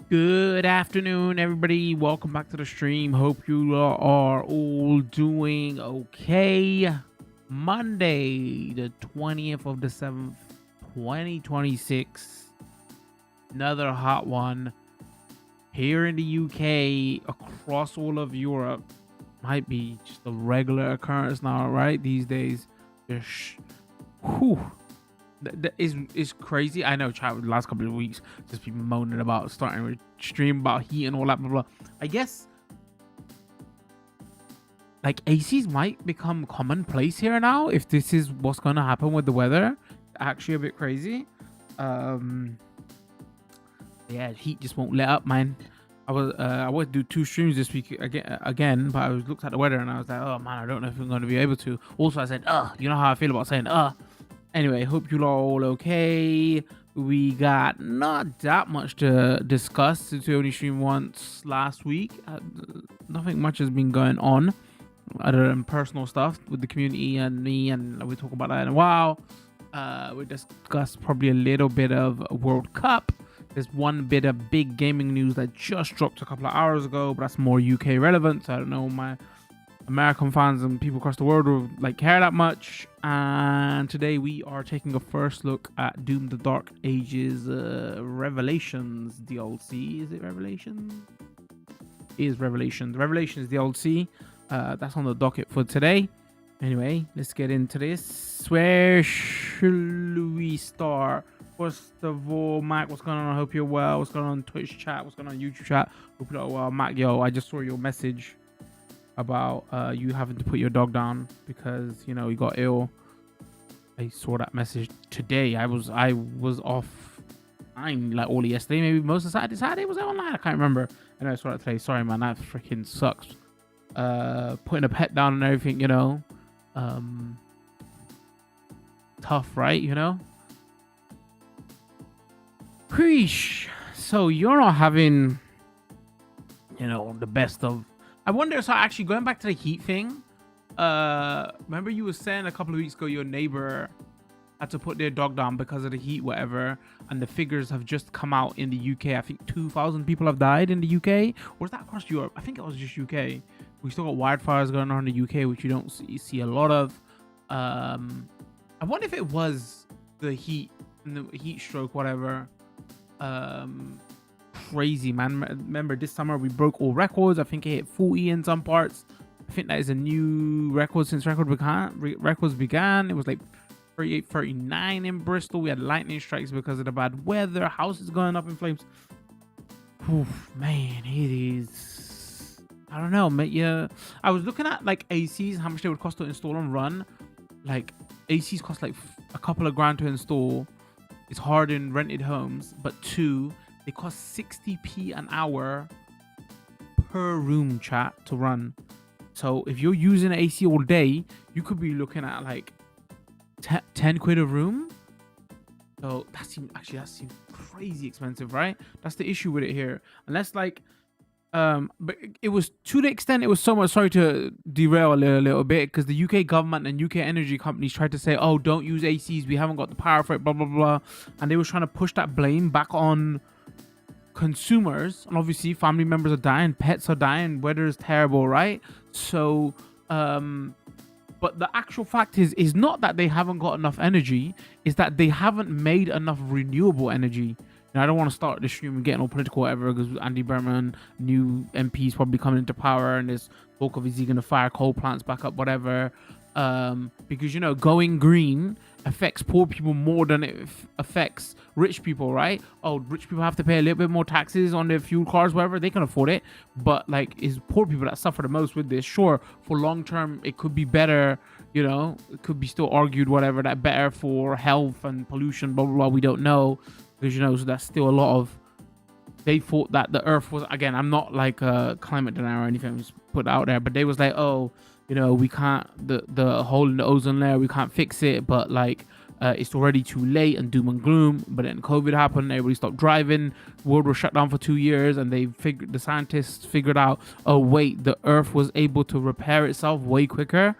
Good afternoon, everybody. Welcome back to the stream. Hope you are all doing okay. Monday, the 20th of the 7th, 2026. Another hot one here in the UK, across all of Europe. Might be just a regular occurrence now, right? These days. Just, whew. That is crazy. I know chat the last couple of weeks just been moaning about starting to stream about heat and all that blah blah. I guess like ACs might become commonplace here now if this is what's gonna happen with the weather. Actually a bit crazy. Yeah, heat just won't let up, man. I was do 2 streams this week again, but I was looked at the weather and I was like, oh man, I don't know if I'm gonna be able to. Also I said, you know how I feel about saying Anyway, hope you all okay. We got not that much to discuss since we only streamed once last week. Nothing much has been going on other than personal stuff with the community and me, and we talk about that in a while. We discussed probably a little bit of World Cup. There's one bit of big gaming news that just dropped a couple of hours ago, but that's more UK relevant. So I don't know my American fans and people across the world will like care that much. And today we are taking a first look at Doom: The Dark Ages Revelations DLC. Is it Revelations? It is Revelations. Revelations DLC. That's on the docket for today. Anyway, let's get into this. Where should we start? First of all, Mac, what's going on? I hope you're well. What's going on Twitch chat? What's going on YouTube chat? Hope you're well. Mac, yo, I just saw your message about you having to put your dog down because you got ill. I saw that message today. I was off like all yesterday, maybe most of Saturday was I online? I can't remember. And I saw that today. Sorry man, that freaking sucks. Putting a pet down and everything, tough, right? Preach. So you're not having the best of. I wonder, so actually going back to the heat thing, remember you were saying a couple of weeks ago your neighbor had to put their dog down because of the heat, whatever, and the figures have just come out in the UK. I think 2,000 people have died in the UK. Or was that across Europe? I think it was just UK. We still got wildfires going on in the UK, which you don't see a lot of. I wonder if it was the heat and the heat stroke, whatever. Crazy, man. Remember this summer we broke all records. I think it hit 40 in some parts. I think that is a new record since records began. It was like 38, 39 in Bristol. We had lightning strikes because of the bad weather. Houses going up in flames. Oof, man, it is, I don't know, mate. Yeah, I was looking at like ACs, how much they would cost to install and run. Like ACs cost like a couple of grand to install. It's hard in rented homes, but 2, they cost 60p an hour per room, chat, to run. So if you're using AC all day, you could be looking at like 10 quid a room. So that seems crazy expensive, right? That's the issue with it here. Unless like, but it was to the extent it was so much. Sorry to derail a little bit, because the UK government and UK energy companies tried to say, oh, don't use ACs, we haven't got the power for it, blah blah blah, and they were trying to push that blame back on consumers. And obviously family members are dying, pets are dying, weather is terrible, right? So but the actual fact is not that they haven't got enough energy, is that they haven't made enough renewable energy. Now, I don't want to start the stream and getting all political whatever, because Andy Berman, new MPs probably coming into power, and there's talk of is he going to fire coal plants back up, whatever. Because going green affects poor people more than it affects rich people, right? Oh, rich people have to pay a little bit more taxes on their fuel cars, whatever, they can afford it, but like it's poor people that suffer the most with this. Sure, for long term it could be better, it could be still argued whatever, that better for health and pollution, blah blah blah, we don't know, because so that's still a lot of. They thought that the earth was, again, I'm not like a climate denier or anything, just put out there, but they was like, oh, we can't, the hole in the ozone layer, we can't fix it, but like it's already too late, and doom and gloom. But then COVID happened, everybody stopped driving, world was shut down for 2 years, and the scientists figured out, oh wait, the earth was able to repair itself way quicker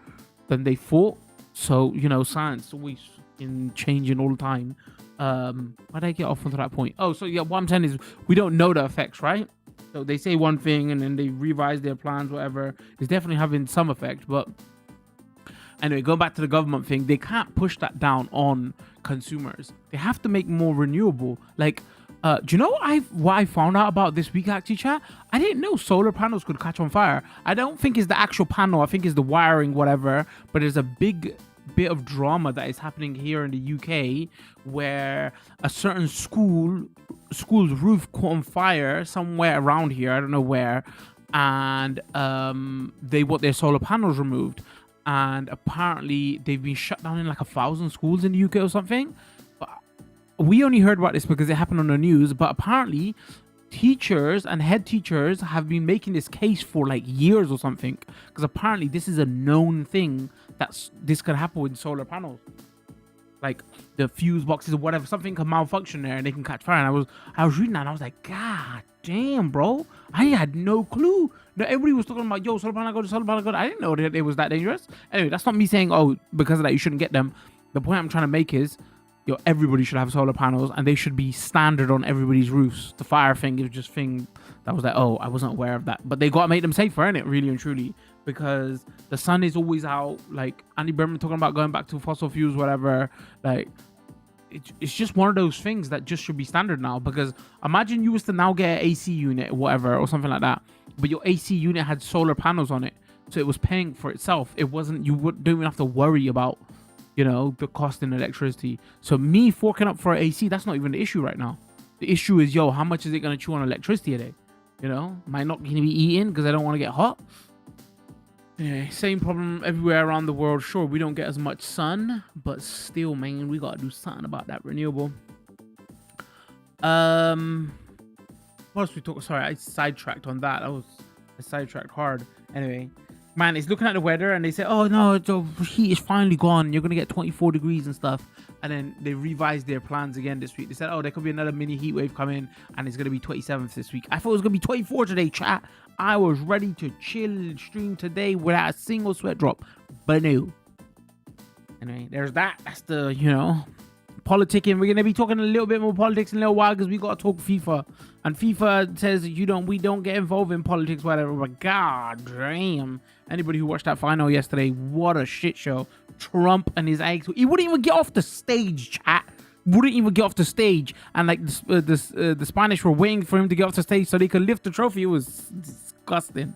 than they thought. So science always in changing all the time. Why did I get off onto that point? Oh, so yeah, what I'm saying is we don't know the effects, right? So they say one thing and then they revise their plans, whatever. It's definitely having some effect, but anyway, going back to the government thing, they can't push that down on consumers. They have to make more renewable. Like, do you know what I found out about this week, actually, chat? I didn't know solar panels could catch on fire. I don't think it's the actual panel. I think it's the wiring, whatever. But there's a big bit of drama that is happening here in the UK where a certain school's roof caught on fire somewhere around here. I don't know where. And they want their solar panels removed. And apparently they've been shut down in like 1,000 schools in the UK or something. But we only heard about this because it happened on the news. But apparently teachers and head teachers have been making this case for like years or something. Because apparently this is a known thing that this could happen with solar panels. Like the fuse boxes or whatever, something can malfunction there and they can catch fire. And I was reading that and I was like, God damn, bro. I had no clue. Everybody was talking about, yo, solar panel good, solar panel good. I didn't know that it was that dangerous. Anyway, that's not me saying, oh, because of that you shouldn't get them. The point I'm trying to make is, yo, everybody should have solar panels and they should be standard on everybody's roofs. The fire thing is just thing that was like, oh, I wasn't aware of that. But they got to make them safer, innit? Really and truly. Because the sun is always out. Like Andy Berman talking about going back to fossil fuels, whatever. Like, it's just one of those things that just should be standard now. Because imagine you was to now get an AC unit or whatever or something like that, but your AC unit had solar panels on it, so it was paying for itself. It wasn't, you don't even have to worry about, you know, the cost in electricity. So me forking up for an AC, that's not even the issue right now. The issue is, yo, how much is it going to chew on electricity a day? You know, am I not going to be eating because I don't want to get hot? Yeah, same problem everywhere around the world. Sure, we don't get as much sun, but still, man, we gotta do something about that renewable. What else we talk? Sorry, I sidetracked on that. I sidetracked hard. Anyway, man, it's looking at the weather and they say, oh no, the heat is finally gone. You're gonna get 24 degrees and stuff. And then they revised their plans again this week. They said, oh, there could be another mini heat wave coming and it's gonna be 27th this week. I thought it was gonna be 24 today, chat. I was ready to chill stream today without a single sweat drop, but no. Anyway, there's that. That's the, you know, politicking. We're gonna be talking a little bit more politics in a little while because we gotta talk FIFA. And FIFA says we don't get involved in politics, whatever. But god damn, anybody who watched that final yesterday, what a shit show. Trump and his eggs. He wouldn't even get off the stage, chat. Wouldn't even get off the stage, and like the Spanish were waiting for him to get off the stage so they could lift the trophy. It was disgusting.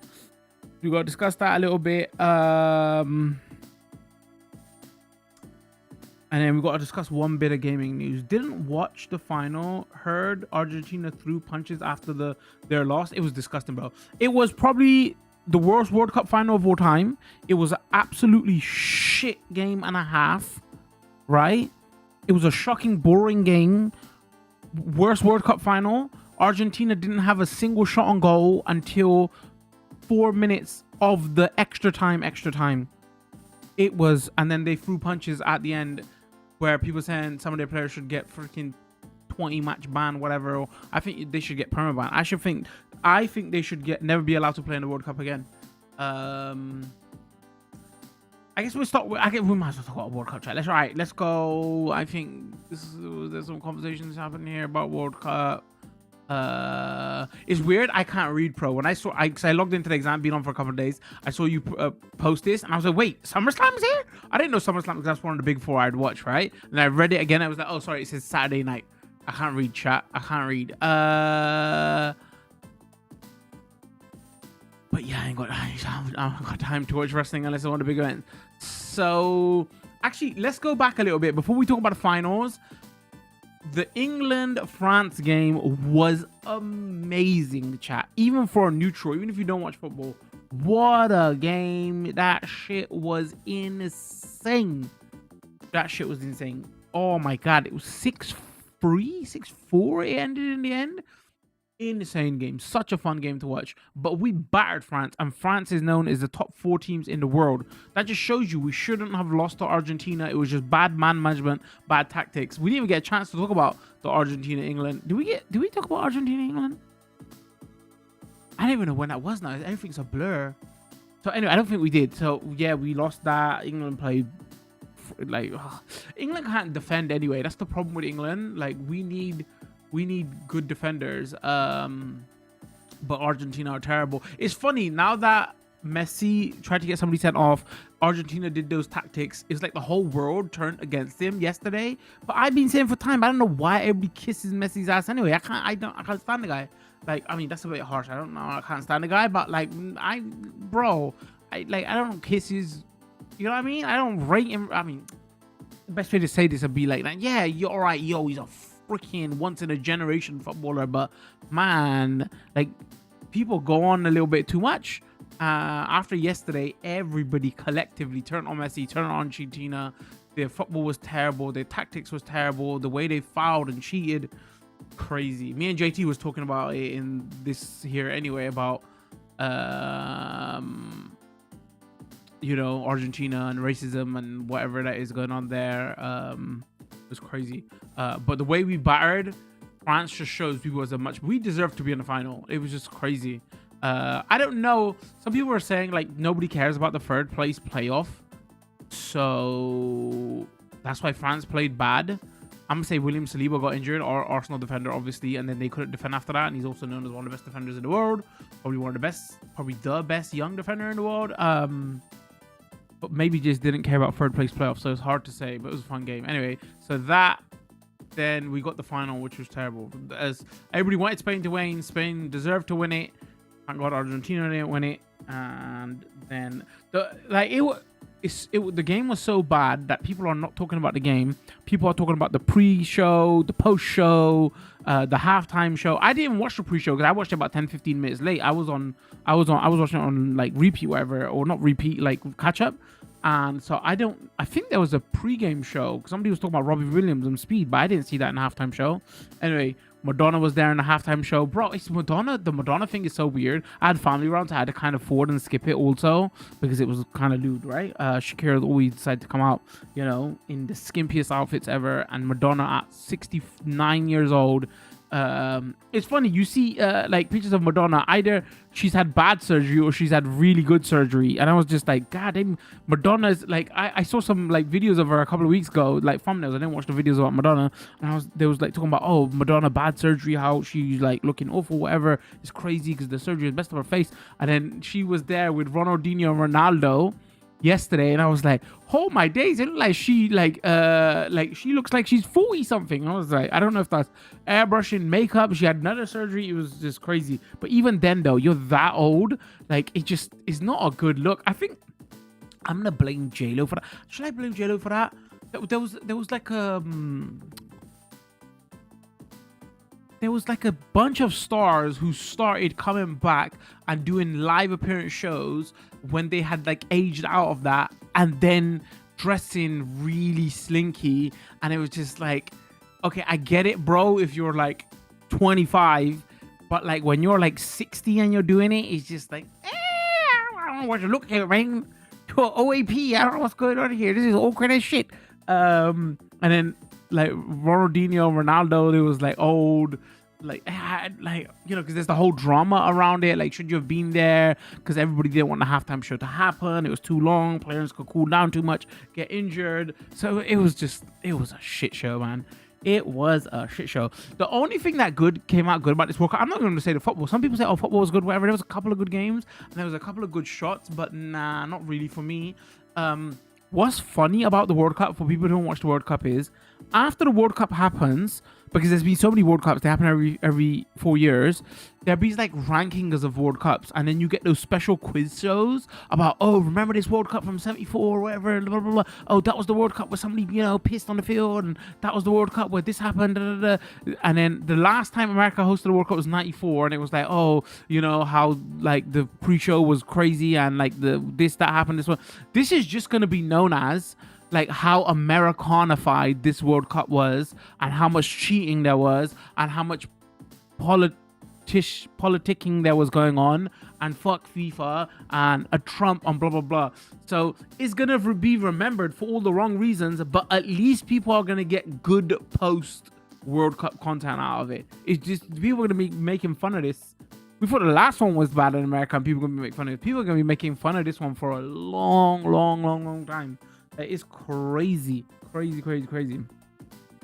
We got to discuss that a little bit, and then we got to discuss one bit of gaming news. Didn't watch the final. Heard Argentina threw punches after their loss. It was disgusting, bro. It was probably the worst World Cup final of all time. It was an absolutely shit game and a half, right? It was a shocking, boring game. Worst World Cup final. Argentina didn't have a single shot on goal until 4 minutes of the extra time. It was, and then they threw punches at the end where people saying some of their players should get freaking 20 match ban, whatever. I think they should get permaban. I think they should never be allowed to play in the World Cup again. I guess we might as well talk about World Cup chat. Let's go. I think there's some conversations happening here about World Cup. It's weird. I can't read pro. When I logged into the exam, been on for a couple of days. I saw you post this, and I was like, wait, SummerSlam's here? I didn't know SummerSlam because that's one of the big four I'd watch, right? And I read it again. I was like, oh, sorry, it says Saturday night. I can't read chat. I can't read. But yeah, I ain't got time to watch wrestling unless I want a big event. So actually, let's go back a little bit before we talk about the finals. The England-France game was amazing, chat. Even for a neutral, even if you don't watch football, what a game. That shit was insane. Oh my god, it was 6-3, 6-4 it ended in the end. Insane game. Such a fun game to watch. But we battered France, and France is known as the top 4 teams in the world. That just shows you we shouldn't have lost to Argentina. It was just bad man management, bad tactics. We didn't even get a chance to talk about the Argentina-England. Did we talk about Argentina-England? I don't even know when that was now. Everything's a blur. So anyway, I don't think we did. So yeah, we lost that. England played like England can't defend anyway. That's the problem with England. Like we need good defenders. But Argentina are terrible. It's funny now that Messi tried to get somebody sent off. Argentina did those tactics. It's like the whole world turned against him yesterday. But I've been saying for time, I don't know why everybody kisses Messi's ass anyway. I can't stand the guy. Like, I mean, that's a bit harsh. I don't know. I can't stand the guy, but like, I don't kiss his. You know what I mean? I don't rate him. I mean, the best way to say this would be like, yeah, you're all right. Yo, he's a freaking once in a generation footballer, but man, like people go on a little bit too much. After yesterday, everybody collectively turned on Messi, turned on Argentina. Their football was terrible, their tactics was terrible, the way they fouled and cheated, crazy. Me and JT was talking about it in this here anyway, about you know, Argentina and racism and whatever that is going on there. It was crazy. But the way we battered France just shows people as a much. We deserve to be in the final. It was just crazy. I don't know. Some people were saying like nobody cares about the third place playoff, so that's why France played bad. I'm gonna say William Saliba got injured, or Arsenal defender, obviously, and then they couldn't defend after that. And he's also known as one of the best defenders in the world, probably one of the best, probably the best young defender in the world. But maybe just didn't care about third place playoffs, so it's hard to say. But it was a fun game anyway. So that. Then we got the final, which was terrible. As everybody wanted Spain to win, Spain deserved to win it. Thank God Argentina didn't win it. And then the game was so bad that people are not talking about the game. People are talking about the pre-show, the post-show, the halftime show. I didn't watch the pre-show because I watched it about 10-15 minutes late. I was watching it on like repeat, whatever, or not repeat, like catch up. And so I think there was a pre-game show. Somebody was talking about Robbie Williams and speed, but I didn't see that in the halftime show. Anyway, Madonna was there in the halftime show. Bro, it's Madonna. The Madonna thing is so weird. I had family around, so I had to kind of forward and skip it also because it was kind of lewd, right? Shakira always decided to come out, you know, in the skimpiest outfits ever. And Madonna at 69 years old. It's funny, you see like pictures of Madonna, either she's had bad surgery or she's had really good surgery, and I was just like, god damn, Madonna's like, I saw some like videos of her a couple of weeks ago, like thumbnails. I didn't watch the videos about Madonna, and they was like talking about, oh, Madonna bad surgery, how she's like looking awful, whatever. It's crazy because the surgery is best of her face. And then she was there with Ronaldinho and Ronaldo yesterday, and I was like, oh my days, it looked like she she looks like she's 40 something. I was like, I don't know if that's airbrushing, makeup, she had another surgery, it was just crazy. But even then though, you're that old, like it just is not a good look. I think I'm gonna blame J-Lo for that. Should I blame J-Lo for that? There was like a bunch of stars who started coming back and doing live appearance shows when they had like aged out of that, and then dressing really slinky. And it was just like, okay, I get it, bro, if you're like 25, but like when you're like 60 and you're doing it, it's just like, I don't know what to look at, man. To OAP, I don't know what's going on here. This is awkward as shit. And then like Ronaldinho, Ronaldo, it was like old, like you know, because there's the whole drama around it. Like, should you have been there? Because everybody didn't want the halftime show to happen. It was too long. Players could cool down too much, get injured. So it was a shit show, man. It was a shit show. The only thing that came out good about this World Cup, I'm not going to say the football. Some people say, oh, football was good, whatever. There was a couple of good games and there was a couple of good shots, but nah, not really for me. What's funny about the World Cup for people who don't watch the World Cup is after the World Cup happens, because there's been so many World Cups, they happen every 4 years, there'll be like rankings of World Cups, and then you get those special quiz shows about, oh, remember this World Cup from 74 or whatever, blah, blah, blah. Oh, that was the World Cup where somebody, you know, pissed on the field, and that was the World Cup where this happened, da, da, da. And then the last time America hosted the World Cup was 94, and it was like, oh, you know, how like the pre-show was crazy, and like that happened, this one. This is just going to be known as like how Americanified this World Cup was, and how much cheating there was, and how much politicking there was going on, and fuck FIFA and a Trump and blah blah blah. So it's gonna be remembered for all the wrong reasons, but at least people are gonna get good post World Cup content out of it. It's just people are gonna be making fun of this. We thought the last one was bad in America, and people are gonna be making fun of it. People are gonna be making fun of this one for a long time. It is crazy, crazy, crazy, crazy.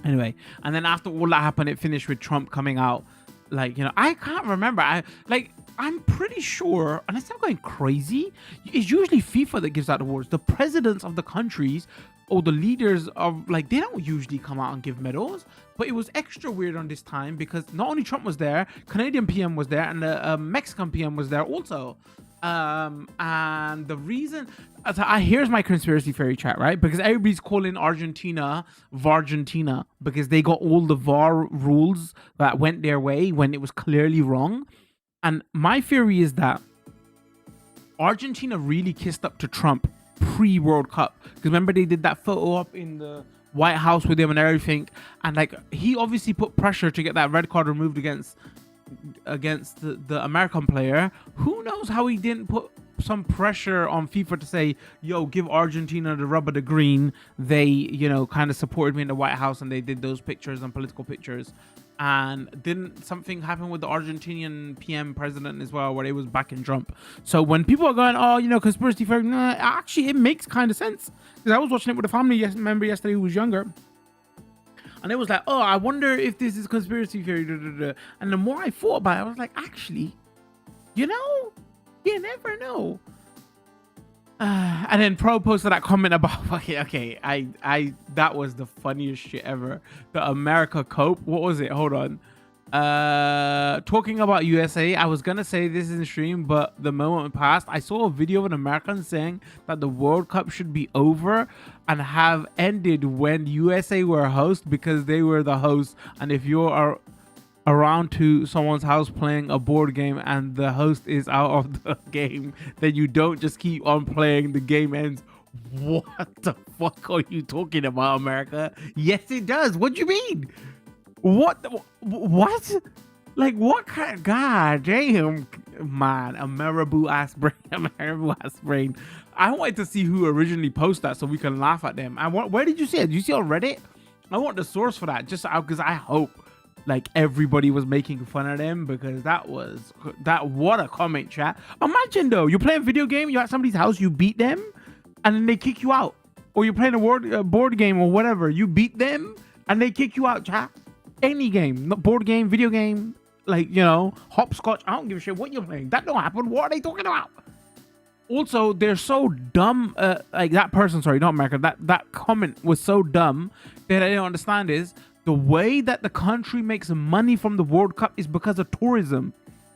Anyway, and then after all that happened, it finished with Trump coming out. Like, you know, I can't remember. I'm pretty sure, unless I'm going crazy, it's usually FIFA that gives out awards. The presidents of the countries or the leaders of, like, they don't usually come out and give medals. But it was extra weird on this time because not only Trump was there, Canadian PM was there, and the Mexican PM was there also. And the reason, here's my conspiracy theory chat, right? Because everybody's calling Argentina Vargentina because they got all the VAR rules that went their way when it was clearly wrong. And my theory is that Argentina really kissed up to Trump pre-World Cup. Because remember, they did that photo up in the White House with him and everything. And like, he obviously put pressure to get that red card removed against the American player. Who knows how he didn't put some pressure on FIFA to say, yo, give Argentina the rub of the green. They, you know, kind of supported me in the White House and they did those pictures and political pictures. And didn't something happen with the Argentinian PM president as well, where it was backing Trump? So when people are going, oh, you know, conspiracy theory, nah, actually it makes kind of sense. Because I was watching it with a family member yesterday who was younger. And it was like, oh, I wonder if this is conspiracy theory. Da, da, da. And the more I thought about it, I was like, actually, you know, you never know. And then Pro posted that comment about, okay, I that was the funniest shit ever. The America cope. What was it? Hold on. Talking about USA, I was gonna say this in stream, but the moment passed. I saw a video of an American saying that the World Cup should be over and have ended when USA were host because they were the host. And if you are around to someone's house playing a board game and the host is out of the game, then you don't just keep on playing, the game ends. What the fuck are you talking about, America? Yes, it does. What do you mean? What? Like, what kind? God damn, man, a marabou ass brain, a marabou ass brain. I wanted to see who originally posted that so we can laugh at them. Where did you see it? Did you see it on Reddit? I want the source for that, just because I hope like everybody was making fun of them, because what a comment, chat. Imagine though, you're playing a video game, you're at somebody's house, you beat them, and then they kick you out. Or you're playing a board game or whatever, you beat them and they kick you out, chat. Any game, not board game, video game, like, you know, hopscotch. I don't give a shit what you're playing. That don't happen. What are they talking about? Also, they're so dumb. Like that person, sorry, not America. That comment was so dumb that I don't understand is the way that the country makes money from the World Cup is because of tourism.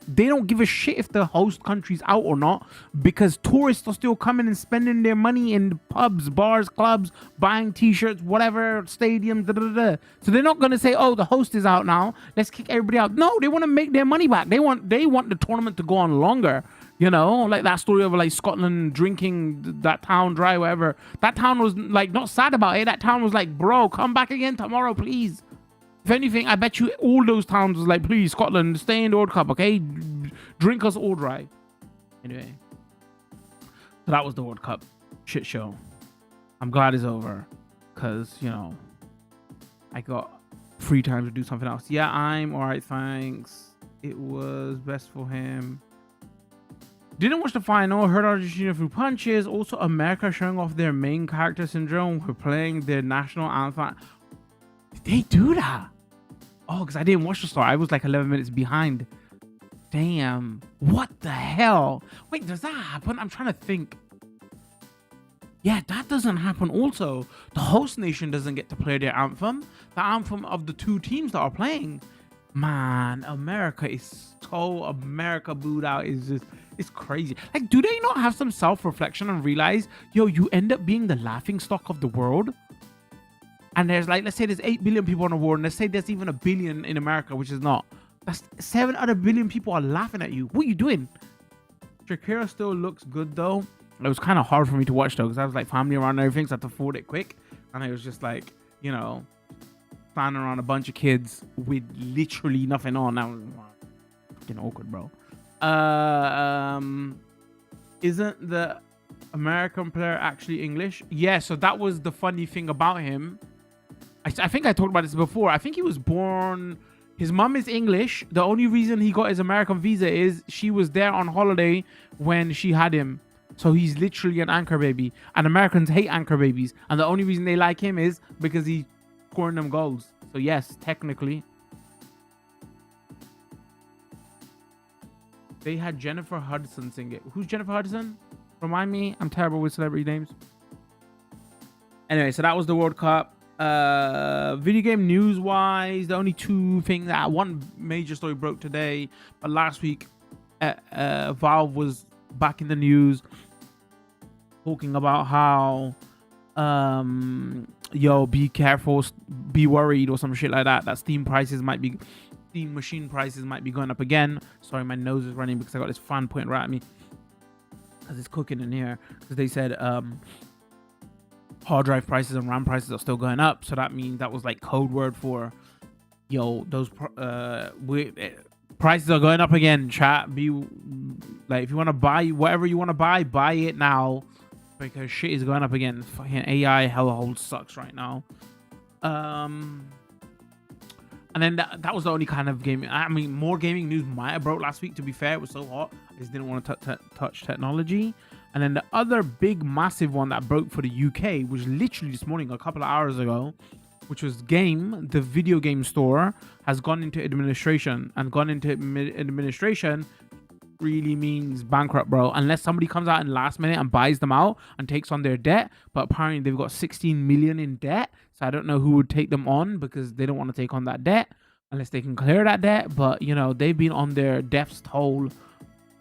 They don't give a shit if the host country's out or not, because tourists are still coming and spending their money in pubs, bars, clubs, buying t-shirts, whatever, stadiums, da, da, da. So they're not going to say, oh, the host is out now, let's kick everybody out. No, they want to make their money back. They want the tournament to go on longer. You know, like that story of like Scotland drinking that town dry, whatever. That town was like not sad about it. That town was like, bro, come back again tomorrow, please. If anything, I bet you all those towns was like, please, Scotland, stay in the World Cup, okay? Drink us all dry. Anyway. So that was the World Cup shit show. I'm glad it's over. Because, you know, I got free time to do something else. Yeah, I'm alright, thanks. It was best for him. Didn't watch the final. Heard Argentina through punches. Also, America showing off their main character syndrome for playing their national anthem. Did they do that? Oh, because I didn't watch the start. I was like 11 minutes behind. Damn. What the hell? Wait, does that happen? I'm trying to think. Yeah, that doesn't happen also. The host nation doesn't get to play their anthem. The anthem of the two teams that are playing. Man, America is so America booed out. It's crazy. Like, do they not have some self-reflection and realize, yo, you end up being the laughing stock of the world? And there's like, let's say there's 8 billion people on the world, and let's say there's even 1 billion in America, which is not. That's 7 other billion people are laughing at you. What are you doing? Shakira still looks good though. It was kind of hard for me to watch though, because I was like family around and everything, so I had to forward it quick. And it was just like, you know, standing around a bunch of kids with literally nothing on. That was fucking awkward, bro. Isn't the American player actually English? Yeah, so that was the funny thing about him. I think I talked about this before. I think he was born, his mom is English. The only reason he got his American visa is she was there on holiday when she had him. So he's literally an anchor baby, and Americans hate anchor babies, and the only reason they like him is because he's scoring them goals. So yes, technically, they had Jennifer Hudson sing it. Who's Jennifer Hudson? Remind me, I'm terrible with celebrity names. Anyway, so that was the World Cup. Video game news wise, the only two things, that one major story broke today, but last week Valve was back in the news talking about how be careful, be worried or some shit like that Steam machine prices might be going up again. Sorry, my nose is running because I got this fan pointing right at me because it's cooking in here. Because they said hard drive prices and RAM prices are still going up, so that means that was like code word for those prices are going up again. Chat, be like, if you want to buy whatever you want to buy it now, because shit is going up again. Fucking AI hellhole sucks right now. And then that was the only kind of gaming. I mean, more gaming news might have broke last week, to be fair. It was so hot, I just didn't want to touch technology. And then the other big massive one that broke for the UK was literally this morning, a couple of hours ago, which was Game, the video game store, has gone into administration. And gone into administration really means bankrupt, bro. Unless somebody comes out in last minute and buys them out and takes on their debt. But apparently they've got 16 million in debt. So I don't know who would take them on, because they don't want to take on that debt unless they can clear that debt. But they've been on their death's toll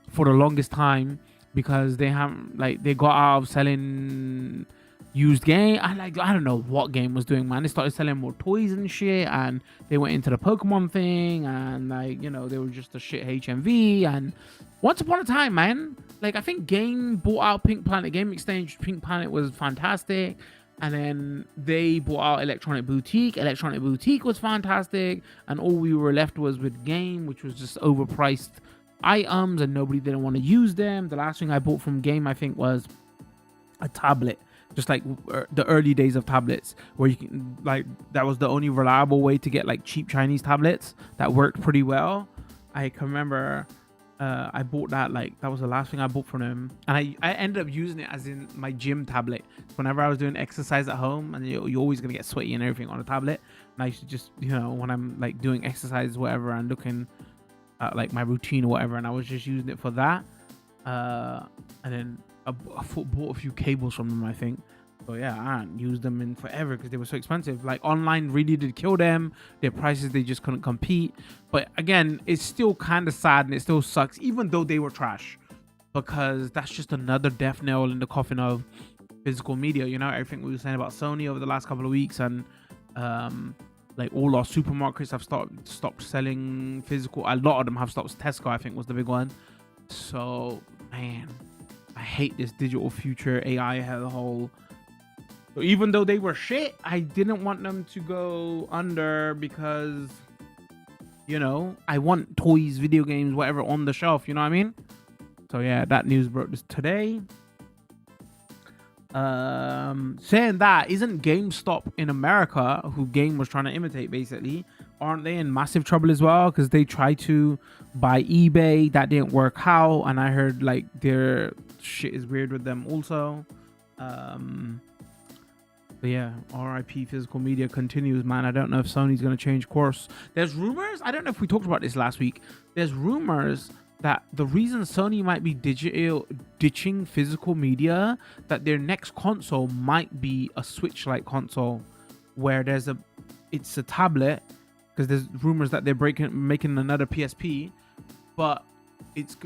for the longest time, because they haven't, they got out of selling used game. I don't know what Game was doing, man. They started selling more toys and shit, and they went into the Pokemon thing, and they were just a shit HMV. And once upon a time, man, I think Game bought out Pink Planet Game Exchange. Pink Planet was fantastic, and then they bought out Electronic Boutique. Electronic Boutique was fantastic, and all we were left was with Game, which was just overpriced items, and nobody didn't want to use them. The last thing I bought from Game, I think, was a tablet, just like the early days of tablets, where you can that was the only reliable way to get cheap Chinese tablets that worked pretty well. I can remember I bought that, that was the last thing I bought from them, and I ended up using it as in my gym tablet. Whenever I was doing exercise at home, and you're always gonna get sweaty and everything on a tablet, and I used to just when I'm doing exercise whatever and looking at my routine or whatever, and I was just using it for that. And then I bought a few cables from them, I think. So yeah, I hadn't used them in forever because they were so expensive. Online really did kill them. Their prices, they just couldn't compete. But again, it's still kind of sad, and it still sucks, even though they were trash, because that's just another death nail in the coffin of physical media. Everything we were saying about Sony over the last couple of weeks, and all our supermarkets have stopped selling physical. A lot of them have stopped. Tesco, I think, was the big one. So man, I hate this digital future AI hellhole. So even though they were shit, I didn't want them to go under, because I want toys, video games, whatever on the shelf, you know what I mean? So yeah, that news broke this today. Saying that, isn't GameStop in America, who Game was trying to imitate basically, aren't they in massive trouble as well? Because they tried to buy eBay, that didn't work out, and I heard their shit is weird with them also. But yeah, RIP physical media continues, man. I don't know if Sony's gonna change course. There's rumors, I don't know if we talked about this last week, there's rumors that the reason Sony might be ditching physical media, that their next console might be a Switch-like console, where it's a tablet, because there's rumors that they're making another PSP, but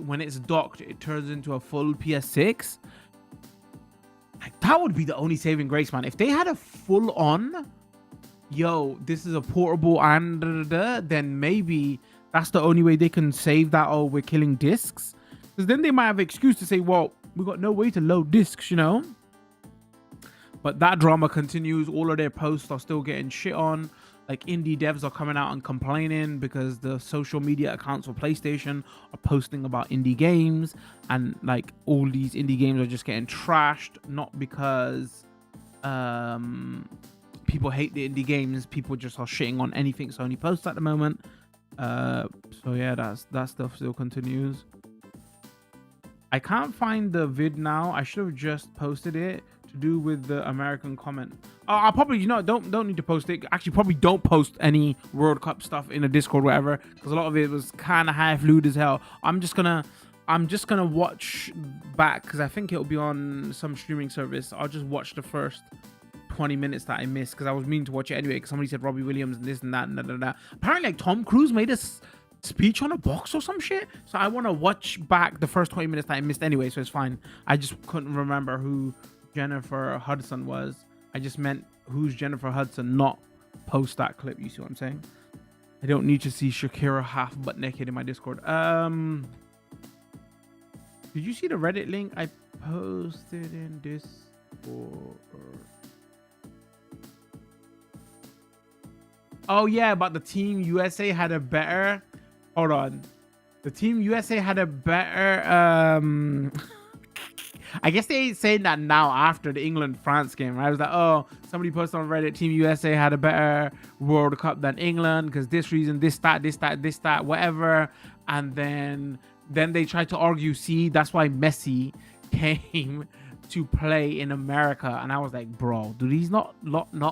when it's docked, it turns into a full PS6. That would be the only saving grace, man. If they had a full-on, this is a portable, and then maybe that's the only way they can save that. Oh, we're killing discs, because then they might have an excuse to say, well, we got no way to load discs, But that drama continues. All of their posts are still getting shit on. Indie devs are coming out and complaining because the social media accounts for PlayStation are posting about indie games, and all these indie games are just getting trashed, not because people hate the indie games. People just are shitting on anything Sony posts at the moment. So yeah, that stuff still continues. I can't find the vid now. I should have just posted it to do with the American comment. I'll probably, don't need to post it. Actually, probably don't post any World Cup stuff in a Discord, whatever, because a lot of it was kind of half lewd as hell. I'm just gonna watch back because I think it'll be on some streaming service. I'll just watch the first 20 minutes that I missed because I was meaning to watch it anyway because somebody said Robbie Williams and this and that and that. Apparently, like Tom Cruise made a speech on a box or some shit. So I want to watch back the first 20 minutes that I missed anyway. So it's fine. I just couldn't remember who Jennifer Hudson was. I just meant who's Jennifer Hudson, not post that clip. You see what I'm saying? I don't need to see Shakira half butt naked in my Discord. Did you see the Reddit link I posted in Discord? Oh yeah, about the Team USA had a better. Hold on. The Team USA had a better. I guess they ain't saying that now after the England-France game, right? I was like, oh, somebody posted on Reddit, Team USA had a better World Cup than England because this reason, this, that, whatever. And then they tried to argue, see, that's why Messi came to play in America. And I was like, bro, do these not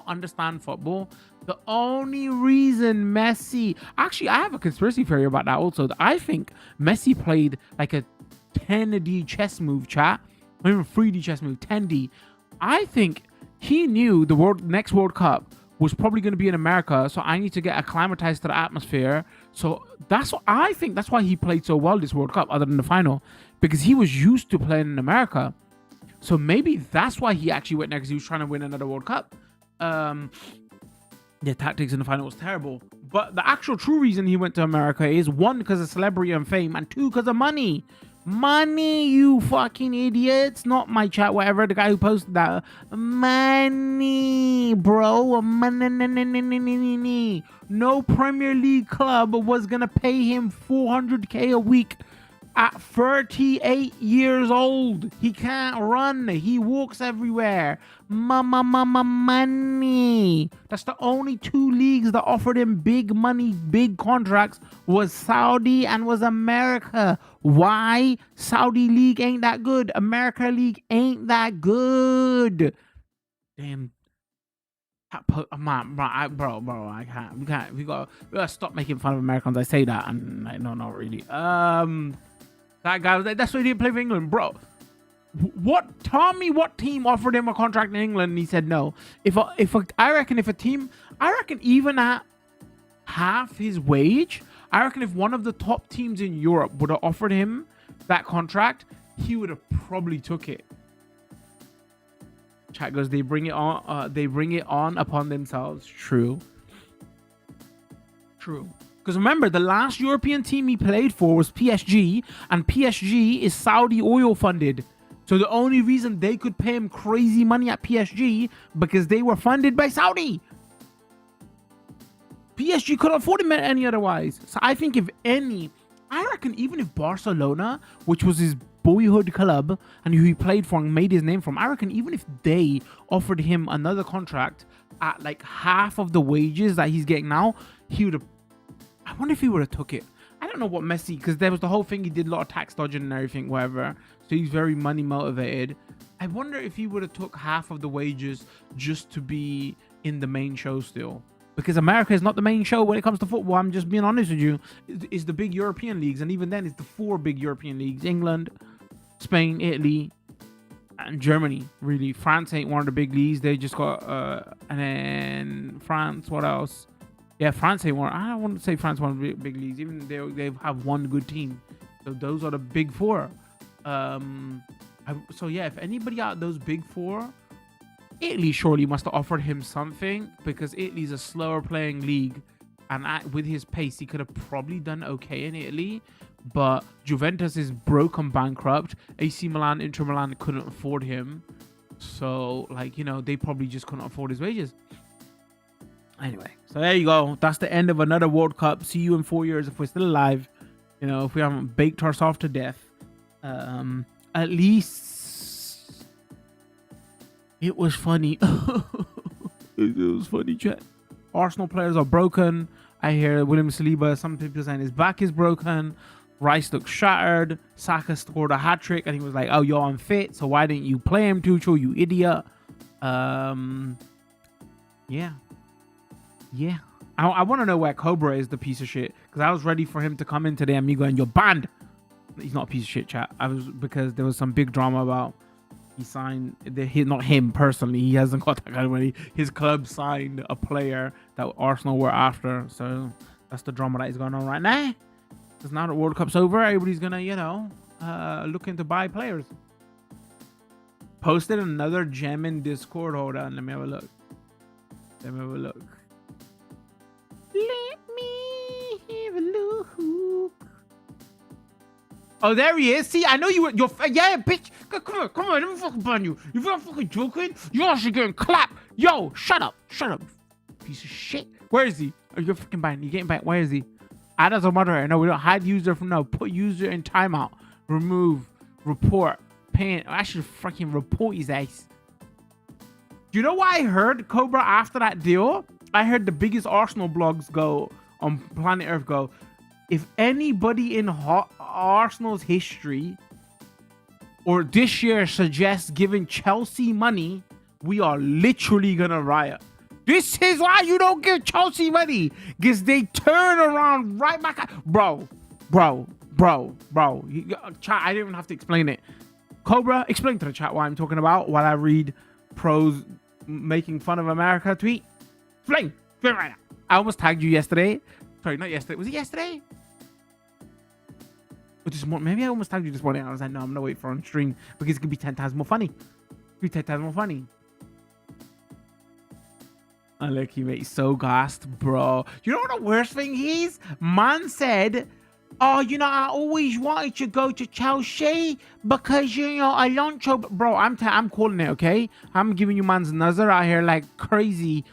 understand football? The only reason Messi... Actually, I have a conspiracy theory about that also. I think Messi played like a 10D chess move, chat. Or even 3D chess move, 10D. I think he knew the next World Cup was probably going to be in America, so I need to get acclimatized to the atmosphere. So that's what I think. That's why he played so well this World Cup, other than the final, because he was used to playing in America. So maybe that's why he actually went there, because he was trying to win another World Cup. The tactics in the final was terrible. But the actual true reason he went to America is 1, because of celebrity and fame, and 2, because of money. Money, you fucking idiots. Not my chat, whatever. The guy who posted that. Money, bro. Money. No Premier League club was going to pay him $400K a week. At 38 years old, he can't run. He walks everywhere. Money. That's the only 2 leagues that offered him big money, big contracts, was Saudi and was America. Why? Saudi league ain't that good. America league ain't that good. Damn. Bro, I can't. We gotta stop making fun of Americans. I say that, and like, no, not really. That guy was like, that's why he didn't play for England, bro. What? Tell me what team offered him a contract in England and he said no. I reckon even at half his wage, I reckon if one of the top teams in Europe would have offered him that contract, he would have probably took it. Chat goes, they bring it on upon themselves. True. Because remember, the last European team he played for was PSG, and PSG is Saudi oil funded. So the only reason they could pay him crazy money at PSG, because they were funded by Saudi. PSG couldn't afford him any otherwise. So I think I reckon even if Barcelona, which was his boyhood club and who he played for and made his name from, I reckon even if they offered him another contract at like half of the wages that he's getting now, he would have... I wonder if he would have took it. I don't know what Messi, because there was the whole thing, he did a lot of tax dodging and everything, whatever. So he's very money motivated. I wonder if he would have took half of the wages just to be in the main show still. Because America is not the main show when it comes to football. I'm just being honest with you. It's the big European leagues. And even then, it's the 4 big European leagues. England, Spain, Italy, and Germany, really. France ain't one of the big leagues. They just got... and then France, what else? Yeah, France ain't one. I don't want to say France one of the big leagues. Even they have one good team. So those are the big 4. So yeah, if anybody out of those big 4... Italy surely must have offered him something, because Italy's a slower playing league, and with his pace he could have probably done okay in Italy. But Juventus is broken, bankrupt. AC Milan, Inter Milan couldn't afford him, so like, they probably just couldn't afford his wages. Anyway, so there you go. That's the end of another World Cup. See you in 4 years if we're still alive, if we haven't baked ourselves to death. At least it was funny. It was funny, chat. Arsenal players are broken. I hear William Saliba, some people saying his back is broken. Rice looked shattered. Saka scored a hat trick, and he was like, "Oh, you're unfit, so why didn't you play him, Tuchel? You idiot." Yeah. I want to know where Cobra is, the piece of shit, because I was ready for him to come in today and me going, "You're banned." He's not a piece of shit, chat. Because there was some big drama about he signed. Not him personally. He hasn't got that kind of money. His club signed a player that Arsenal were after, so that's the drama that is going on right now. Because now the World Cup's over, everybody's gonna, looking to buy players. Posted another gem in Discord. Hold on, let me have a look. Let me have a look. Oh, there he is. See, I know you're yeah, bitch. Come on, let me fucking burn you. You're fucking joking. You're actually getting clapped. Yo, shut up, piece of shit. Where is he? Oh, you're fucking banned. You're getting banned. Where is he? Add as a moderator. No, we don't hide user from now. Put user in timeout. Remove. Report. Paint. Actually, fucking report his ass. Do you know what I heard, Cobra, after that deal? I heard the biggest Arsenal blogs go on planet Earth go, if anybody in Arsenal's history or this year suggests giving Chelsea money, we are literally gonna riot. This is why you don't give Chelsea money, because they turn around right back. Bro. Chat, I didn't even have to explain it. Cobra, explain to the chat what I'm talking about while I read Pro's making fun of America tweet. Explain right now. I almost tagged you yesterday. Sorry, not yesterday. Was it yesterday? Or this morning? Maybe I almost tagged you this morning. I was like, no, I'm gonna wait for on stream because it could be 10 times more funny. Oh, look, he made so gassed, bro. You know what the worst thing is? Man said, "Oh, I always wanted to go to Chelsea because Alonso." Bro, I'm calling it, okay? I'm giving you man's nazar out here like crazy.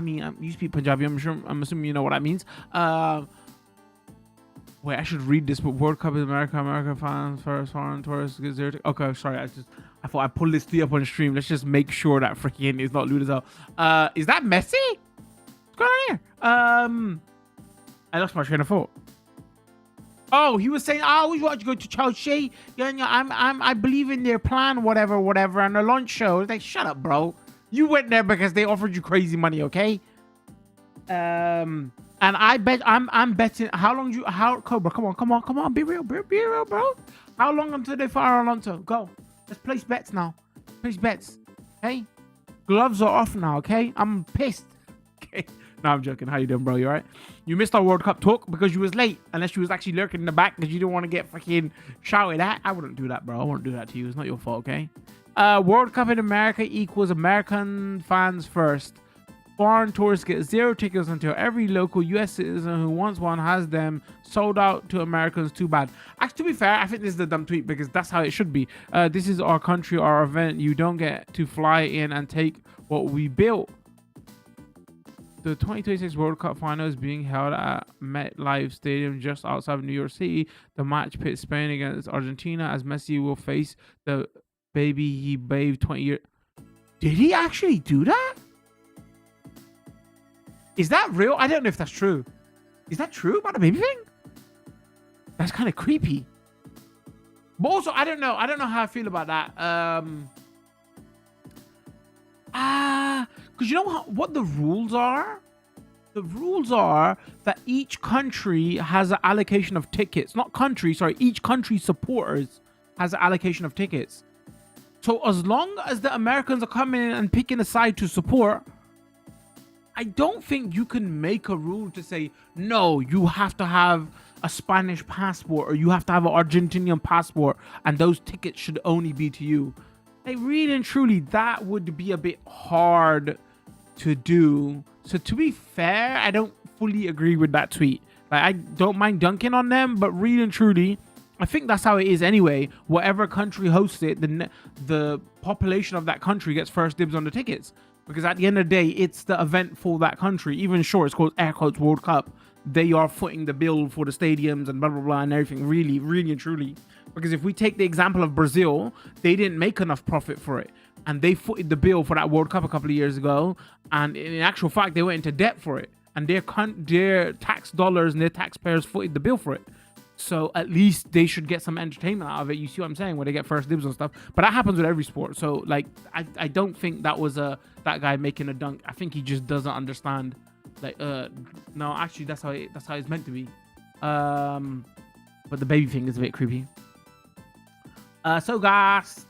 You speak Punjabi. I'm assuming you know what that means. Wait, I should read this. But World Cup is America fans first, foreign tourists. Okay, sorry. I thought I pulled this tweet up on stream. Let's just make sure that freaking is not lewd as hell. Is that Messi? What's going on here? I lost my train of thought. Oh, he was saying, I always wanted to go to Chelsea. I believe in their plan, whatever, and the launch show. It's like, shut up, bro. You went there because they offered you crazy money, okay? And I bet I'm betting. Cobra? Come on, be real, bro. How long until they fire Alonso? Go. Let's place bets now. Place bets. Hey, gloves are off now. Okay, I'm pissed. Okay. No, I'm joking. How you doing, bro? You alright? You missed our World Cup talk because you was late. Unless you was actually lurking in the back because you didn't want to get fucking shouted at. I wouldn't do that, bro. I wouldn't do that to you. It's not your fault, okay? World Cup in America equals American fans first. Foreign tourists get 0 tickets until every local US citizen who wants one has them sold out to Americans. Too bad. Actually, to be fair, I think this is the dumb tweet because that's how it should be. This is our country, our event. You don't get to fly in and take what we built. The 2026 World Cup final is being held at MetLife Stadium just outside of New York City. The match pits Spain against Argentina as Messi will face the baby he bathed 20 years. Did he actually do that? Is that real? I don't know if that's true. Is that true about the baby thing? That's kind of creepy. But also, I don't know how I feel about that. Because you know what the rules are? The rules are that each country has an allocation of tickets. Each country's supporters has an allocation of tickets. So as long as the Americans are coming in and picking a side to support, I don't think you can make a rule to say, no, you have to have a Spanish passport or you have to have an Argentinian passport and those tickets should only be to you. Like, really and truly, that would be a bit hard to do. So to be fair, I don't fully agree with that tweet. Like, I don't mind dunking on them, but really and truly, I think that's how it is anyway. Whatever country hosts it, the population of that country gets first dibs on the tickets. Because at the end of the day, it's the event for that country. Even sure, it's called air quotes World Cup. They are footing the bill for the stadiums and blah, blah, blah and everything. Really, really and truly. Because if we take the example of Brazil, they didn't make enough profit for it. And they footed the bill for that World Cup a couple of years ago. And in actual fact, they went into debt for it. And their tax dollars and their taxpayers footed the bill for it. So at least they should get some entertainment out of it. You see what I'm saying? Where they get first dibs on stuff. But that happens with every sport. So like, I don't think that was that guy making a dunk. I think he just doesn't understand. Like, no, actually, that's how it's meant to be. But the baby thing is a bit creepy. So guys,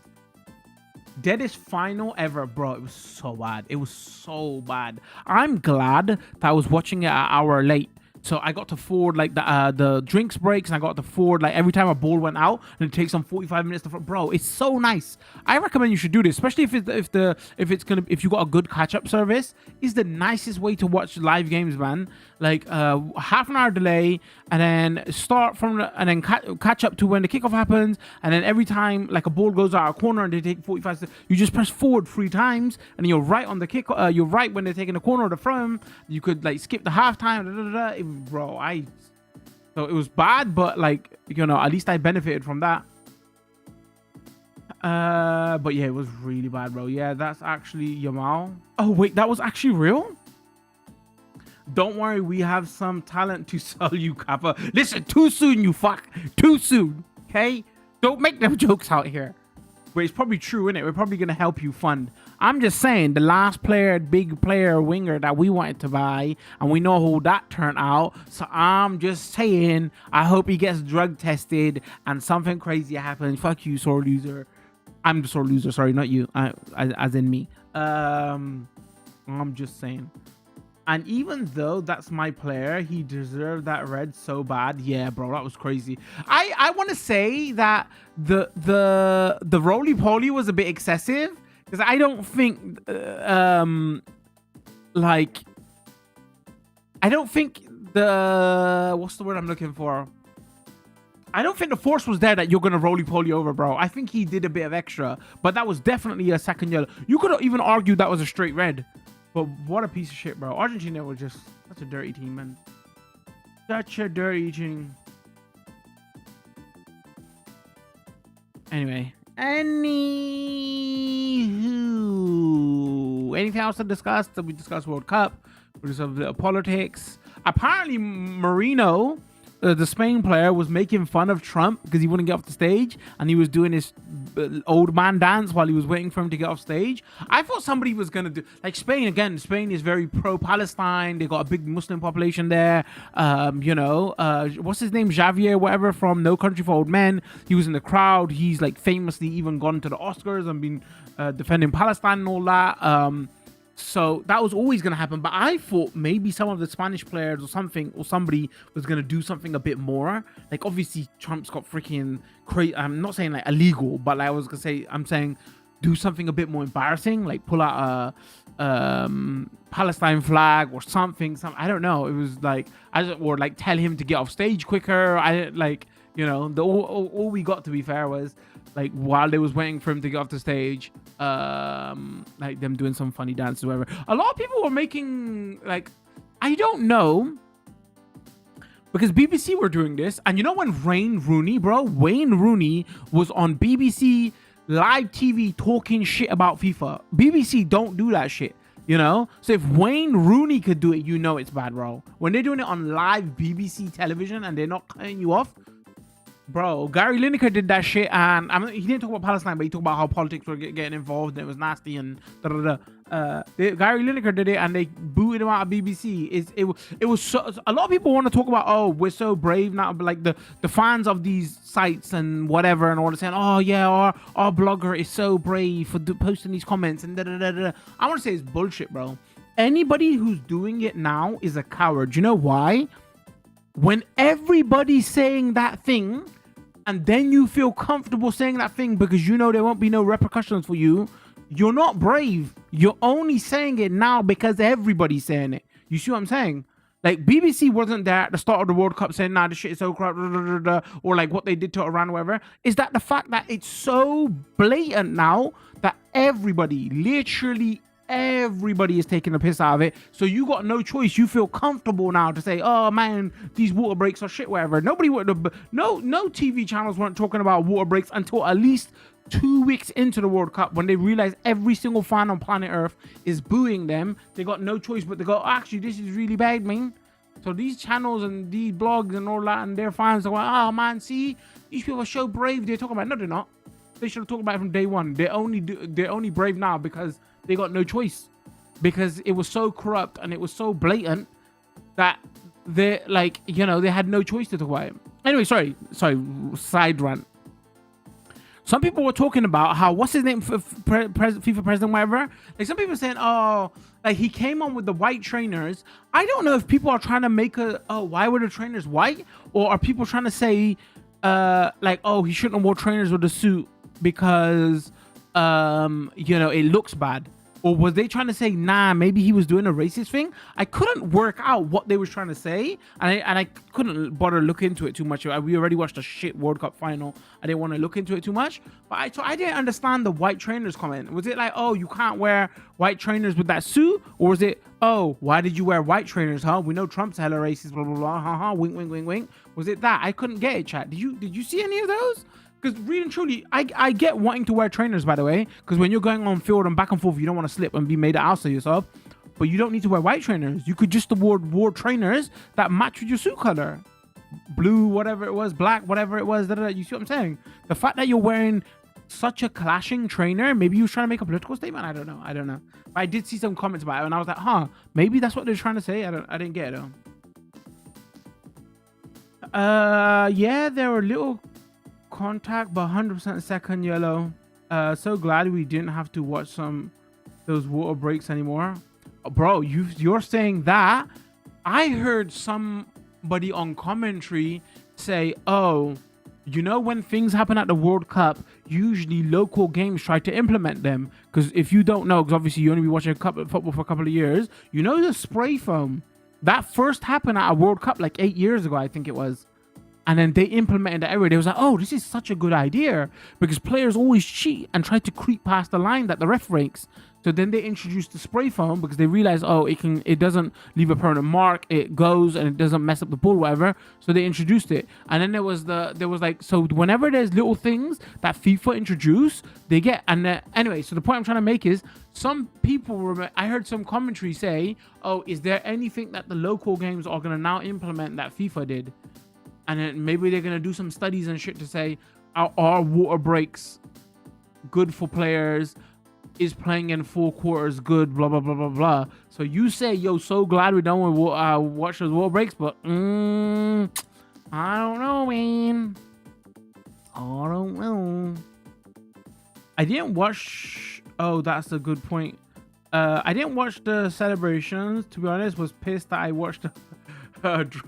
deadest final ever, bro. It was so bad. It was so bad. I'm glad that I was watching it an hour late. So I got to forward like the drinks breaks, and I got to forward like every time a ball went out, and it takes them 45 minutes to. Bro, it's so nice. I recommend you should do this, especially if you got a good catch up service. It's the nicest way to watch live games, man. Like half an hour delay, and then start from and then catch up to when the kickoff happens, and then every time like a ball goes out a corner and they take 45 seconds, you just press forward 3 times, and you're right on the kick. You're right when they're taking the corner of the front. You could like skip the halftime. Bro, so it was bad, but like, you know, at least I benefited from that. But yeah, it was really bad, bro. Yeah, that's actually Yamal. Oh wait, that was actually real. Don't worry, we have some talent to sell you, Kappa. Listen, too soon, you fuck. Too soon, okay? Don't make them jokes out here. But it's probably true, innit? We're probably going to help you fund. I'm just saying, the last player, big player winger that we wanted to buy, and we know who that turned out. So I'm just saying, I hope he gets drug tested and something crazy happens. Fuck you, sore loser. I'm the sore loser, sorry, not you. As in me. I'm just saying. And even though that's my player, he deserved that red so bad. Yeah, bro, that was crazy. I want to say that the roly-poly was a bit excessive, because I don't think like, I don't think the, what's the word I'm looking for? I don't think the force was there that you're gonna roly-poly over, bro. I think he did a bit of extra, but that was definitely a second yellow. You could even argue that was a straight red. But what a piece of shit, bro. Argentina was just such a dirty team, man. Such a dirty team. Anyway. Anywho. Anything else to discuss? We discussed World Cup. We discussed a little politics. Apparently, Marino, the Spain player, was making fun of Trump because he wouldn't get off the stage, and he was doing his old man dance while he was waiting for him to get off stage. I thought somebody was gonna do like Spain again. Spain is very pro-Palestine. They got a big Muslim population there. You know, what's his name, Javier, whatever, from No Country for Old Men. He was in the crowd. He's like famously even gone to the Oscars and been defending Palestine and all that. So that was always going to happen. But I thought maybe some of the Spanish players or something, or somebody was going to do something a bit more. Like, obviously, Trump's got freaking crazy. I'm not saying like illegal, but like I was going to say, I'm saying do something a bit more embarrassing. Like pull out a Palestine flag or something. I don't know. It was like, or like tell him to get off stage quicker. I like, you know, all we got, to be fair, was like while they was waiting for him to get off the stage, like them doing some funny dances or whatever. A lot of people were making like, I don't know, because BBC were doing this, and you know when Wayne Rooney was on BBC live TV talking shit about FIFA. BBC don't do that shit, you know? So if Wayne Rooney could do it, you know it's bad, bro. When they're doing it on live BBC television and they're not cutting you off, bro. Gary Lineker did that shit, and I mean, he didn't talk about Palestine, but he talked about how politics were getting involved and it was nasty and Gary Lineker did it, and they booted him out of BBC. It was so, a lot of people want to talk about, oh, we're so brave now, but like the fans of these sites and whatever, and all the saying, oh yeah, our blogger is so brave for posting these comments and I want to say it's bullshit, bro. Anybody who's doing it now is a coward. You know why? When everybody's saying that thing, and then you feel comfortable saying that thing because you know there won't be no repercussions for you, you're not brave. You're only saying it now because everybody's saying it. You see what I'm saying? Like, BBC wasn't there at the start of the World Cup saying, nah, this shit is so crap, or like what they did to Iran or whatever. Is that the fact that it's so blatant now that everybody, literally everybody is taking the piss out of it. So you got no choice. You feel comfortable now to say, oh man, these water breaks are shit, whatever. Nobody would have, no TV channels weren't talking about water breaks until at least 2 weeks into the World Cup, when they realized every single fan on planet Earth is booing them. They got no choice but to go, actually, this is really bad, man. So these channels and these blogs and all that, and their fans are like, oh man, see, these people are so brave. They're talking about it. No, they're not. They should have talked about it from day one. They're only brave now because they got no choice, because it was so corrupt and it was so blatant that they, like, you know, they had no choice to talk about it. Anyway, sorry, side rant. Some people were talking about how, what's his name, FIFA president, whatever. Like, some people saying, oh, like, he came on with the white trainers. I don't know if people are trying to make why were the trainers white? Or are people trying to say, like, oh, he shouldn't have wore trainers with a suit because, you know, it looks bad. Or was they trying to say, nah, maybe he was doing a racist thing? I couldn't work out what they was trying to say, and I couldn't bother look into it too much. We already watched a shit World Cup final. I didn't want to look into it too much. But I didn't understand the white trainers comment. Was it like, oh, you can't wear white trainers with that suit? Or was it, oh, why did you wear white trainers, huh? We know Trump's hella racist, blah, blah, blah, haha, wink, wink, wink, wink. Was it that? I couldn't get it, chat. Did you see any of those? Because really and truly, I get wanting to wear trainers, by the way, because when you're going on field and back and forth, you don't want to slip and be made an ass of yourself. But you don't need to wear white trainers. You could just wear trainers that match with your suit color. Blue, whatever it was, black, whatever it was. You see what I'm saying? The fact that you're wearing such a clashing trainer, maybe you was trying to make a political statement. I don't know. But I did see some comments about it, and I was like, huh, maybe that's what they're trying to say. I didn't get it though. Yeah, there were little contact, but 100% second yellow. So glad we didn't have to watch those water breaks anymore. Bro, you're saying that. I heard somebody on commentary say, oh, you know, when things happen at the World Cup, usually local games try to implement them. Because if you don't know, because obviously you only be watching football for a couple of years, you know, the spray foam that first happened at a World Cup like 8 years ago, I think it was. And then they implemented it everywhere. They was like, oh, this is such a good idea, because players always cheat and try to creep past the line that the ref breaks. So then they introduced the spray foam because they realized, oh, it doesn't leave a permanent mark. It goes and it doesn't mess up the ball, whatever. So they introduced it. And then there was like, so whenever there's little things that FIFA introduce, they get. And anyway, so the point I'm trying to make is, some people, I heard some commentary say, oh, is there anything that the local games are going to now implement that FIFA did? And then maybe they're going to do some studies and shit to say, are water breaks good for players? Is playing in 4 quarters good? Blah, blah, blah, blah, blah. So you say, yo, so glad we're done with watch those water breaks, but I don't know, man. I don't know. I didn't watch... Oh, that's a good point. I didn't watch the celebrations, to be honest. Was pissed that I watched...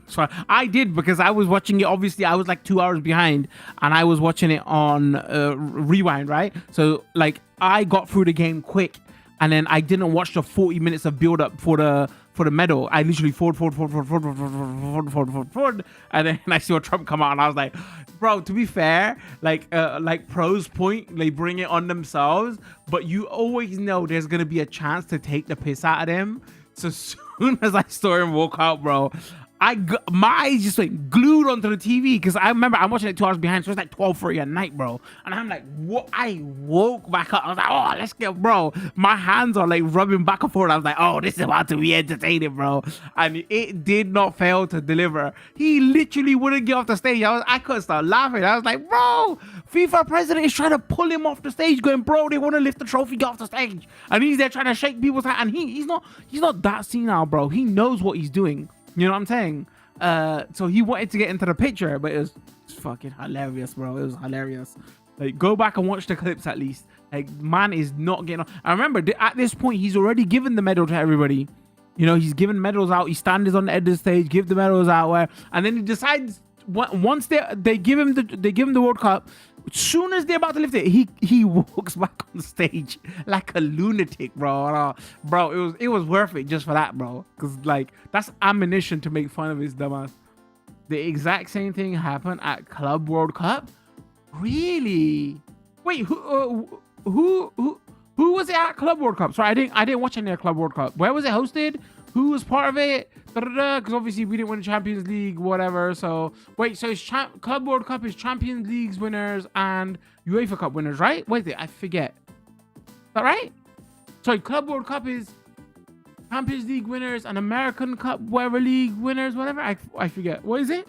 So I did, because I was watching it. Obviously, I was like 2 hours behind, and I was watching it on rewind, right? So like, I got through the game quick, and then I didn't watch the 40 minutes of build up for the medal. I literally forward, and then I saw Trump come out, and I was like, bro, to be fair, like pros point, they bring it on themselves, but you always know there's gonna be a chance to take the piss out of them. So as soon as I saw him walk out, bro, my eyes just like glued onto the TV, because I remember I'm watching it 2 hours behind, so it's like 12:30 at night, bro. And I'm like, what? I woke back up. I was like, oh, let's get, bro. My hands are like rubbing back and forth. I was like, oh, this is about to be entertaining, bro. And it did not fail to deliver. He literally wouldn't get off the stage. I couldn't start laughing. I was like, bro, FIFA president is trying to pull him off the stage, going, bro, they want to lift the trophy, get off the stage. And he's there trying to shake people's hand. And he's not that senile, bro. He knows what he's doing. You know what I'm saying? So he wanted to get into the picture, but it was fucking hilarious, bro. It was hilarious. Like, go back and watch the clips at least. Like, man is not getting on. I remember at this point, he's already given the medal to everybody. You know, he's giving medals out. He stands on the edge of the stage, give the medals out, where, and then he decides, once they give him the World Cup, as soon as they're about to lift it, he walks back on the stage like a lunatic, bro. Bro, it was worth it just for that, bro. Because like, that's ammunition to make fun of his dumbass. The exact same thing happened at Club World Cup. Really? Wait, who was it at Club World Cup? Sorry, I didn't watch any of Club World Cup. Where was it hosted? Who was part of it? Because obviously we didn't win the Champions League, whatever. So wait, so it's Club World Cup is Champions League's winners and UEFA Cup winners, right? Wait, I forget. Is that right? Sorry, Club World Cup is Champions League winners and American Cup, whatever league winners, whatever. I forget. What is it?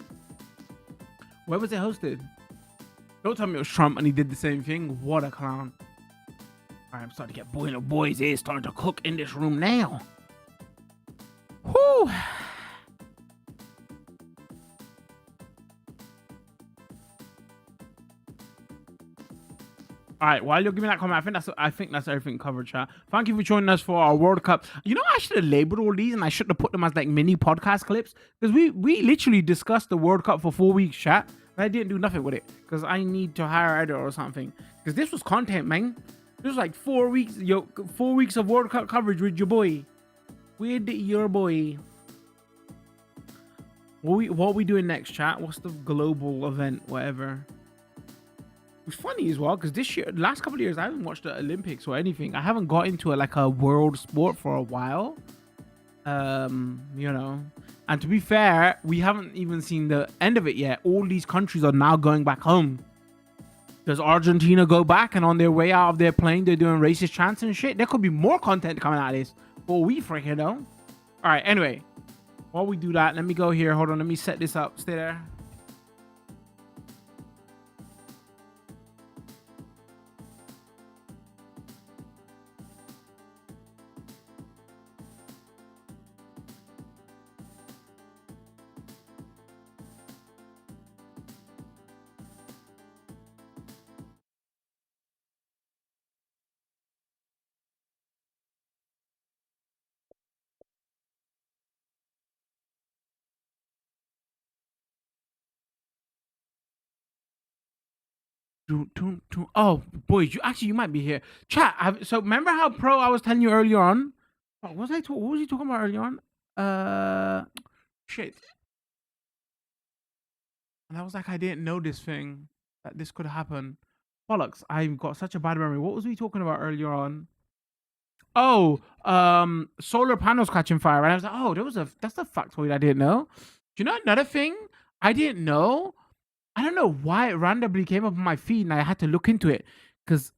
Where was it hosted? Don't tell me it was Trump and he did the same thing. What a clown. All right, I'm starting to get boiling. Boys is starting to cook in this room now. Whew. All right, while you're giving that comment, I think that's everything covered, chat. Thank you for joining us for our World Cup. You know, I should have labeled all these and I should have put them as like mini podcast clips because we literally discussed the World Cup for 4 weeks, chat. But I didn't do nothing with it because I need to hire an editor or something. Because this was content, man. This was like 4 weeks, 4 weeks of World Cup coverage with your boy. With your boy. What are we doing next, chat? What's the global event, whatever? It's funny as well because this year, last couple of years, I haven't watched the Olympics or anything. I haven't got into like a world sport for a while. You know, and to be fair, we haven't even seen the end of it yet. All these countries are now going back home. Does Argentina go back and on their way out of their plane, they're doing racist chants and shit? There could be more content coming out of this. But we freaking know. All right, anyway, while we do that, let me go here. Hold on, let me set this up. Stay there. Oh, boys, you might be here. Chat. So remember how pro I was telling you earlier on? What was he talking about earlier on? Shit. And I was like, I didn't know this thing that this could happen. Bollocks! I've got such a bad memory. What was we talking about earlier on? Oh, solar panels catching fire. And I was like, oh, that's a factoid I didn't know. Do you know another thing I didn't know? I don't know why it randomly came up on my feed and I had to look into it. Because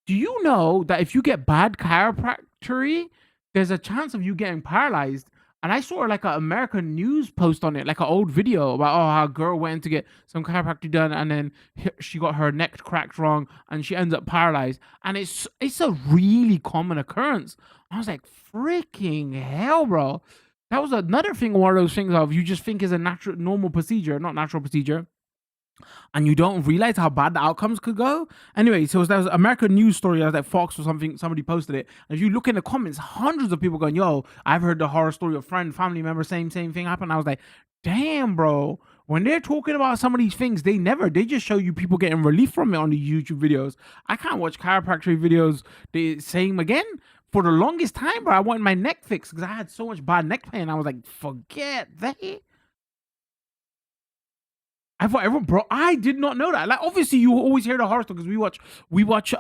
do you know that if you get bad chiropractic, there's a chance of you getting paralyzed? And I saw like an American news post on it, like an old video about how a girl went to get some chiropractic done and then she got her neck cracked wrong and she ends up paralyzed. And it's a really common occurrence. I was like, freaking hell, bro. That was another thing, one of those things of you just think is a normal procedure, not natural procedure, and you don't realize how bad the outcomes could go. Anyway, so there was an American news story, like Fox or something, somebody posted it. And if you look in the comments, hundreds of people going, yo, I've heard the horror story of friend, family member, same thing happened. I was like, damn, bro. When they're talking about some of these things, they just show you people getting relief from it on the YouTube videos. I can't watch chiropractic videos the same again. For the longest time, bro, I wanted my neck fixed because I had so much bad neck pain. I was like, forget that. I thought everyone, bro. I did not know that. Like, obviously, you always hear the horror story because we watch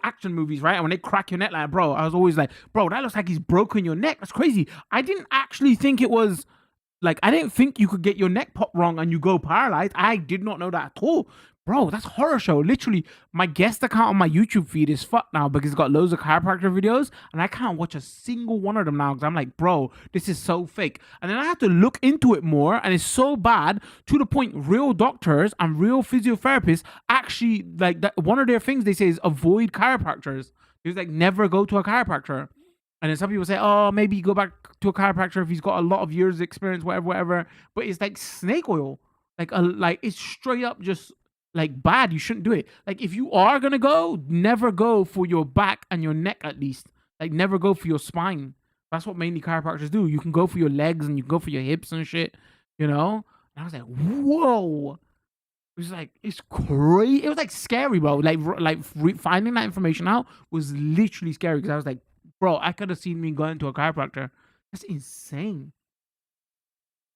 action movies, right? And when they crack your neck, like, bro, I was always like, bro, that looks like he's broken your neck. That's crazy. I didn't actually think it was like, I didn't think you could get your neck popped wrong and you go paralyzed. I did not know that at all. Bro, that's horror show. Literally, my guest account on my YouTube feed is fucked now because it's got loads of chiropractor videos and I can't watch a single one of them now because I'm like, bro, this is so fake. And then I have to look into it more and it's so bad to the point real doctors and real physiotherapists actually, like, that one of their things they say is avoid chiropractors. It's like, never go to a chiropractor. And then some people say, oh, maybe go back to a chiropractor if he's got a lot of years experience, whatever. But it's like snake oil. Like it's straight up just like bad. You shouldn't do it. Like if you are gonna go, never go for your back and your neck at least. Like never go for your spine. That's what mainly chiropractors do. You can go for your legs and you can go for your hips and shit, you know? And I was like, whoa. It was like, it's crazy. It was like scary, bro. Finding that information out was literally scary because I was like, bro, I could have seen me going to a chiropractor. That's insane.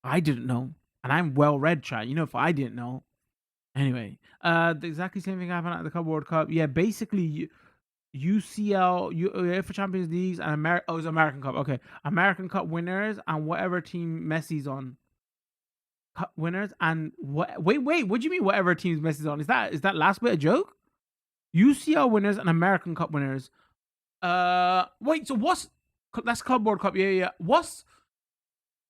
I didn't know. And I'm well read, chat. You know, if I didn't know. Anyway, the exactly same thing happened at the Club World Cup. Yeah, basically, UCL, UEFA Champions Leagues, and it was American Cup. Okay, American Cup winners and whatever team Messi's on. Cup winners and what? Wait, what do you mean? Whatever teams Messi's on? Is that last bit a joke? UCL winners and American Cup winners. Wait. So what's That's Club World Cup. Yeah, yeah. What's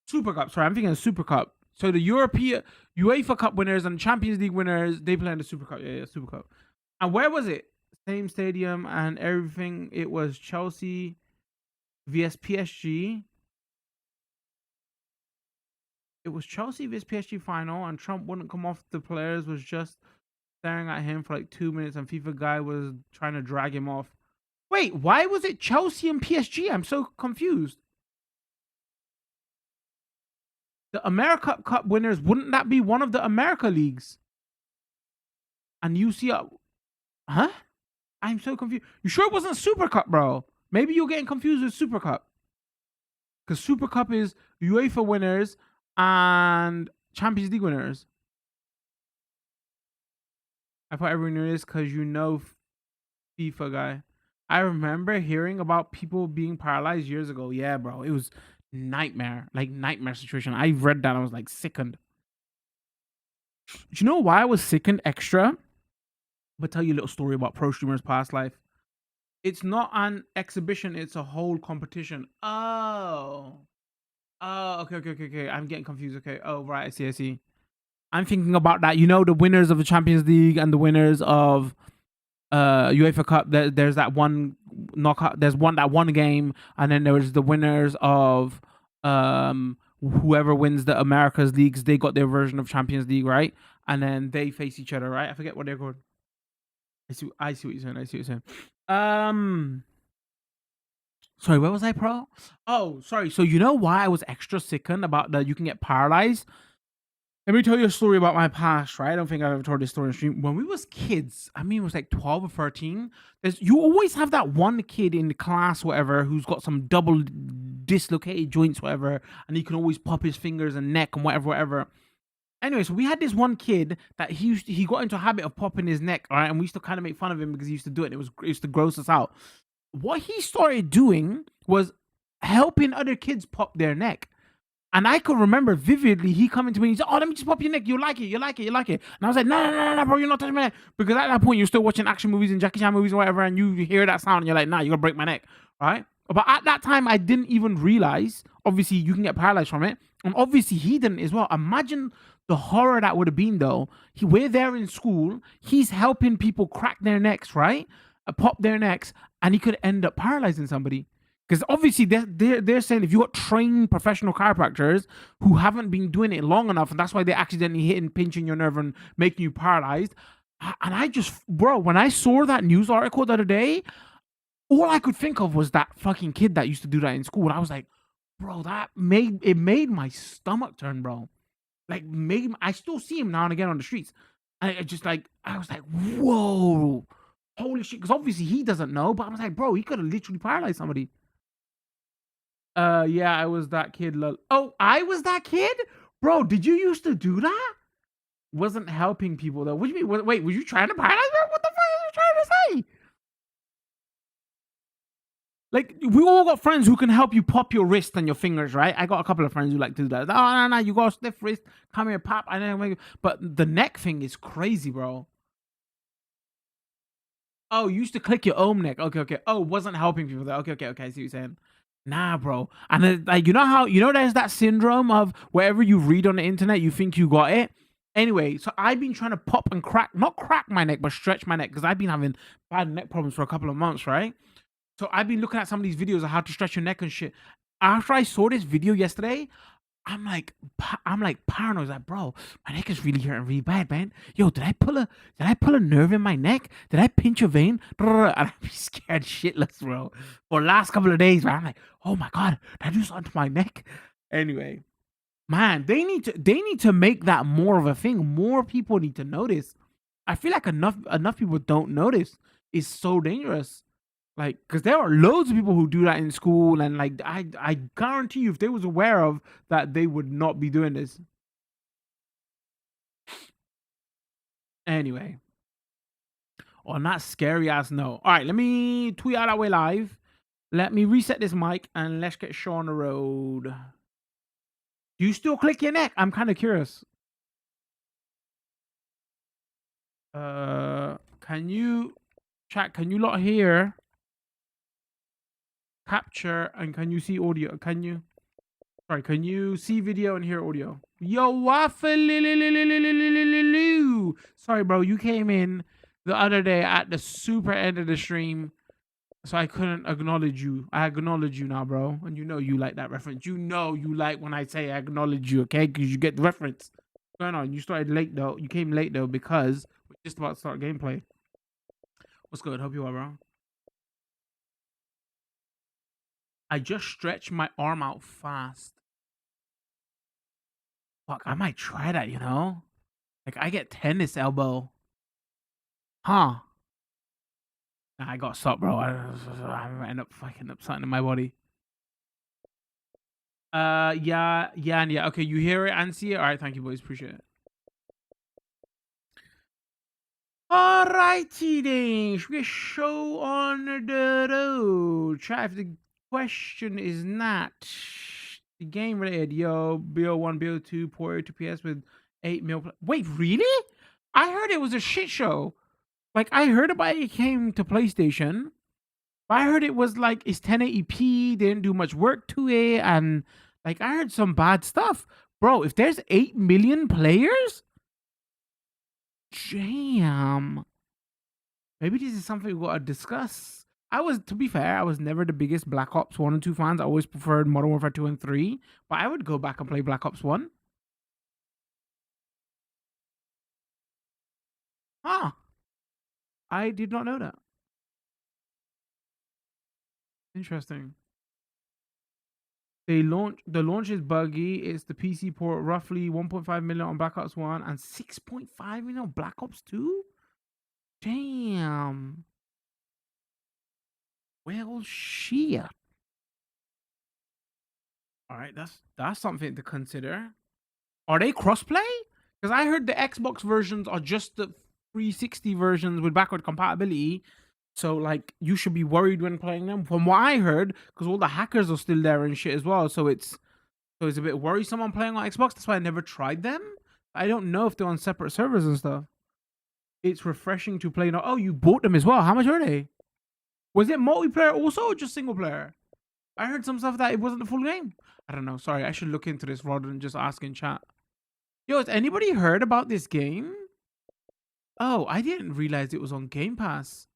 Super Cup? Sorry, I'm thinking of Super Cup. So the European UEFA Cup winners and Champions League winners, they play in the Super Cup. Yeah, yeah, Super Cup. And where was it? Same stadium and everything. It was Chelsea vs PSG. It was Chelsea vs PSG final, and Trump wouldn't come off. The players was just staring at him for like 2 minutes, and FIFA guy was trying to drag him off. Wait, why was it Chelsea and PSG? I'm so confused. The America Cup winners, wouldn't that be one of the America leagues? And UCL, huh? I'm so confused. You sure it wasn't Super Cup, bro? Maybe you're getting confused with Super Cup. Because Super Cup is UEFA winners and Champions League winners. I thought everyone knew this because you know FIFA guy. I remember hearing about people being paralyzed years ago. Yeah, bro. It was nightmare. Like nightmare situation. I read that. I was like sickened. Do you know why I was sickened extra? I'm gonna tell you a little story about pro streamers past life. It's not an exhibition, it's a whole competition. Oh. Oh, okay, okay, okay, okay. I'm getting confused. Okay. Oh, right. I see, I see. I'm thinking about that. You know, the winners of the Champions League and the winners of UEFA Cup. There's that one knockout. There's one game, and then there's the winners of whoever wins the Americas leagues. They got their version of Champions League, right? And then they face each other, right? I forget what they're called. I see what you're saying. I see what you're saying. Sorry, where was I, pro? Oh, sorry. So you know why I was extra sickened about the you can get paralyzed? Let me tell you a story about my past, right? I don't think I've ever told this story on stream. When we was kids, I mean, it was like 12 or 13. You always have that one kid in the class, whatever, who's got some double dislocated joints, whatever, and he can always pop his fingers and neck and whatever, whatever. Anyway, so we had this one kid that he got into a habit of popping his neck, all right, and we used to kind of make fun of him because he used to do it. It used to gross us out. What he started doing was helping other kids pop their neck. And I could remember vividly he coming to me and he said, "Oh, let me just pop your neck. You like it, you like it, you like it." And I was like, "No, no, no, no, bro, you're not touching my neck." Because at that point, you're still watching action movies and Jackie Chan movies or whatever, and you hear that sound and you're like, "Nah, you're gonna break my neck." Right? But at that time, I didn't even realize, obviously, you can get paralyzed from it. And obviously, he didn't as well. Imagine the horror that would have been, though. We're there in school. He's helping people crack their necks, right? Pop their necks, and he could end up paralyzing somebody. Because obviously they're saying if you got trained professional chiropractors who haven't been doing it long enough, and that's why they're accidentally hitting, pinching your nerve and making you paralyzed. And I just, bro, when I saw that news article the other day, all I could think of was that fucking kid that used to do that in school. And I was like, bro, that made my stomach turn, bro. Like, I still see him now and again on the streets. And I just like, I was like, whoa, holy shit. Because obviously he doesn't know, but I was like, bro, he could have literally paralyzed somebody. Yeah, I was that kid. Oh, I was that kid? Bro, did you used to do that? Wasn't helping people though. What do you mean? Wait, were you trying to paralyze her? What the fuck are you trying to say? Like, we all got friends who can help you pop your wrist and your fingers, right? I got a couple of friends who like to do that. Oh, no, no, you got a stiff wrist. Come here, pop. I know. But the neck thing is crazy, bro. Oh, you used to click your own neck. Okay, okay. Oh, wasn't helping people though. Okay, okay, okay. I see what you're saying. Nah, bro. And like, you know how there's that syndrome of wherever you read on the internet, you think you got it. Anyway, so I've been trying to pop and crack, not crack my neck, but stretch my neck because I've been having bad neck problems for a couple of months, right? So I've been looking at some of these videos of how to stretch your neck and shit. After I saw this video yesterday, I'm like paranoid. Like, bro, my neck is really hurting really bad, man. Yo, did I pull a nerve in my neck? Did I pinch a vein? And I'd be scared shitless, bro. For the last couple of days, man. I'm like, oh my god, did I do something to my neck? Anyway, man, they need to make that more of a thing. More people need to notice. I feel like enough people don't notice. It's so dangerous. Like, because there are loads of people who do that in school, and like, I guarantee you, if they was aware of that, they would not be doing this. Anyway, on that scary ass note, all right, let me tweet out that way live. Let me reset this mic and let's get show on the road. Do you still click your neck? I'm kind of curious. Can you chat? Can you lot hear capture and can you see audio? Can you? Sorry, can you see video and hear audio? Yo, waffle. Sorry, bro. You came in the other day at the super end of the stream, so I couldn't acknowledge you. I acknowledge you now, bro. And you know you like that reference. You know you like when I say I acknowledge you, okay? Because you get the reference. What's going on? You started late, though. You came late, though, because we're just about to start gameplay. What's good? Hope you are, bro. I just stretched my arm out fast. Fuck, I might try that, you know? Like, I get tennis elbow. Huh. Nah, I got stopped, bro. I end up fucking up something in my body. Yeah, and yeah. Okay, you hear it and see it? Alright, thank you, boys. Appreciate it. Alrighty then. Should we get show on the road? Chat, if the question is not the game related, yo, BO1, BO2 ported to PS with 8 mil. Wait, really? I heard it was a shit show. Like, I heard about it came to PlayStation. But I heard it was like it's 1080p, didn't do much work to it, and like I heard some bad stuff. Bro, if there's 8 million players, damn. Maybe this is something we gotta discuss. To be fair, I was never the biggest Black Ops 1 and 2 fans. I always preferred Modern Warfare 2 and 3, but I would go back and play Black Ops 1. Huh. I did not know that. Interesting. The launch is buggy. It's the PC port, roughly 1.5 million on Black Ops 1 and 6.5 million on Black Ops 2. Damn. Well, shit. All right, that's something to consider. Are they crossplay? Because I heard the Xbox versions are just the 360 versions with backward compatibility. So like you should be worried when playing them. From what I heard, because all the hackers are still there and shit as well. So it's a bit worrisome on playing on Xbox. That's why I never tried them. I don't know if they're on separate servers and stuff. It's refreshing to play now. Oh, you bought them as well. How much are they? Was it multiplayer also or just single player? I heard some stuff that it wasn't the full game. I don't know. Sorry, I should look into this rather than just ask in chat. Yo, has anybody heard about this game? Oh, I didn't realize it was on Game Pass.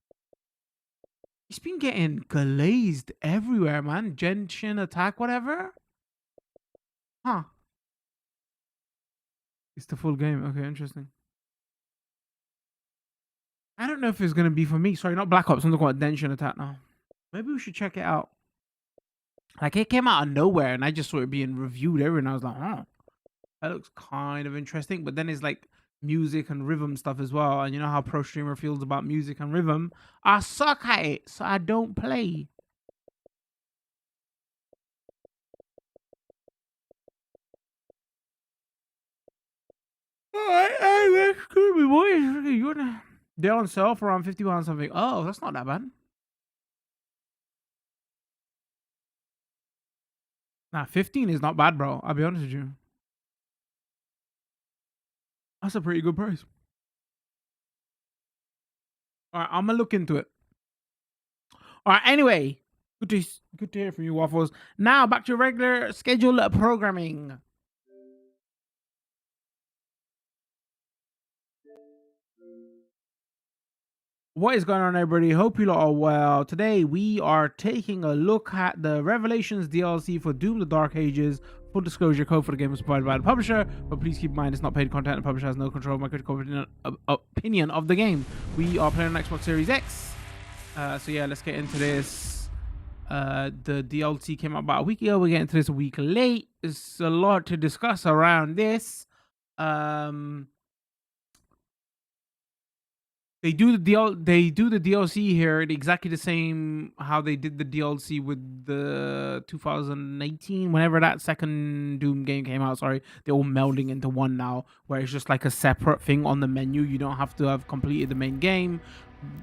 It's been getting glazed everywhere, man. Genshin Attack, whatever. Huh. It's the full game. Okay, interesting. I don't know if it's gonna be for me. Sorry, not Black Ops. I'm talking about Genshin Attack now. Maybe we should check it out. Like it came out of nowhere, and I just saw it being reviewed everywhere, and I was like, "Oh, that looks kind of interesting." But then it's like music and rhythm stuff as well, and you know how pro streamer feels about music and rhythm. I suck at it, so I don't play. Alright, excuse me, boys. They're on sale for around £50 something. Oh, that's not that bad. Nah, 15 is not bad, bro. I'll be honest with you. That's a pretty good price. All right, I'm gonna look into it. All right. Anyway, good to hear from you, Waffles. Now back to regular scheduled programming. What is going on, everybody? Hope you lot are well. Today we are taking a look at the Revelations DLC for Doom: The Dark Ages. Full disclosure: code for the game was provided by the publisher, but please keep in mind it's not paid content. The publisher has no control of my critical opinion of the game. We are playing on Xbox Series X. So yeah, let's get into this. The DLC came out about a week ago. We're getting to this a week late. There's a lot to discuss around this. They do the DLC here exactly the same how they did the DLC with the 2018, whenever that second Doom game came out. Sorry, they're all melding into one now, where it's just like a separate thing on the menu. You don't have to have completed the main game.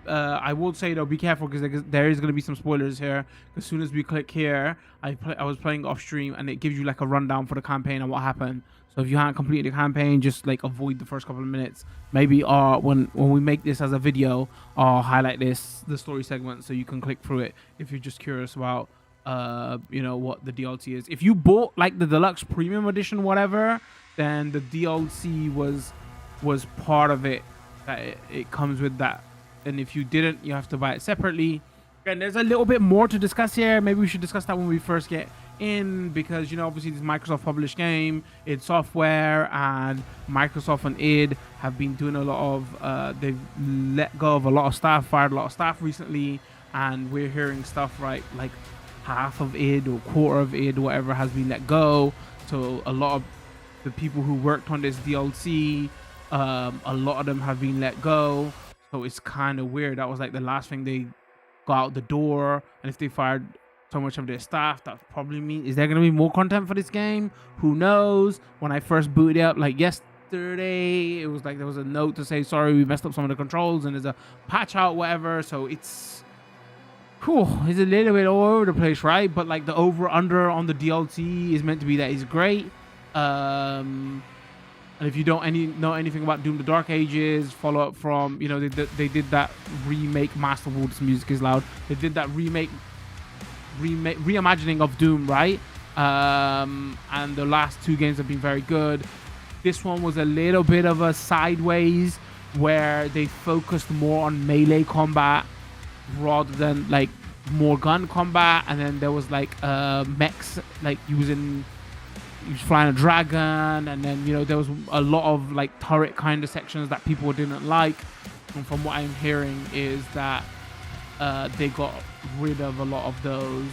I will say though, be careful because there is going to be some spoilers here. As soon as we click here, I was playing off stream and it gives you like a rundown for the campaign and what happened. So if you haven't completed the campaign, just like avoid the first couple of minutes. Maybe when we make this as a video, I'll highlight the story segment so you can click through it if you're just curious about you know, what the DLC is. If you bought like the deluxe premium edition, whatever, then the DLC was part of it. That it comes with that. And if you didn't, you have to buy it separately. And there's a little bit more to discuss here. Maybe we should discuss that when we first get in, because, you know, obviously this Microsoft published game, id Software, and Microsoft and id have been doing a lot of they've let go of a lot of staff, fired a lot of staff recently, and we're hearing stuff like half of id or quarter of id, whatever, has been let go. So a lot of the people who worked on this DLC, a lot of them have been let go. So it's kind of weird. That was like the last thing they got out the door, and if they fired so much of their staff, that probably means, is there going to be more content for this game? Who knows? When I first booted up like yesterday, it was like there was a note to say, sorry, we messed up some of the controls, and there's a patch out, whatever. So it's it's a little bit all over the place, right? But like the over under on the DLC is meant to be that it's great. And if you don't know anything about Doom: The Dark Ages, follow up from, you know, they did that remake, Master War, this music is loud. They did that reimagining of Doom, right? And the last two games have been very good. This one was a little bit of a sideways, where they focused more on melee combat rather than like more gun combat. And then there was like mechs, like he was flying a dragon, and then, you know, there was a lot of like turret kind of sections that people didn't like. And from what I'm hearing is that they got rid of a lot of those,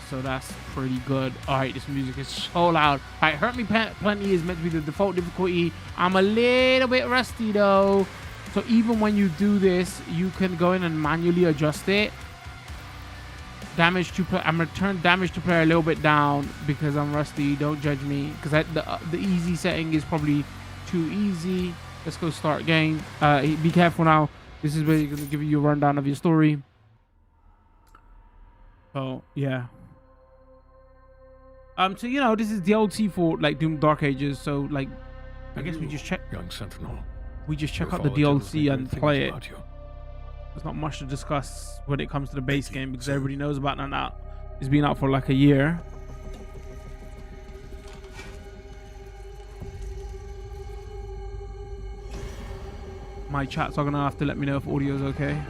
so that's pretty good. All right, this music is so loud. All right, Hurt Me Plenty is meant to be the default difficulty. I'm a little bit rusty though, so even when you do this, you can go in and manually adjust it. Damage to play, I'm gonna turn damage to player a little bit down because I'm rusty. Don't judge me, because the easy setting is probably too easy. Let's go start game. Be careful now. This is where you're gonna give you a rundown of your story. Oh yeah. So, you know, this is DLC for like Doom: Dark Ages. So like, I guess we just check. Young Sentinel. We just check out the DLC and play it. There's not much to discuss when it comes to the base game, because everybody knows about that now. It's been out for like a year. My chats are gonna have to let me know if audio is okay.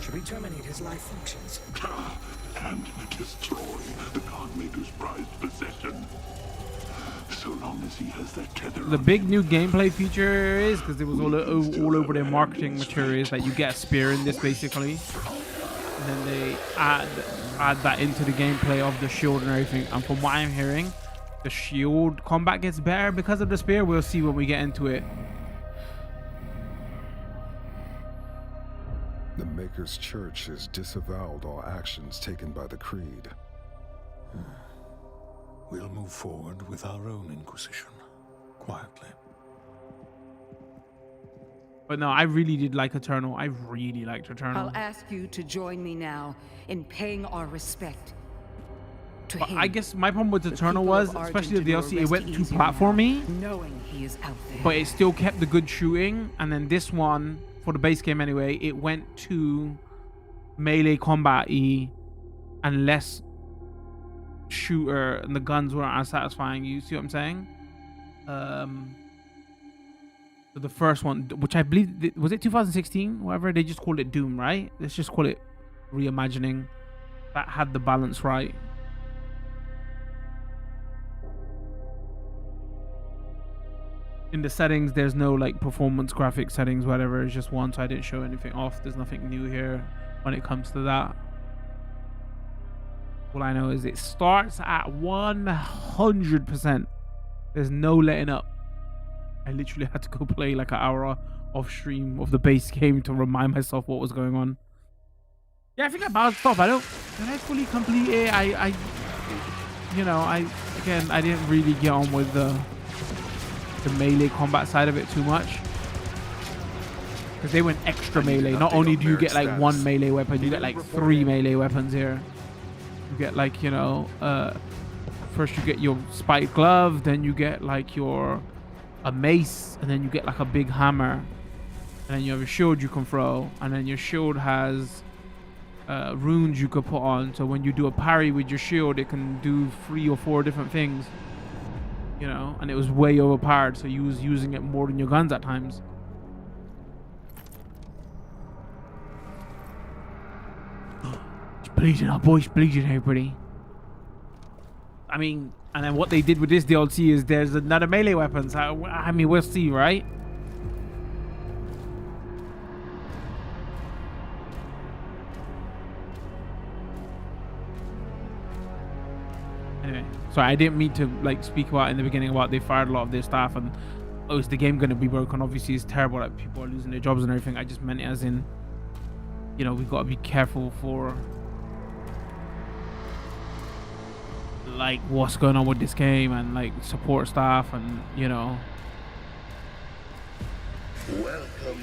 Should we terminate his life functions? And destroy the Godmaker's prized possession. So long as he has that tether. The big new gameplay feature is, because it was all over their marketing materials, that you get a spear in this basically, and then they add that into the gameplay of the shield and everything. And from what I'm hearing, the shield combat gets better because of the spear. We'll see when we get into it. The Maker's Church has disavowed all actions taken by the Creed. We'll move forward with our own Inquisition, quietly. But no, I really did like Eternal. I really liked Eternal. I'll ask you to join me now in paying our respect to him. I guess my problem with Eternal was, especially the DLC, it went too platformy, knowing he is out there. but it still kept the good shooting. And then this one, for the base game anyway, it went to melee combat-y and less shooter, and the guns weren't as satisfying. You see what I'm saying? So the first one, which I believe was it 2016, whatever, they just called it Doom, right? Let's just call it reimagining. That had the balance right. In the settings, there's no like performance graphic settings, whatever. It's just one, so I didn't show anything off. There's nothing new here when it comes to that. All I know is it starts at 100%. There's no letting up. I literally had to go play like an hour off stream of the base game to remind myself what was going on. Yeah, I think I bounced off. Did I fully complete it? You know, I didn't really get on with the melee combat side of it too much. because they went extra melee. Not only do you get like one melee weapon, you get like 3 melee weapons here. You get like, you know, first you get your spiked glove, then you get like a mace, and then you get like a big hammer, and then you have a shield you can throw, and then your shield has runes you could put on, so when you do a parry with your shield, it can do 3 or 4 different things, you know. And it was way overpowered, so you was using it more than your guns at times. It's bleeding, our boy's bleeding, everybody. I mean, and then what they did with this DLC is there's another melee weapons. I mean, we'll see, right? Anyway, so I didn't mean to like speak about in the beginning about they fired a lot of their staff and oh, is the game gonna be broken? Obviously, it's terrible that people are losing their jobs and everything. I just meant it as in, you know, we've got to be careful for like what's going on with this game and like support staff and, you know,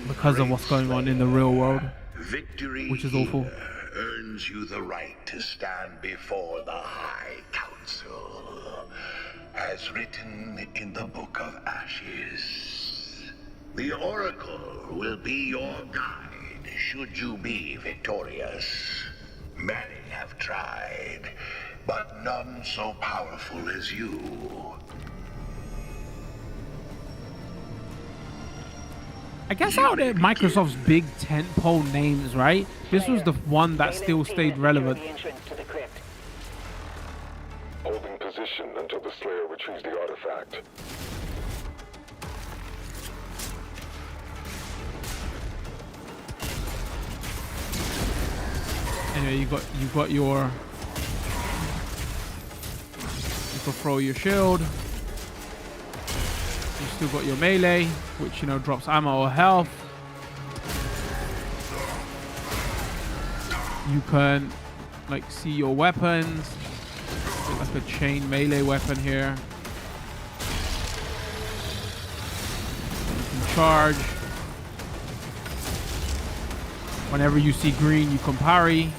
because of what's going on in the real world, Victory which is awful. earns you the right to stand before the High Council, as written in the Book of Ashes. The Oracle will be your guide should you be victorious. Many have tried, but none so powerful as you. I guess out of Microsoft's big tentpole names, right? This was the one that still stayed relevant. Holding position until the Slayer retrieves the artifact. Anyway, you got your, you can throw your shield. You still got your melee, which, you know, drops ammo or health. You can like see your weapons. There's like a chain melee weapon here. You can charge. Whenever you see green, you can parry.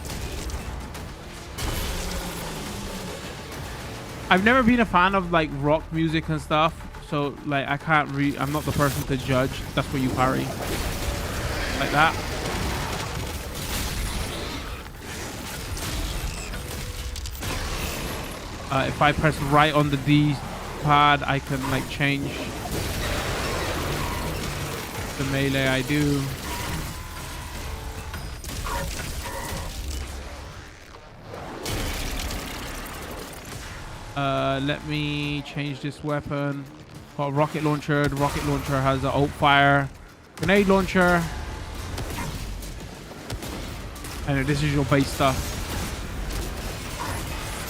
I've never been a fan of like rock music and stuff, so like I can't I'm not the person to judge. That's where you parry. Like that. If I press right on the D pad, I can like change the melee I do. Let me change this weapon. Got a rocket launcher. The rocket launcher has an alt fire, grenade launcher, and this is your base stuff.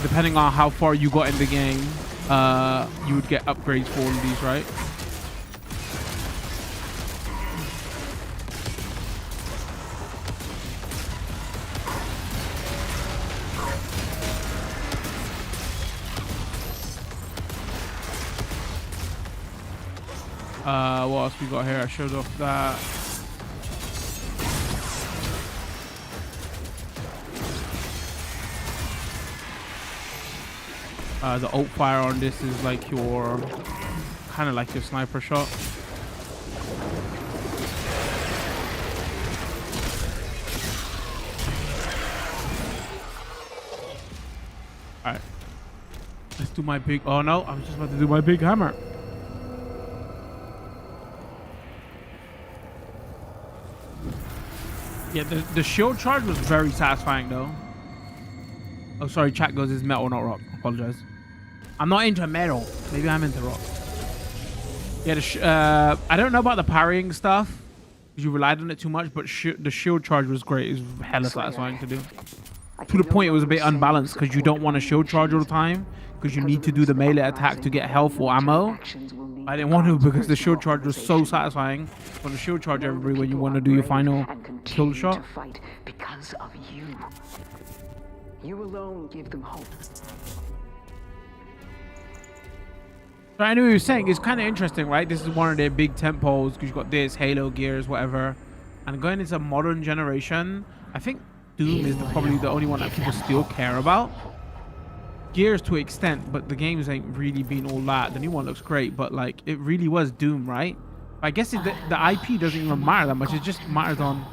Depending on how far you got in the game, you would get upgrades for all of these, right? What else we got here? I showed off that. The alt fire on this is like your, kind of like your sniper shot. All right, let's do my big. Oh no, I was just about to do my big hammer. Yeah, the shield charge was very satisfying though. Oh, sorry, chat goes, it's metal, not rock. Apologize. I'm not into metal. Maybe I'm into rock. Yeah, I don't know about the parrying stuff, because you relied on it too much, but the shield charge was great. It was hella satisfying to do. To the point it was a bit unbalanced, because you don't want to shield charge all the time, because you need to do the melee attack to get health or ammo. I didn't want to because the shield charge was so satisfying. For the shield charge everybody when you want to do your final kill shot. Fight because of you. You alone give them hope. So I knew what you were saying. It's kind of interesting, right? This is one of their big tempos because you got this, Halo, Gears, whatever. And going into modern generation, I think Doom is probably the only one that people still care about. Gears to an extent, but the games ain't really been all that. The new one looks great, but like it really was Doom, right? I guess the IP doesn't even matter that much. It just matters on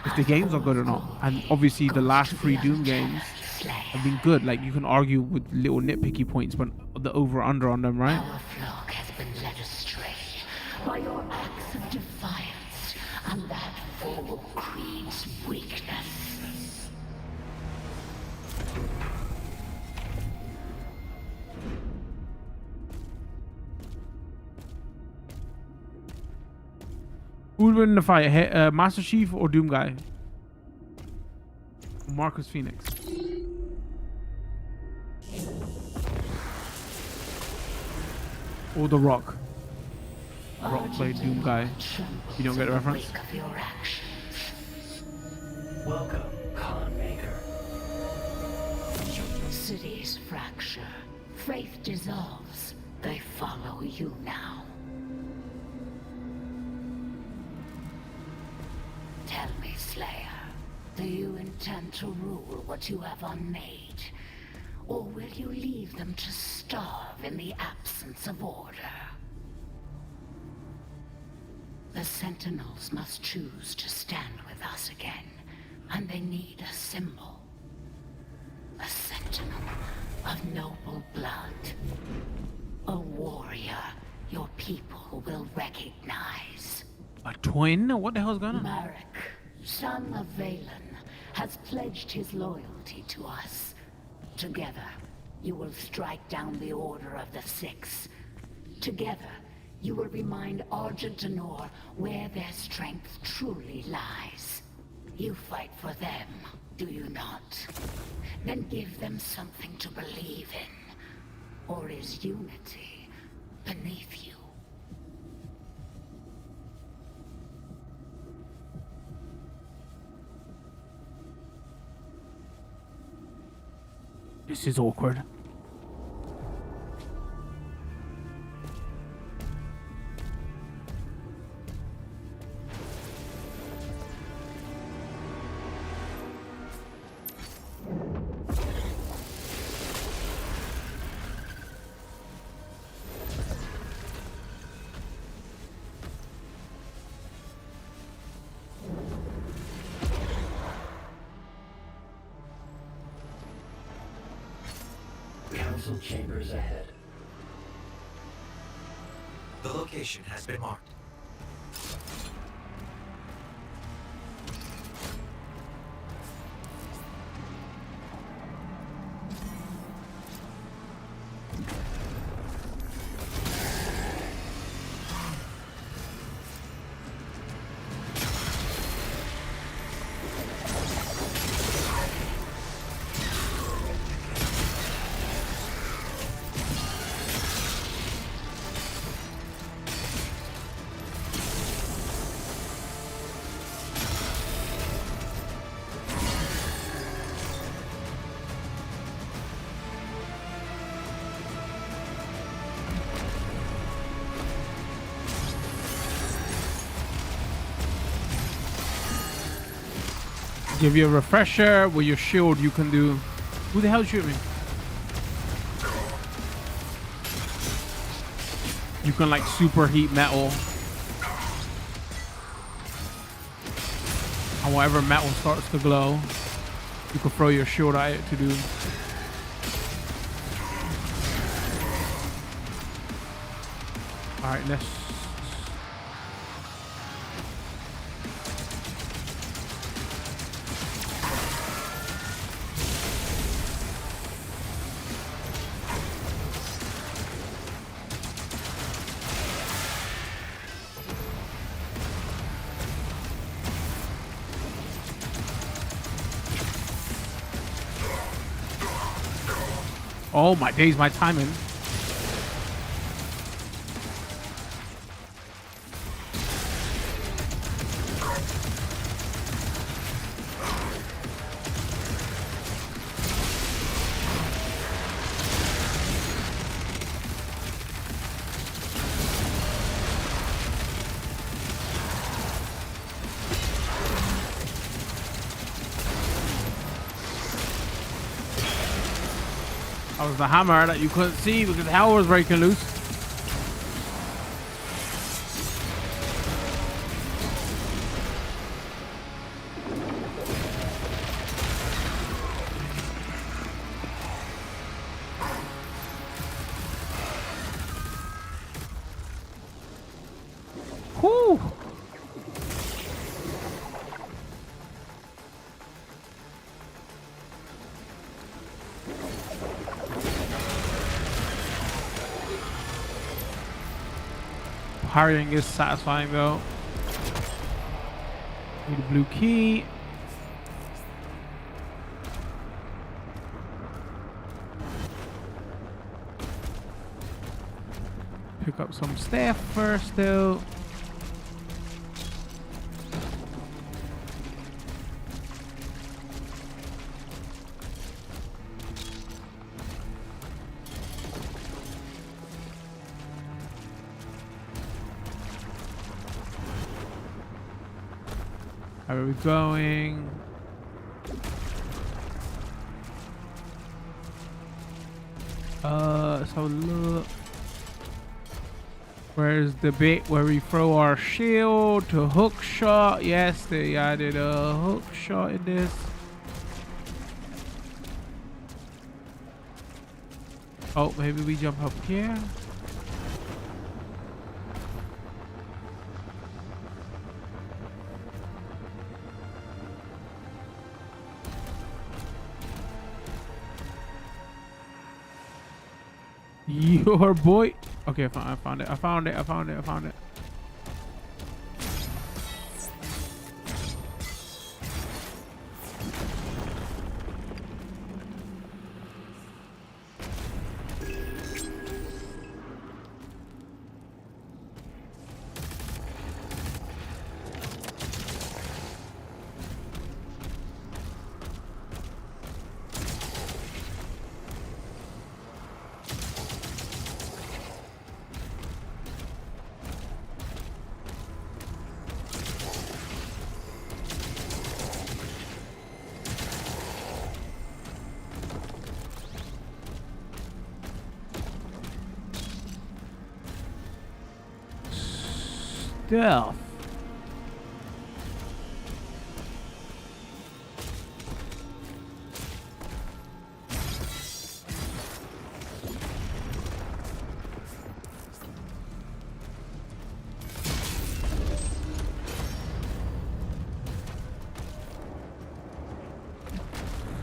if the games are good or not. And obviously the last 3 Doom games have been good. Like you can argue with little nitpicky points, but the over under on them, right? Our flock has been led astray by your acts of defiance and that full creed's weakness. Who would win in the fight, Master Chief or Doom Guy? Marcus Phoenix. Or The Rock. Rock played Doom Guy. You don't get the reference? Welcome, Khan Maker. Cities fracture. Faith dissolves. They follow you now. Tell me, Slayer, do you intend to rule what you have unmade? Or will you leave them to starve in the absence of order? The Sentinels must choose to stand with us again, and they need a symbol. A sentinel of noble blood. A warrior your people will recognize. A twin? What the hell's going on? Marek, son of Valen, has pledged his loyalty to us. Together, you will strike down the Order of the Six. Together, you will remind Argent and Nor where their strength truly lies. You fight for them, do you not? Then give them something to believe in. Or is unity beneath you? This is awkward. Council chambers ahead. The location has been marked. Give you a refresher with your shield. You can do. Who the hell shoot me? You can like superheat metal. And whatever metal starts to glow, you can throw your shield at it to do. All right, let's. Oh my days, my timing. That was the hammer that you couldn't see because hell was breaking loose. Whew. Parrying is satisfying though. Need a blue key. Pick up some stuff first though. Where are we going? Let's have a look. Where's the bit where we throw our shield to hook shot? Yes, they added a hook shot in this. Oh, maybe we jump up here. Your boy. Okay, I found it. I found it. I found it. I found it. Stuff.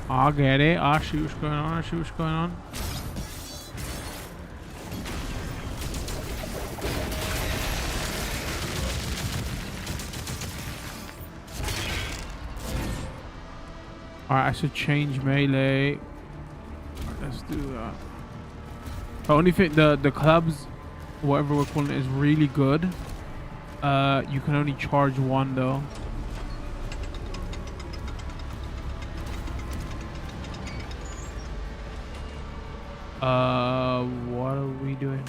I'll get it. I'll see what's going on. I'll see what's going on. Alright, I should change melee. Alright, let's do that. I only think the clubs, whatever we're calling it, is really good. You can only charge one though. What are we doing?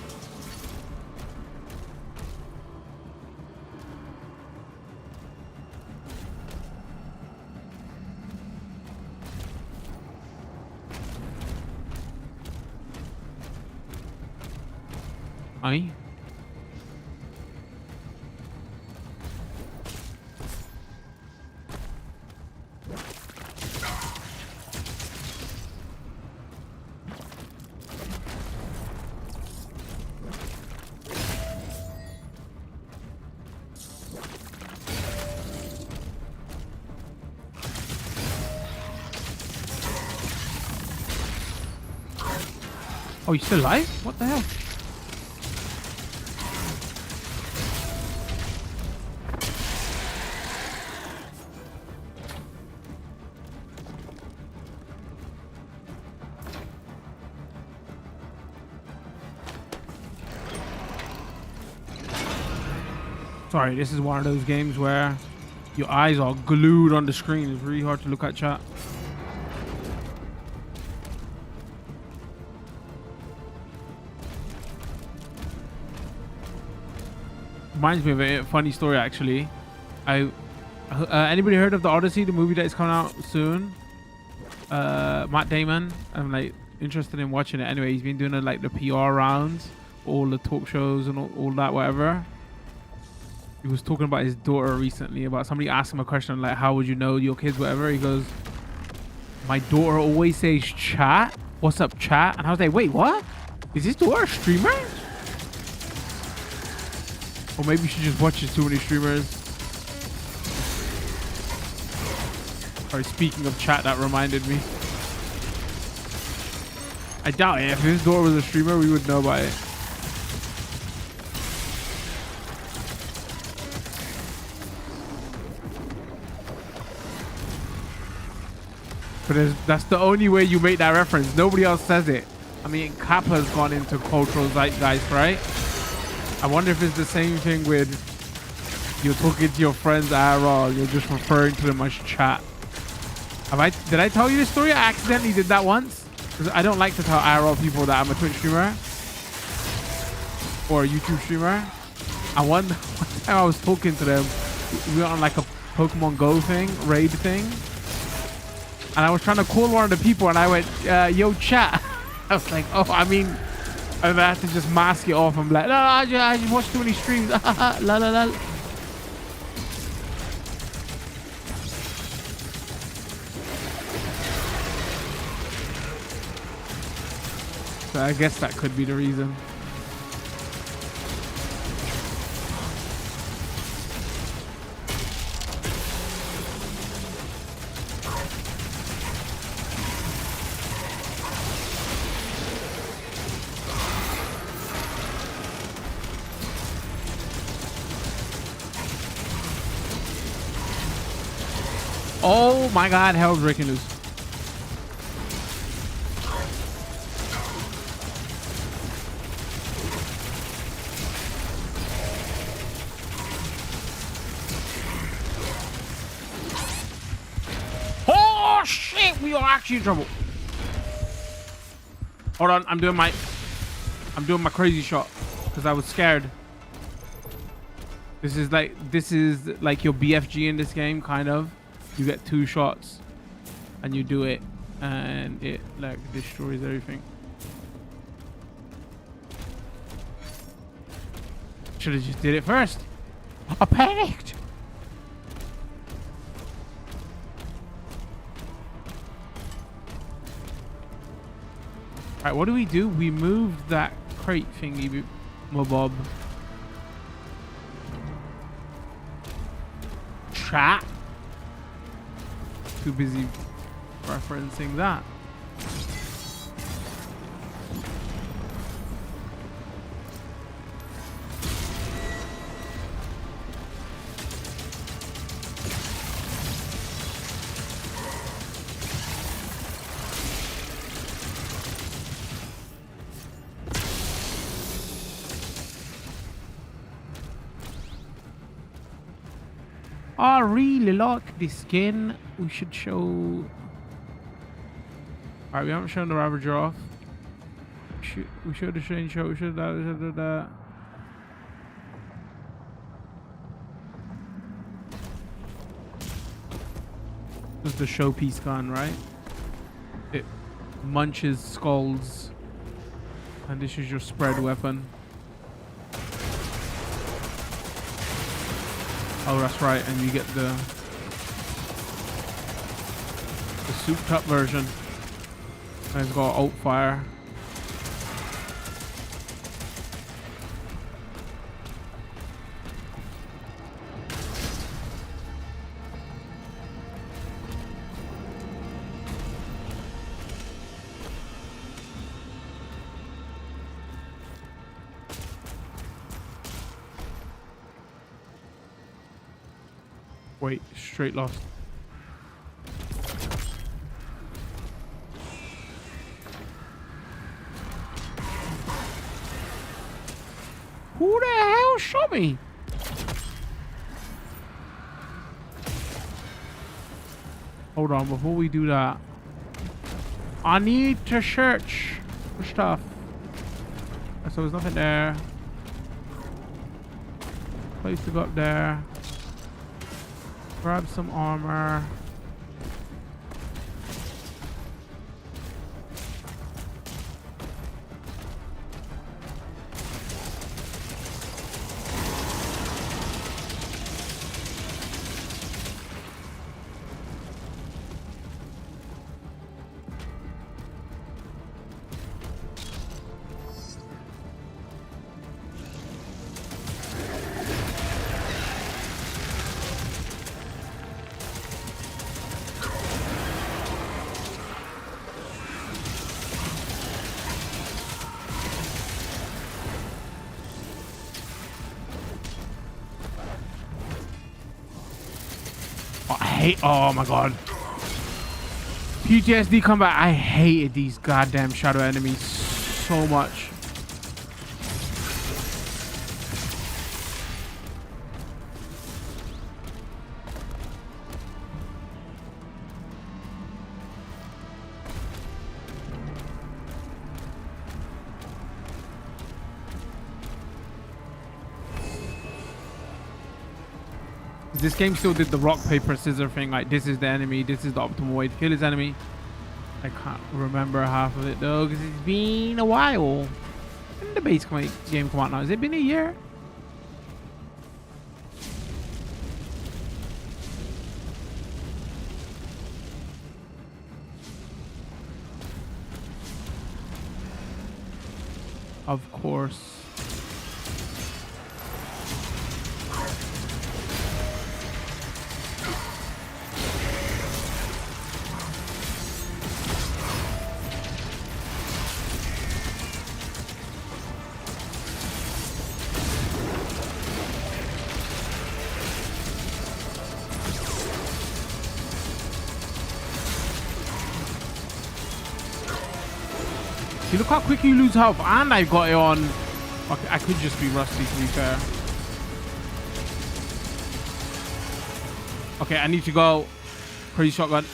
Aye. Oh, you still alive? What the hell? Sorry, this is one of those games where your eyes are glued on the screen. It's really hard to look at chat. Reminds me of a funny story actually. Anybody heard of the Odyssey, the movie that is coming out soon? Matt Damon and like interested in watching it anyway. He's been doing like the PR rounds, all the talk shows and all that, whatever. He was talking about his daughter recently, about somebody asked him a question like, how would you know your kids, whatever. He goes, my daughter always says chat. What's up, chat? And I was like, wait, what? Is his daughter a streamer? Or maybe she just watches too many streamers. Sorry, speaking of chat, that reminded me. I doubt it. If his daughter was a streamer, we would know about it. But that's the only way you make that reference. Nobody else says it. I mean, Kappa's gone into cultural zeitgeist, right? I wonder if it's the same thing with you're talking to your friends IRL, you're just referring to them as chat. Did I tell you this story? I accidentally did that once. Because I don't like to tell IRL people that I'm a Twitch streamer or a YouTube streamer. And one time I was talking to them, we were on like a Pokemon Go thing, raid thing. And I was trying to call one of the people and I went, yo, chat. I was like, oh, I mean, and I had to just mask it off. I'm like, no, I just watched too many streams. La la la. So I guess that could be the reason. Oh my god, hell's breaking loose. Oh shit, we are actually in trouble. Hold on, I'm doing my crazy shot because I was scared. This is like your BFG in this game, kind of. You get 2 shots and you do it and it like destroys everything. Should have just did it first. I panicked. Alright, what do? We moved that crate thingy, Mobob. Chat. Too busy referencing that. I really like this skin. We should show. Alright, we haven't shown the Ravager off. We should have shown show. We should have that. This is the showpiece gun, right? It munches skulls. And this is your spread weapon. Oh, that's right, and you get the souped up version. And it's got alt fire. Wait, straight lost. Who the hell shot me? Hold on, before we do that, I need to search for stuff. So there's nothing there. Place to go up there. Grab some armor. hate. Oh my god. PTSD combat. I hated these goddamn shadow enemies so much. This game still did the rock, paper, scissors thing. Like, this is the enemy. This is the optimal way to kill his enemy. I can't remember half of it, though, because it's been a while. When did the base game come out now? Has it been a year? Of course. See, look how quick you lose health, and I got it on. Okay, I could just be rusty, to be fair. Okay, I need to go. Crazy shotgun.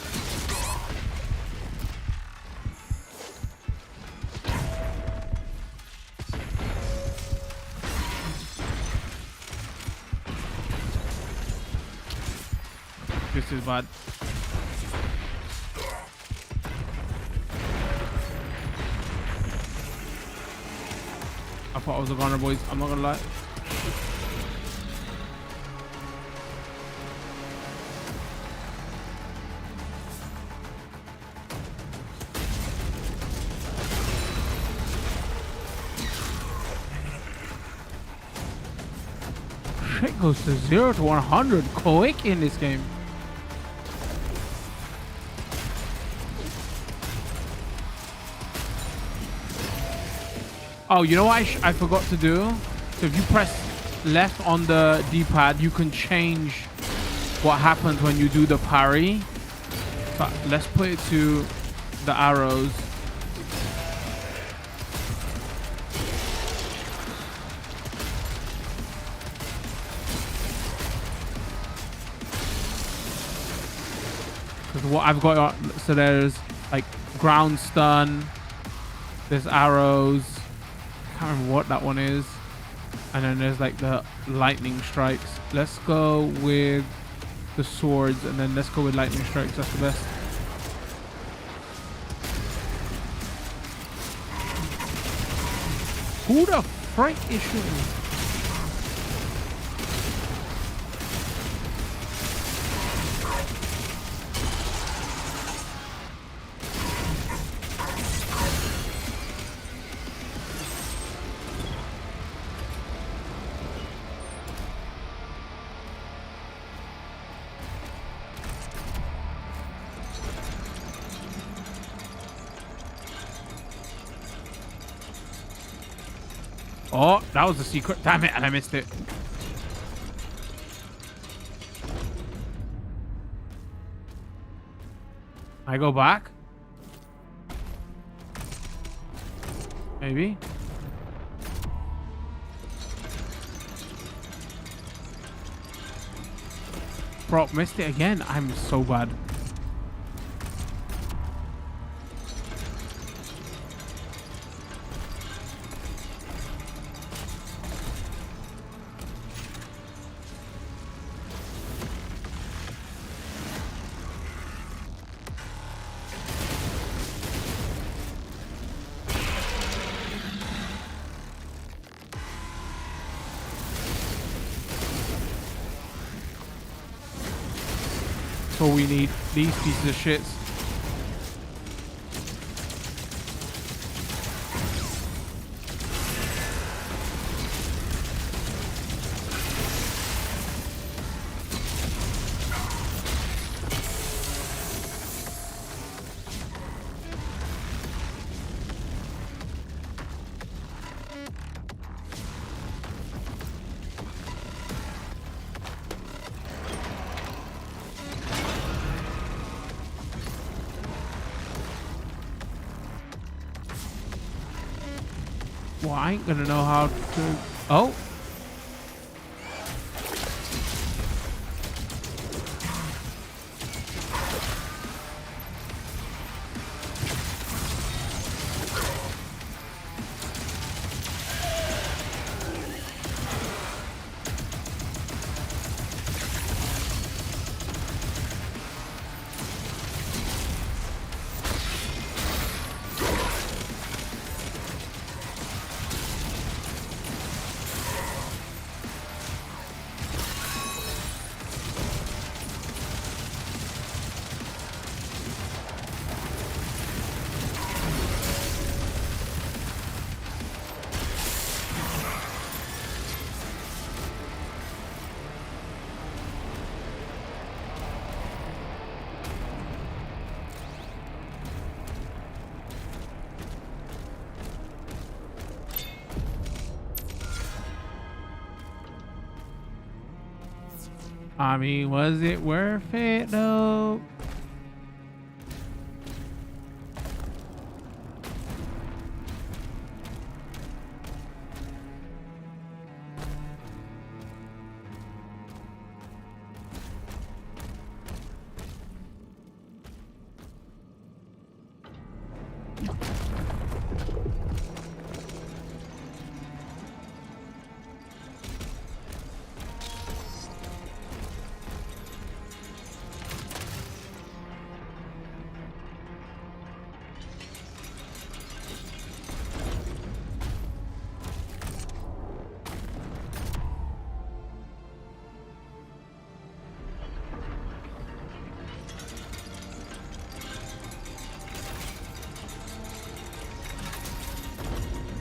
This is bad. I thought I was a gunner, boys. I'm not gonna lie. Shit goes to 0 to 100 quick in this game. Oh, you know what I forgot to do? So if you press left on the D-pad, you can change what happens when you do the parry. So let's put it to the arrows. Because what I've got, so there's like ground stun, there's arrows. I can't remember what that one is, and then there's like the lightning strikes. Let's go with the swords, and then let's go with lightning strikes. That's the best. Who the frick is shooting? Oh, that was a secret. Damn it, and I missed it. I go back? Maybe. Bro, missed it again. I'm so bad. So we need these pieces of shits. Well, I ain't gonna know how to. Oh. I mean, was it worth it though?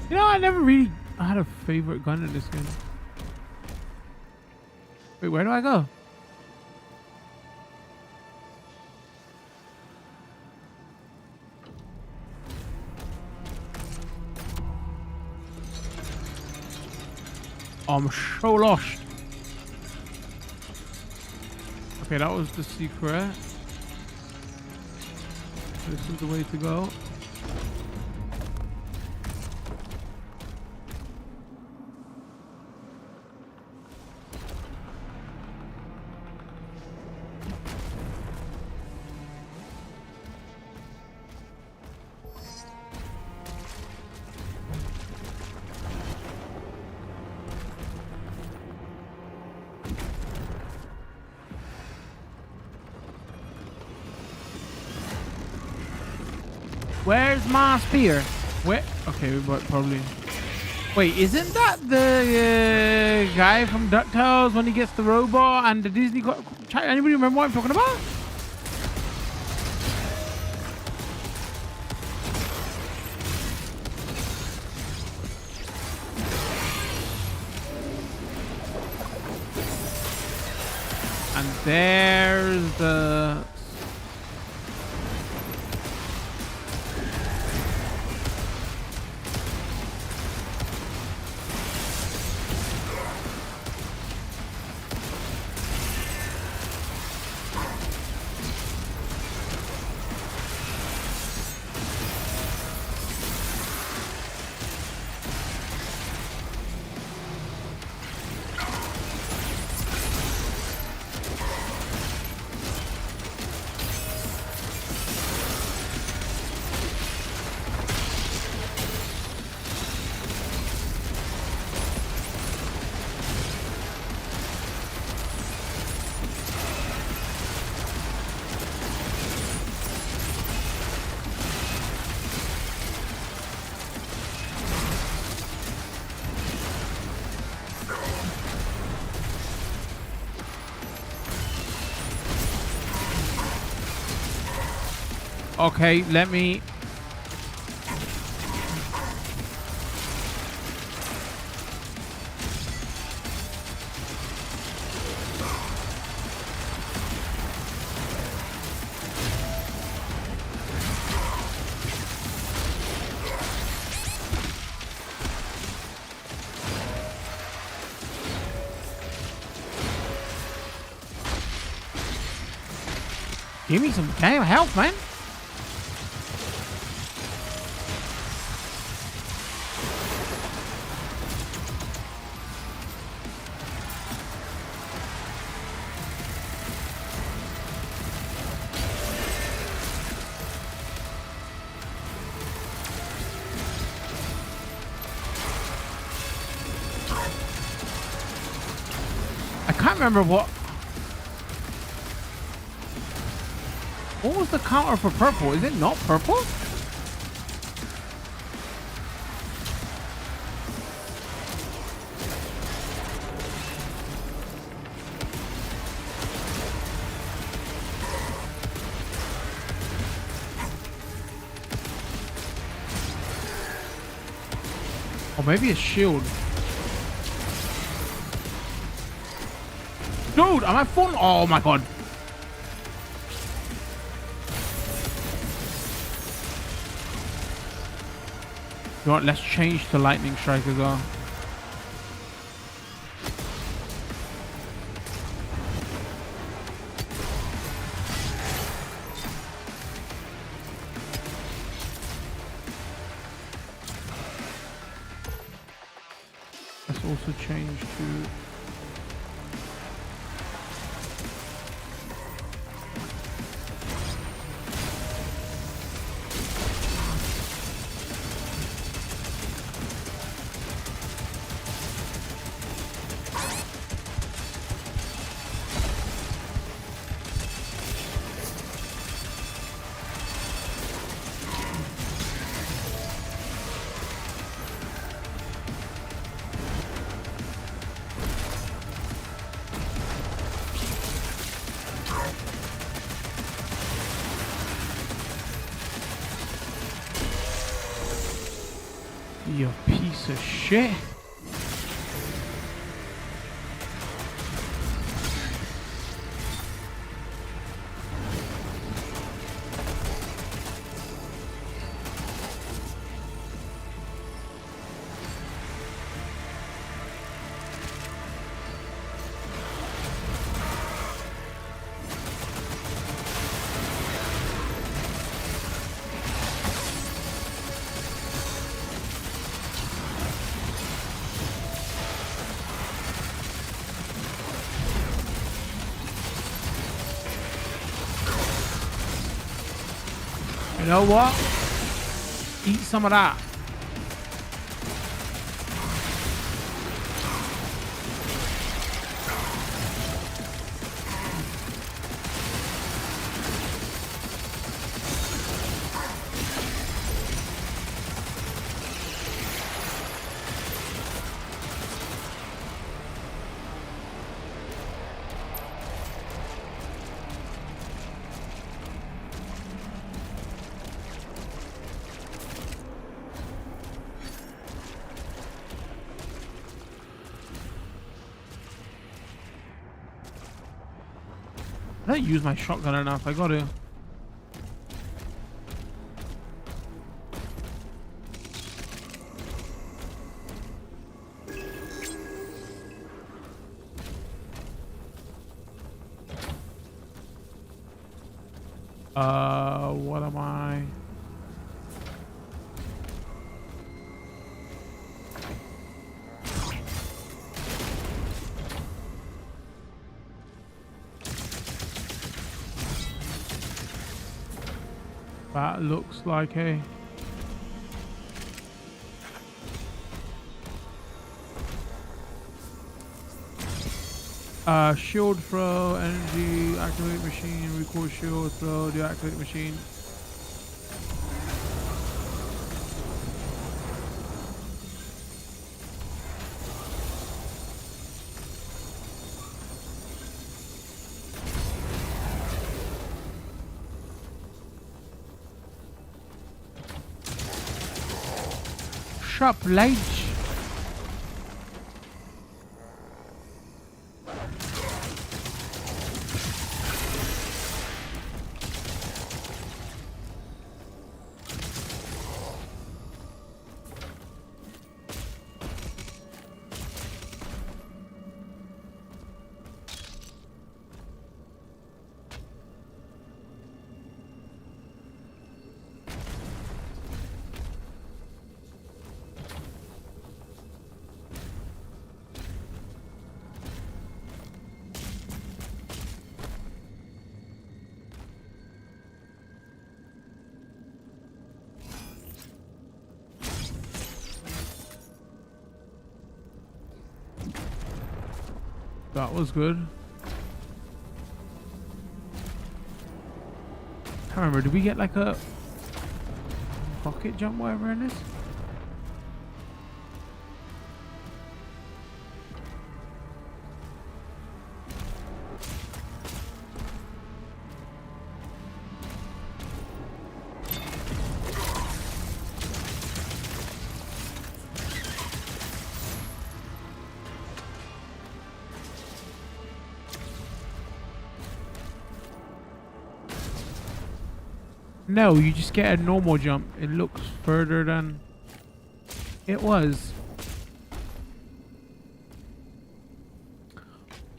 You know, I never really had a favorite gun in this game. Wait, where do I go? I'm so lost. Okay, that was the secret. This is the way to go. Where's my spear? Where? Okay, but probably. Wait, isn't that the guy from DuckTales when he gets the robot and the Disney? Anybody remember what I'm talking about? And there's the. Okay, let me. Give me some damn health, man. can't remember what was the counter for purple? Is it not purple? Or maybe a shield. Dude, am I falling? Oh my god. You know what? Let's change to lightning strike as well. Let's also change to you piece of shit. You know what? Eat some of that. I don't use my shotgun enough. I gotta. What am I? That looks like a shield throw, energy, activate machine, record shield throw, deactivate machine. Shop light. That was good. I can't remember. Did we get like a rocket jump, whatever in this? No, you just get a normal jump. It looks further than it was.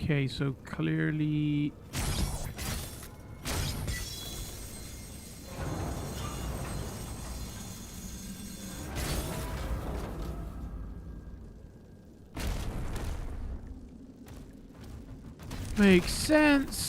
Okay, so clearly... Makes sense.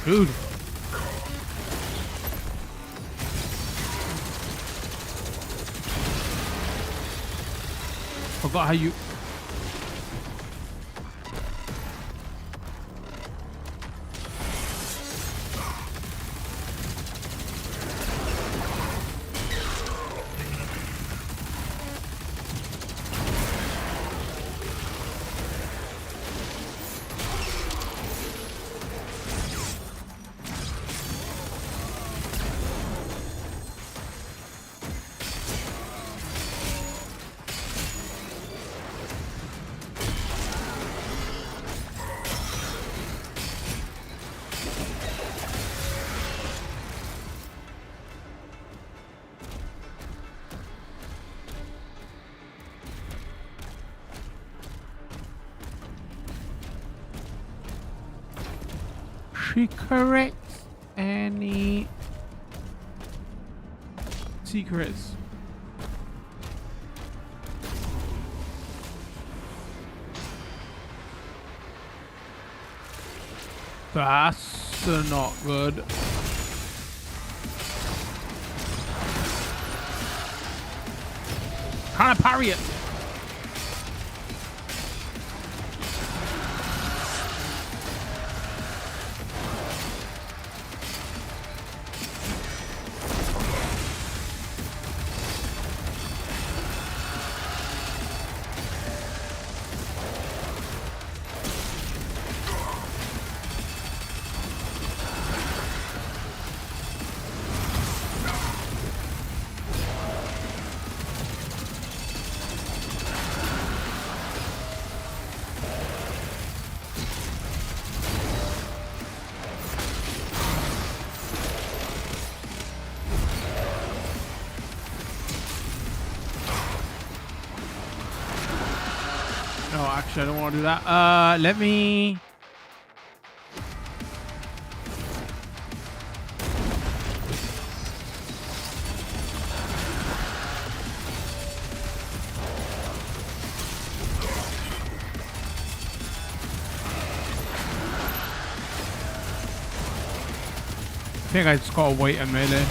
Dude. Forgot how you... She corrects any secrets. That's not good. Can't parry it. Actually, I don't want to do that. Let me. I think I just gotta wait and melee.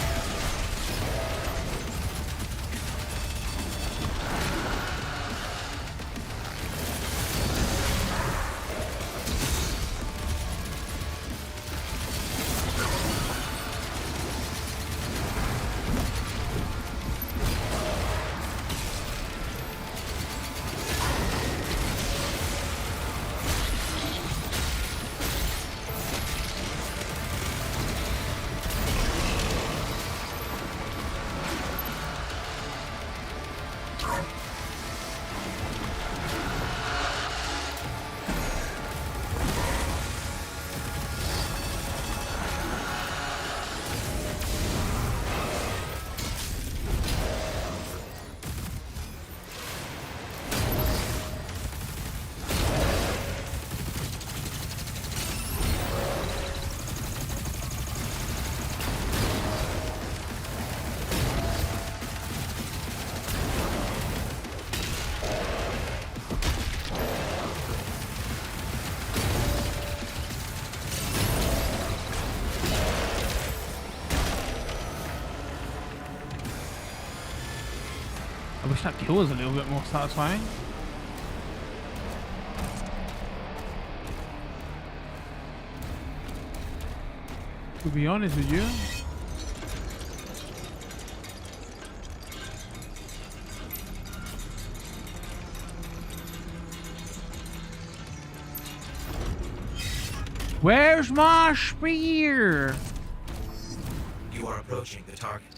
I wish that kill was a little bit more satisfying. To be honest with you. Where's my spear? You are approaching the target.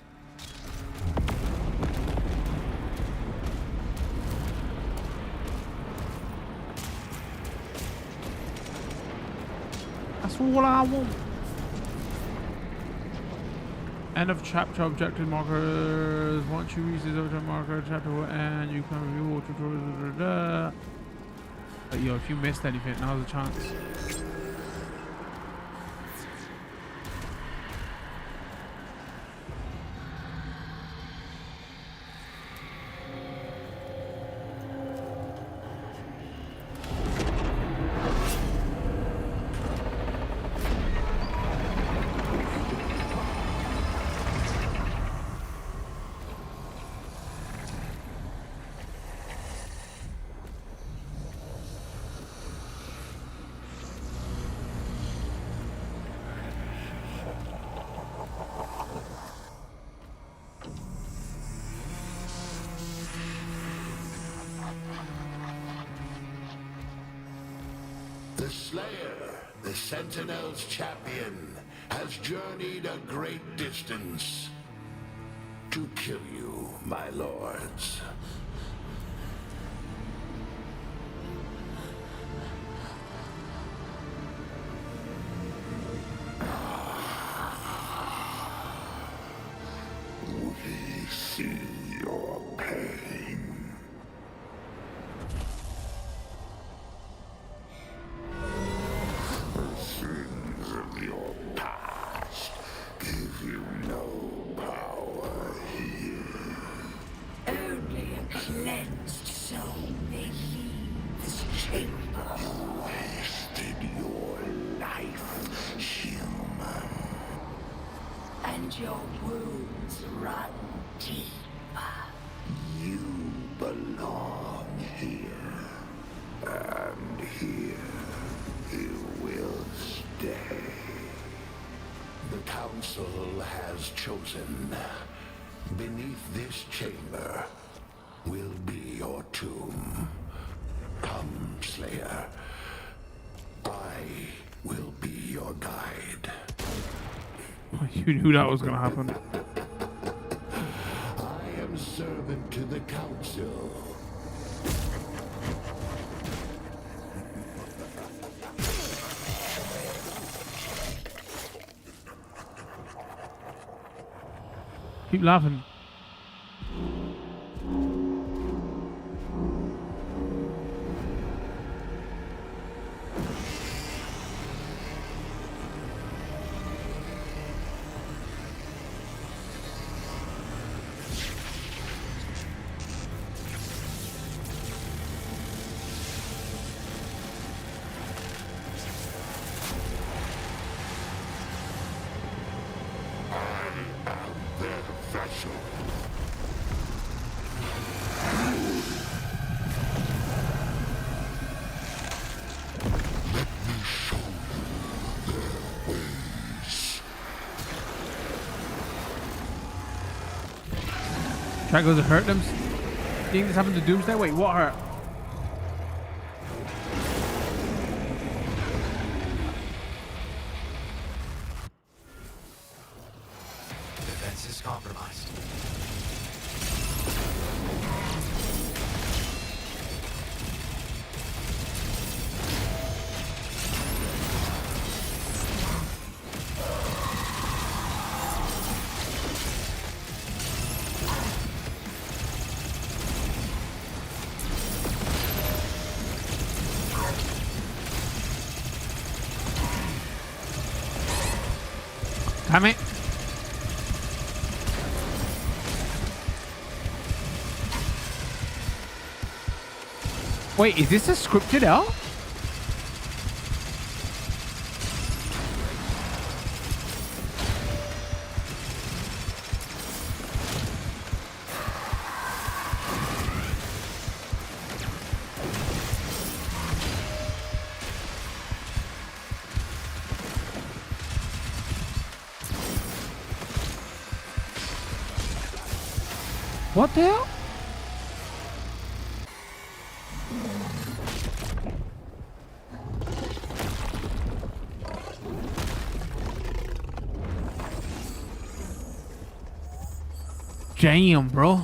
That's all I want. End of chapter objective markers. Once you reach this objective marker, chapter will end. You can review all tutorials. Yo, if you missed anything, now's the chance. The Slayer, the Sentinel's champion, has journeyed a great distance to kill you, my lords. We see your pain. The sins of your past give you no power here. Only a cleansed soul may leave this chamber. You wasted your life, human. And your wounds run deep. You belong here, and here you will stay. The Council has chosen. Beneath this chamber will be your tomb. Come, Slayer. I will be your guide. You knew that was gonna happen. I am servant to the Council. Keep laughing. Try goes to hurt them. You think this happened to Doomsday? Wait, what hurt? Defense is compromised. Damn it. Wait, is this a scripted out? What the hell? Damn, bro.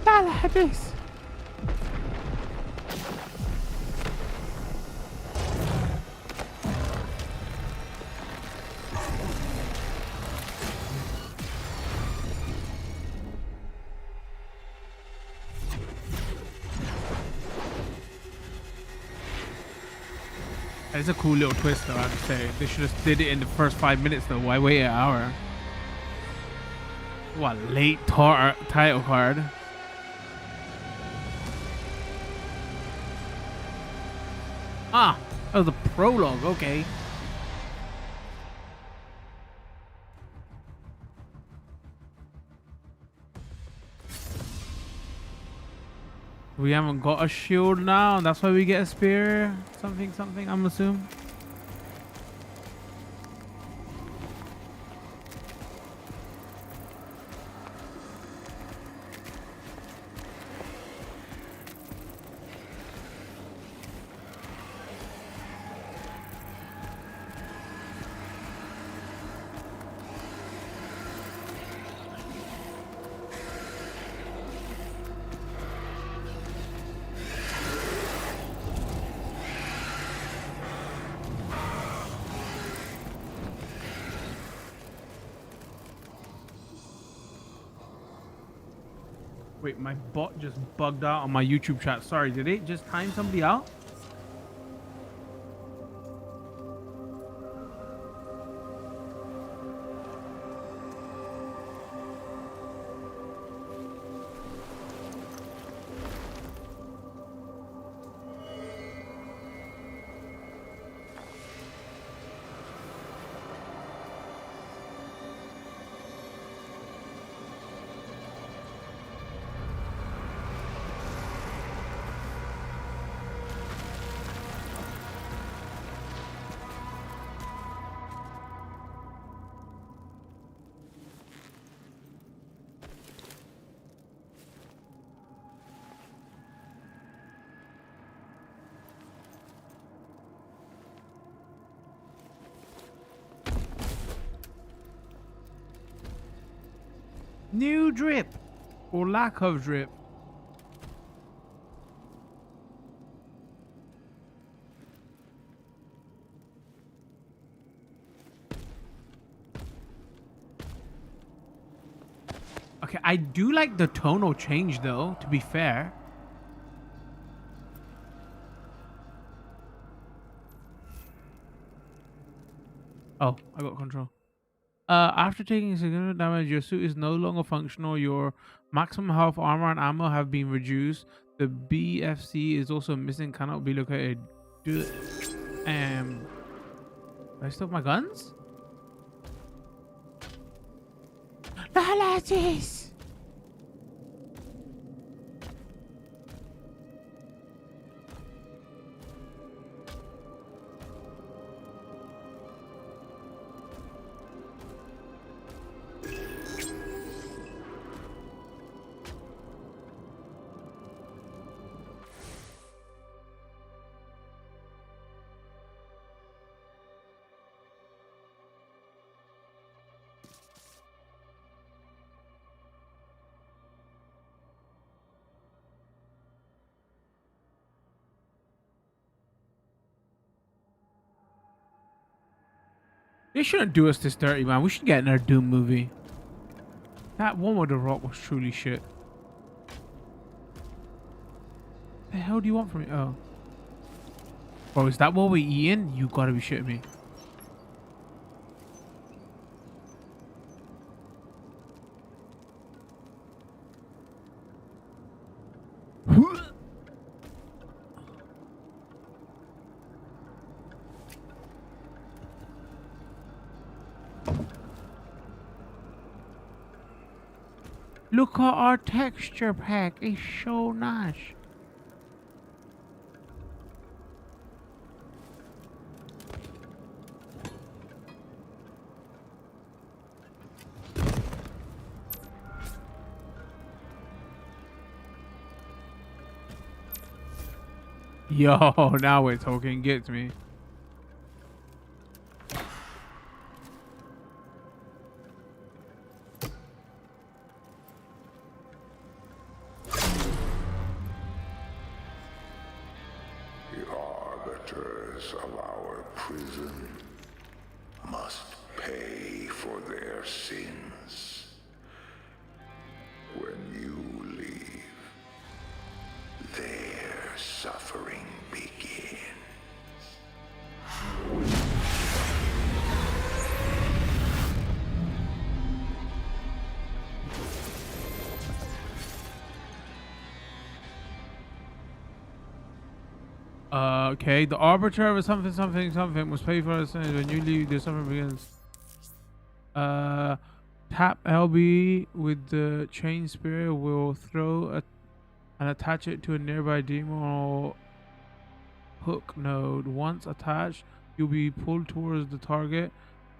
لا لا حبيس. It's a cool little twist though, I'd say. They should have did it in the first 5 minutes though. Why wait an hour? What late title card? Ah, that was a prologue, okay. We haven't got a shield now, and that's why we get a spear. Something, I'm assuming. Wait, my bot just bugged out on my YouTube chat. Sorry, did it just time somebody out? New drip or lack of drip. Okay, I do like the tonal change though, to be fair. Oh, I got control. After taking significant damage, your suit is no longer functional. Your maximum health, armor, and ammo have been reduced. The BFC is also missing, cannot be located. Do I still have my guns? Lasses! They shouldn't do us this dirty, man. We should get another Doom movie. That one with The Rock was truly shit. The hell do you want from me? Oh. Bro, is that what we're eating? You gotta be shitting me. Look at our texture pack. It's so nice. Yo, now we're talking. Get me. The arbiters of our prison must pay for their sins. When you leave, their suffering begins. Okay. The arbiter of something must pay for us when you leave. The suffering begins. Tap LB with the chain spear will throw and attach it to a nearby demon or hook node. Once attached, you'll be pulled towards the target,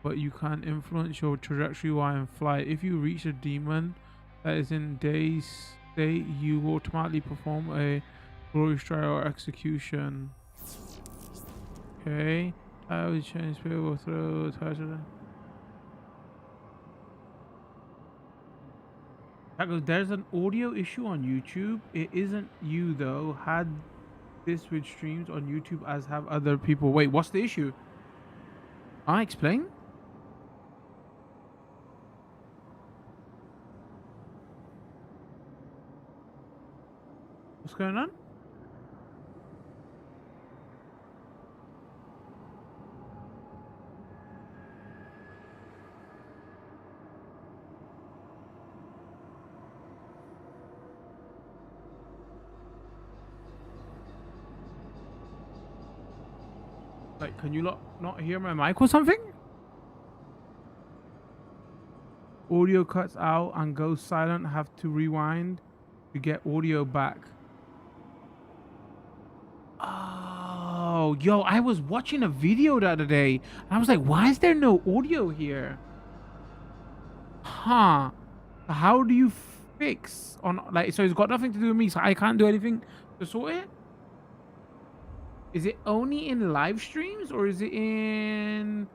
but you can influence your trajectory while in flight. If you reach a demon that is in dazed state, you will automatically perform a glory strike or execution. Okay. The chain spear will throw attach it. There's an audio issue on YouTube. It isn't you though. Had this with streams on YouTube as have other people. Wait, what's the issue? I explain. What's going on? Like, can you not hear my mic or something? Audio cuts out and goes silent. Have to rewind to get audio back. Oh, yo, I was watching a video the other day. And I was like, why is there no audio here? Huh. How do you fix on, like, so it's got nothing to do with me, so I can't do anything to sort it? Is it only in live streams or is it in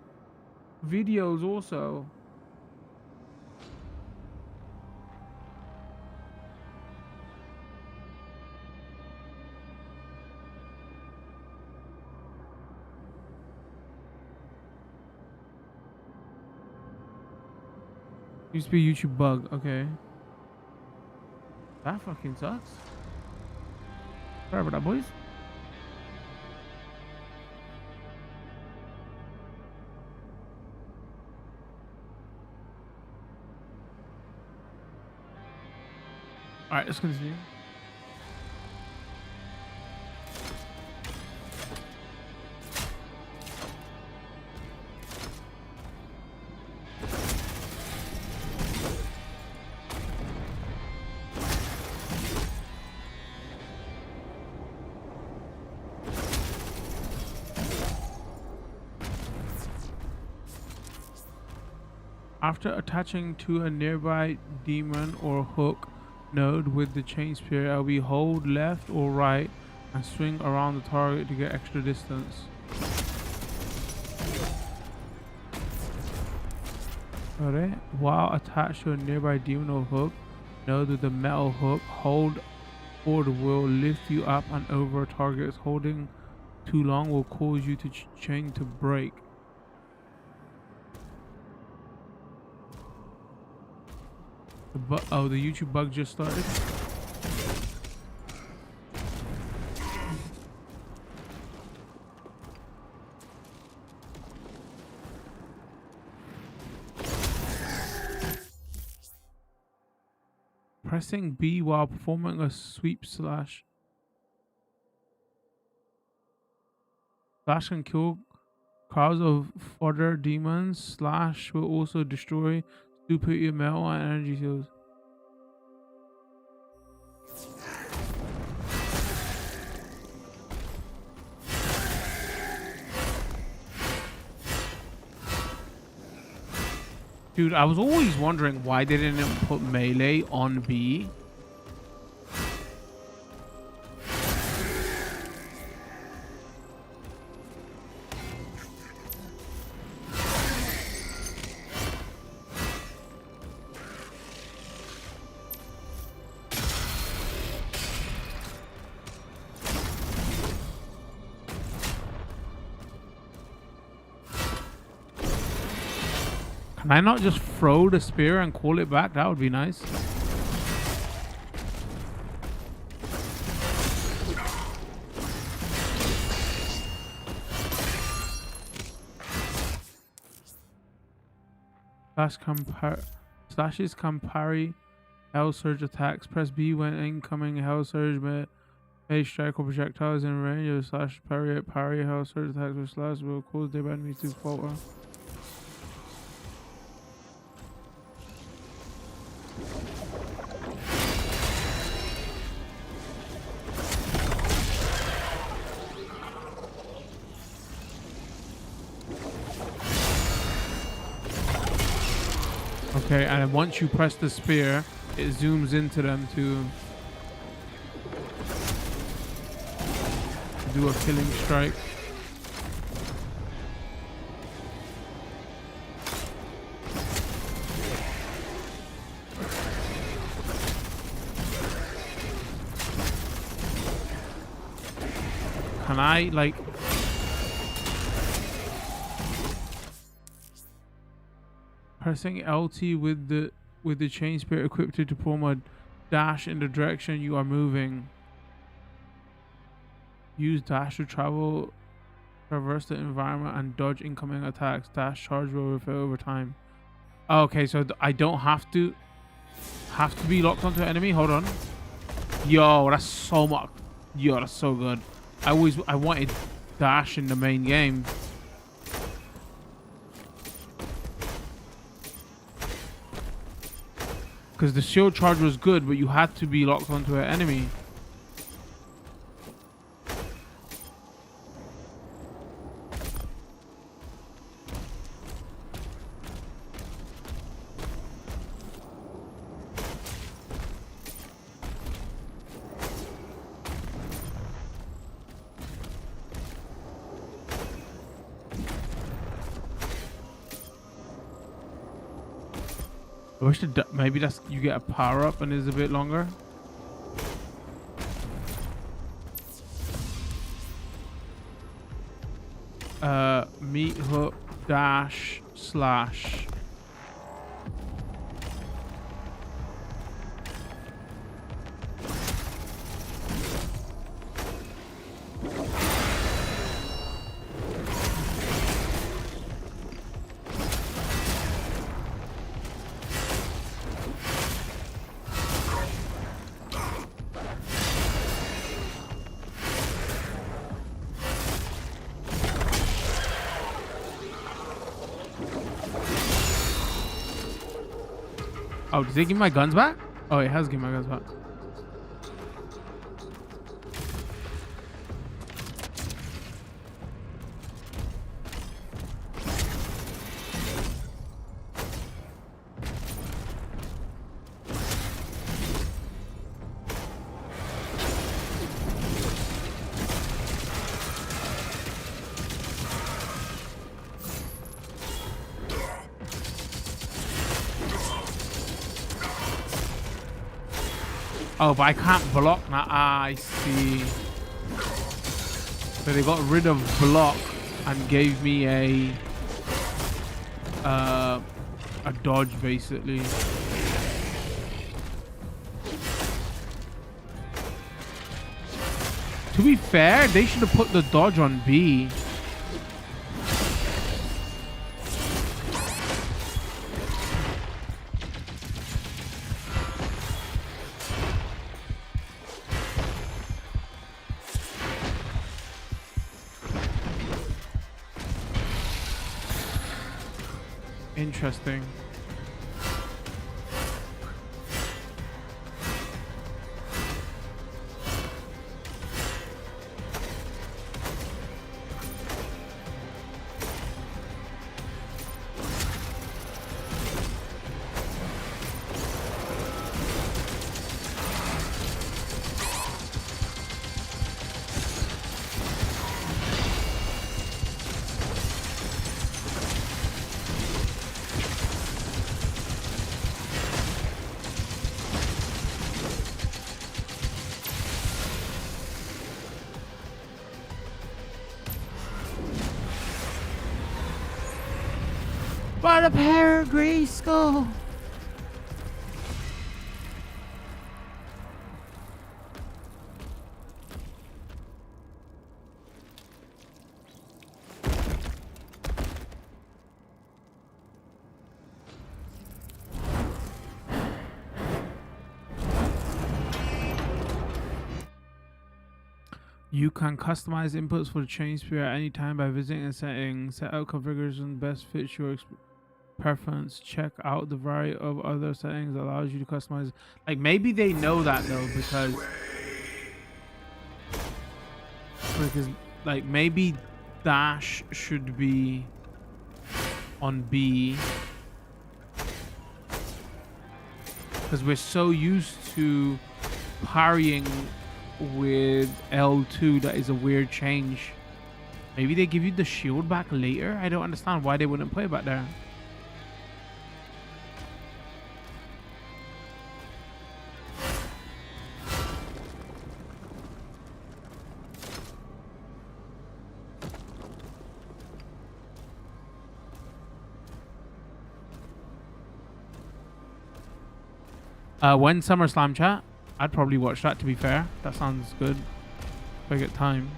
videos also? Used to be a YouTube bug, okay. That fucking sucks. Sorry about that, boys. Alright, let's continue. After attaching to a nearby demon or hook node with the chain spear, LB hold left or right and swing around the target to get extra distance. Alright. While attached to a nearby demon or hook node with the metal hook, hold forward will lift you up and over targets. Holding too long will cause you to chain to break. Oh, the YouTube bug just started. Pressing B while performing a sweep slash can kill crowds of fodder demons. Slash will also destroy superior metal and energy shields. Dude, I was always wondering why they didn't put melee on B. Can I not just throw the spear and call it back? That would be nice. Slashes can parry Hell Surge attacks. Press B when incoming Hell Surge may strike or projectiles in range of slash parry Hell Surge attacks with slash will cause their enemies to falter. Okay, and once you press the spear, it zooms into them to do a killing strike. Can I, like... Pressing LT with the chain spear equipped to perform a dash in the direction you are moving. Use dash to traverse the environment and dodge incoming attacks. Dash charge will refill over time. Okay, so I don't have to be locked onto an enemy. Hold on. Yo, that's so much. Yo, that's so good. I wanted dash in the main game. Because the shield charge was good, but you had to be locked onto an enemy. I wish maybe that's you get a power up and it's a bit longer. Meat hook dash slash. Oh, did they give my guns back? Oh, it has given my guns back. Oh, but I can't block now. Ah, I see. So they got rid of block and gave me a dodge basically. To be fair, they should have put the dodge on B. Interesting. What a pair of Grayskull! You can customize inputs for the chain spear at any time by visiting a setting. Set out configuration best fits your preference. Check out the variety of other settings that allows you to customize. Like maybe they know that though, because like maybe dash should be on B, because we're so used to parrying with L2 that is a weird change. Maybe they give you the shield back later. I don't understand why they wouldn't put it back there. When SummerSlam chat, I'd probably watch that, to be fair. That sounds good. If I get time.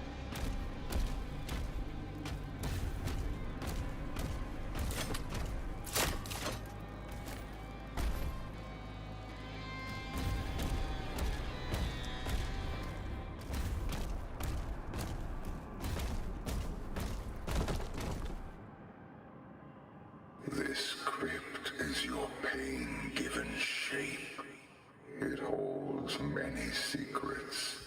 This crypt is your pain given shape. It holds many secrets.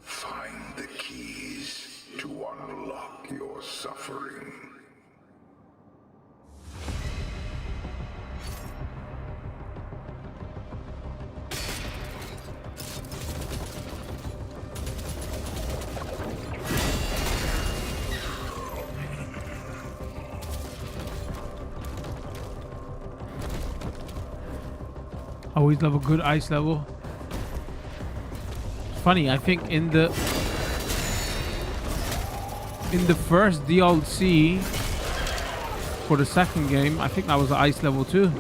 Find the keys to unlock your suffering. I always love a good ice level. Funny, I think in the first DLC for the second game, I think that was the ice level too.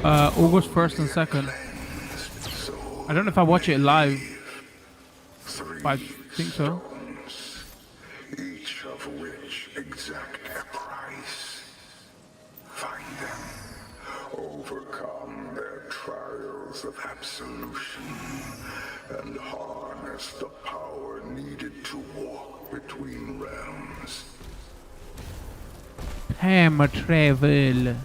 August 1st and 2nd. I don't know if I watch it live, but I think so. Each of which exact a price. Find them, overcome their trials of absolution, and harness the power needed to walk between realms. Time travel.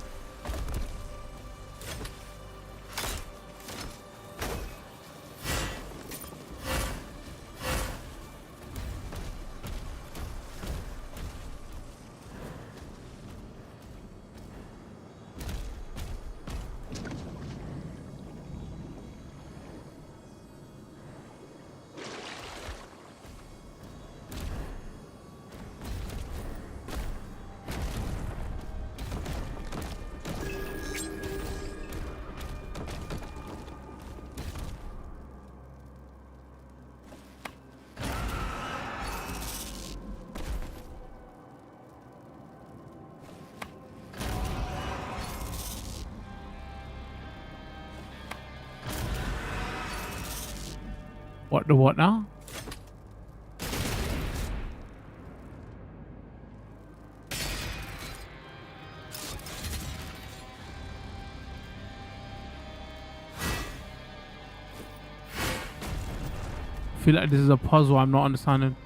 What the what now? I feel like this is a puzzle I'm not understanding.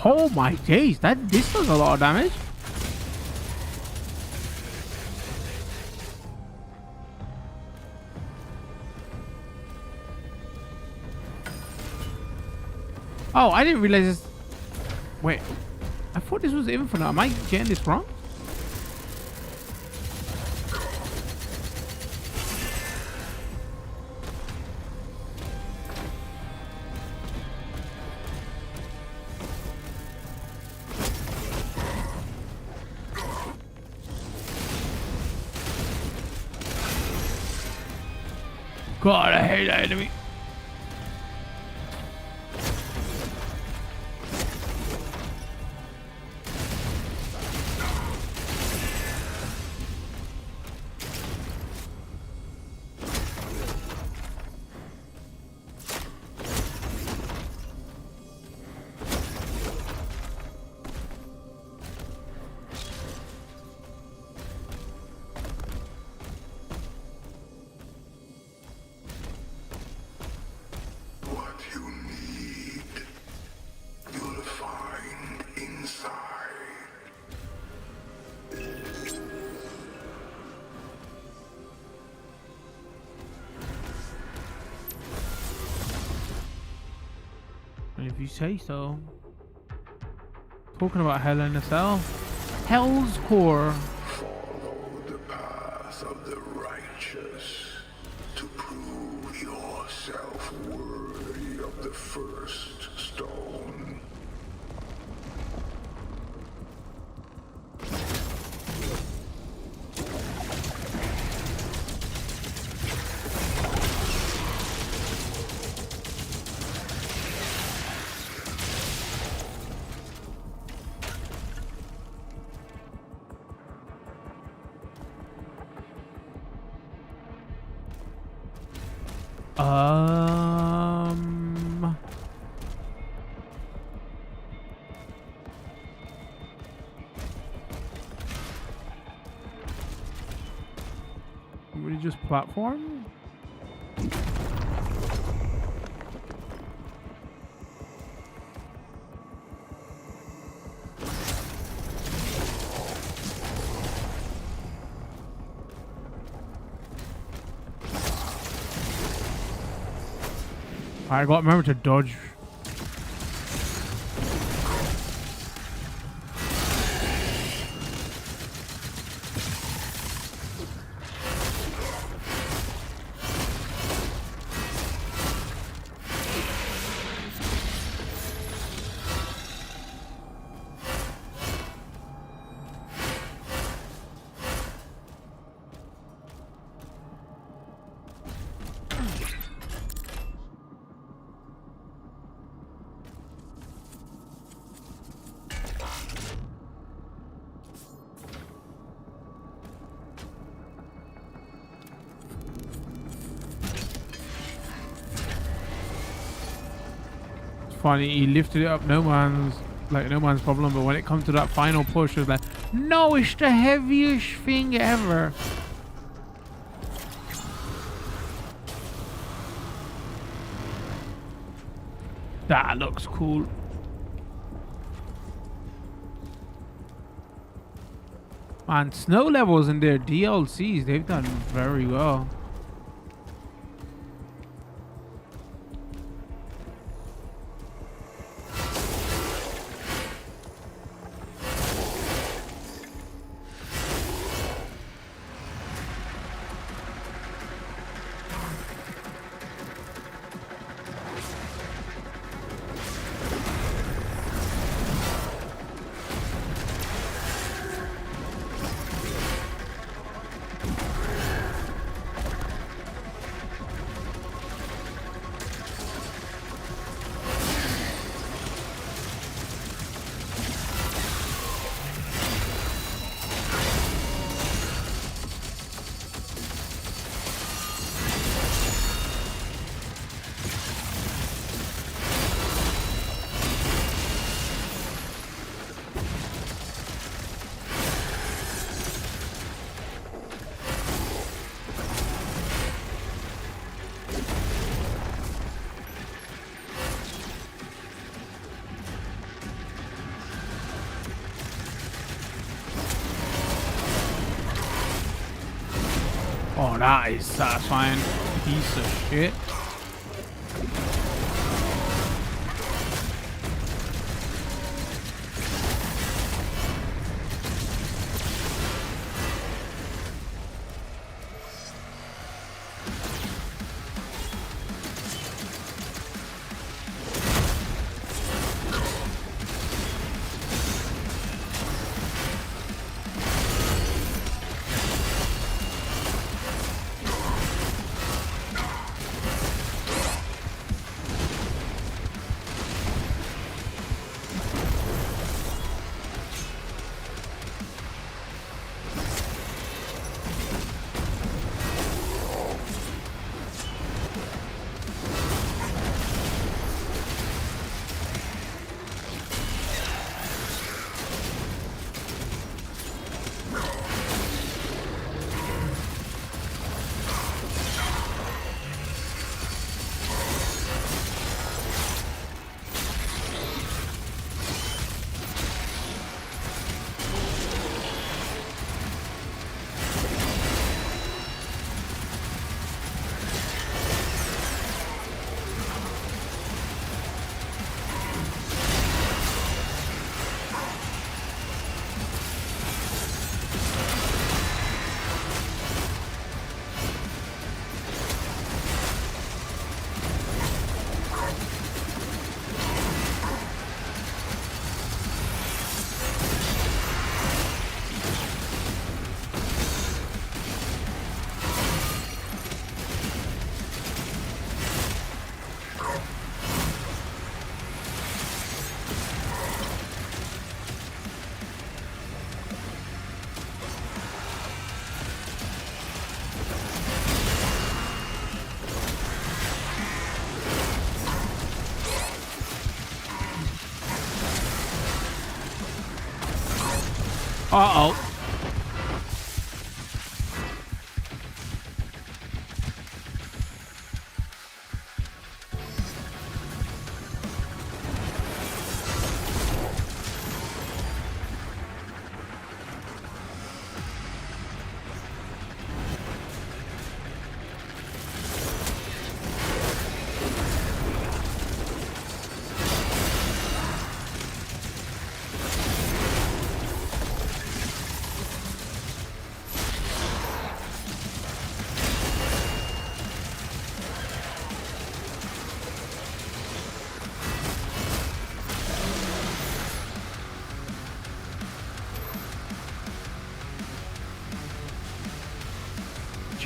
Oh my days, this does a lot of damage. Oh, I didn't realize this. Wait, I thought this was infinite. Am I getting this wrong? God, I hate that enemy. If you say so. Talking about Hell in a Cell. Hell's Core. Follow the path of the righteous to prove yourself worthy of the first stone. just platform? I got to remember to dodge. Funny, he lifted it up no man's problem, but when it comes to that final push, it was like, no, it's the heaviest thing ever. That looks cool. Man, snow levels in their DLCs, they've done very well. Oh, that is satisfying. Piece of shit.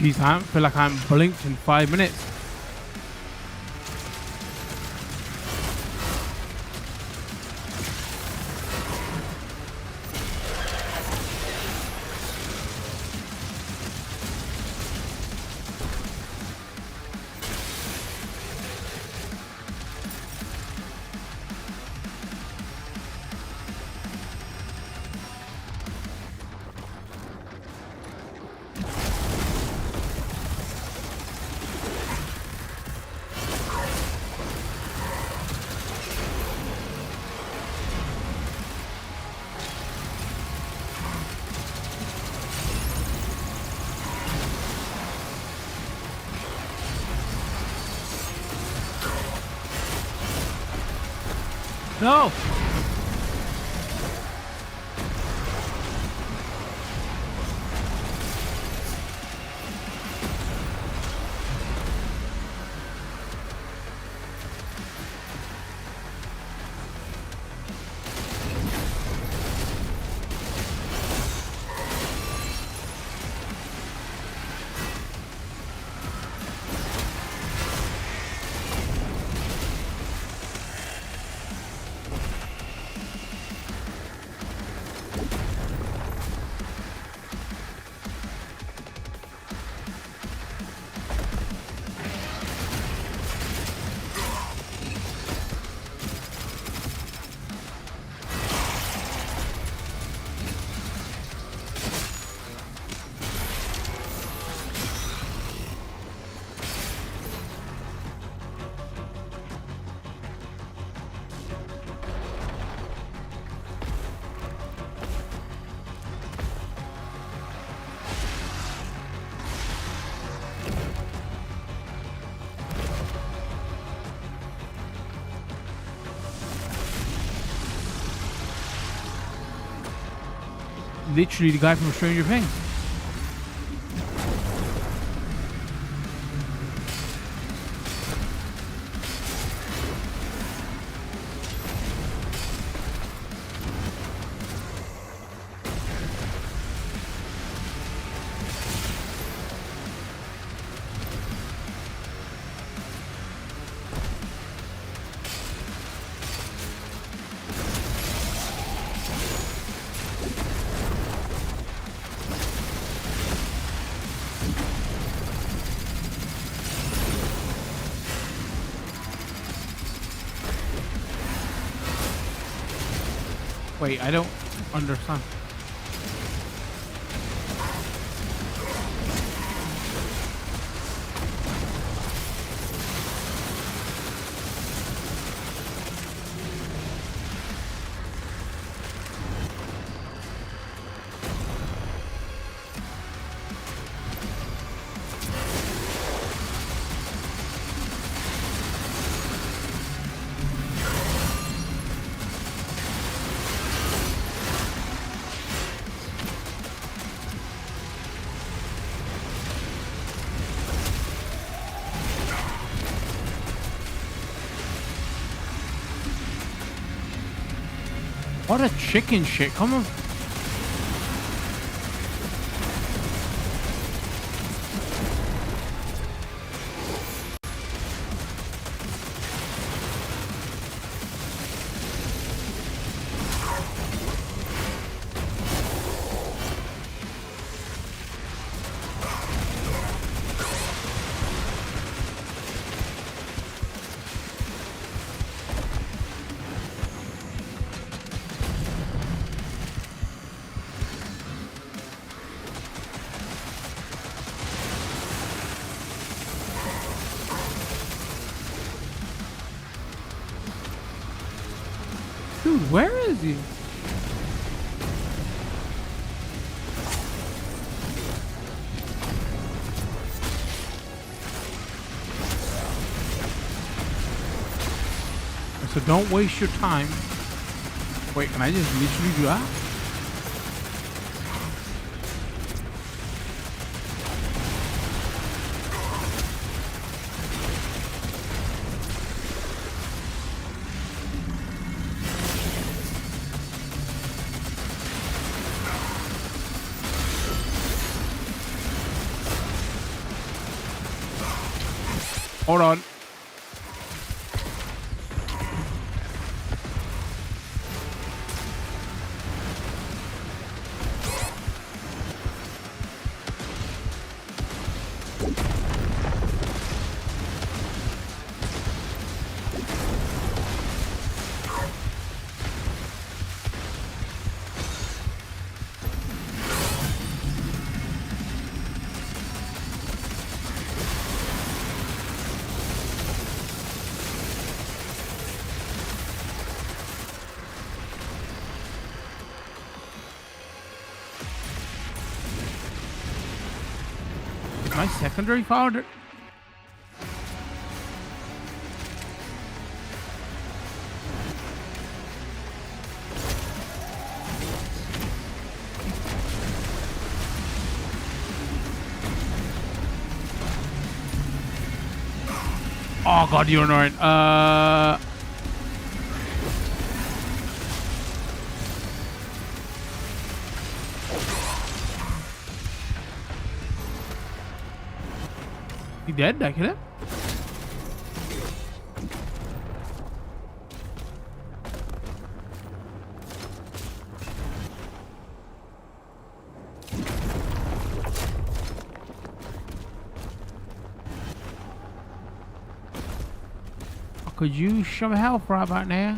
Jeez, I don't feel like I'm blinked in 5 minutes. No! Literally the guy from Stranger Things. Wait, I don't understand. What a chicken shit, come on. Dude, where is he? So don't waste your time. Wait, can I just literally do that? Hold on. My secondary founder. Oh god, you're annoying. He dead? Did I kill him? Could you show me health right about now?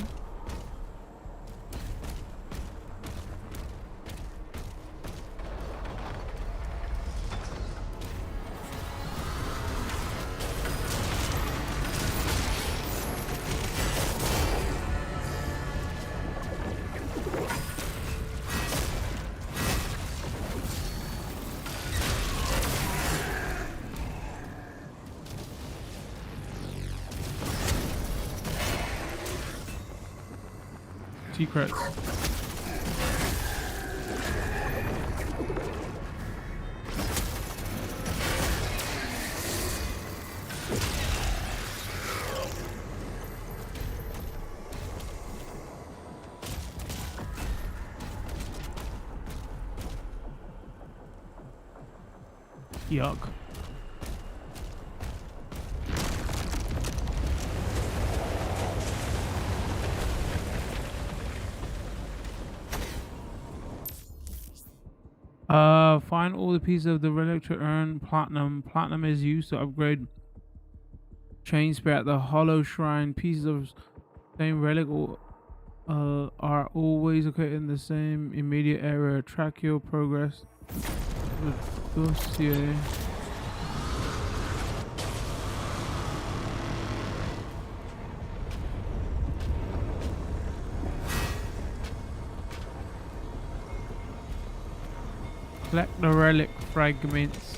Secrets. Yuck. Find all the pieces of the relic to earn platinum. Platinum is used to upgrade chain spear at the hollow shrine. Pieces of same relic are always located in the same immediate area. Track your progress. The dossier. Collect the relic fragments.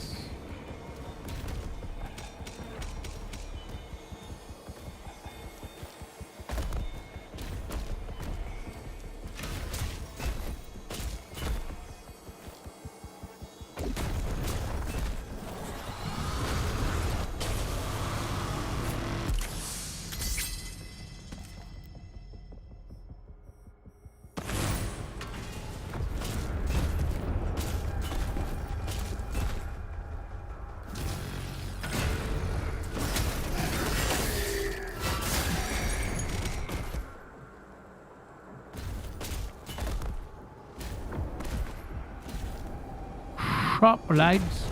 Sharp lights.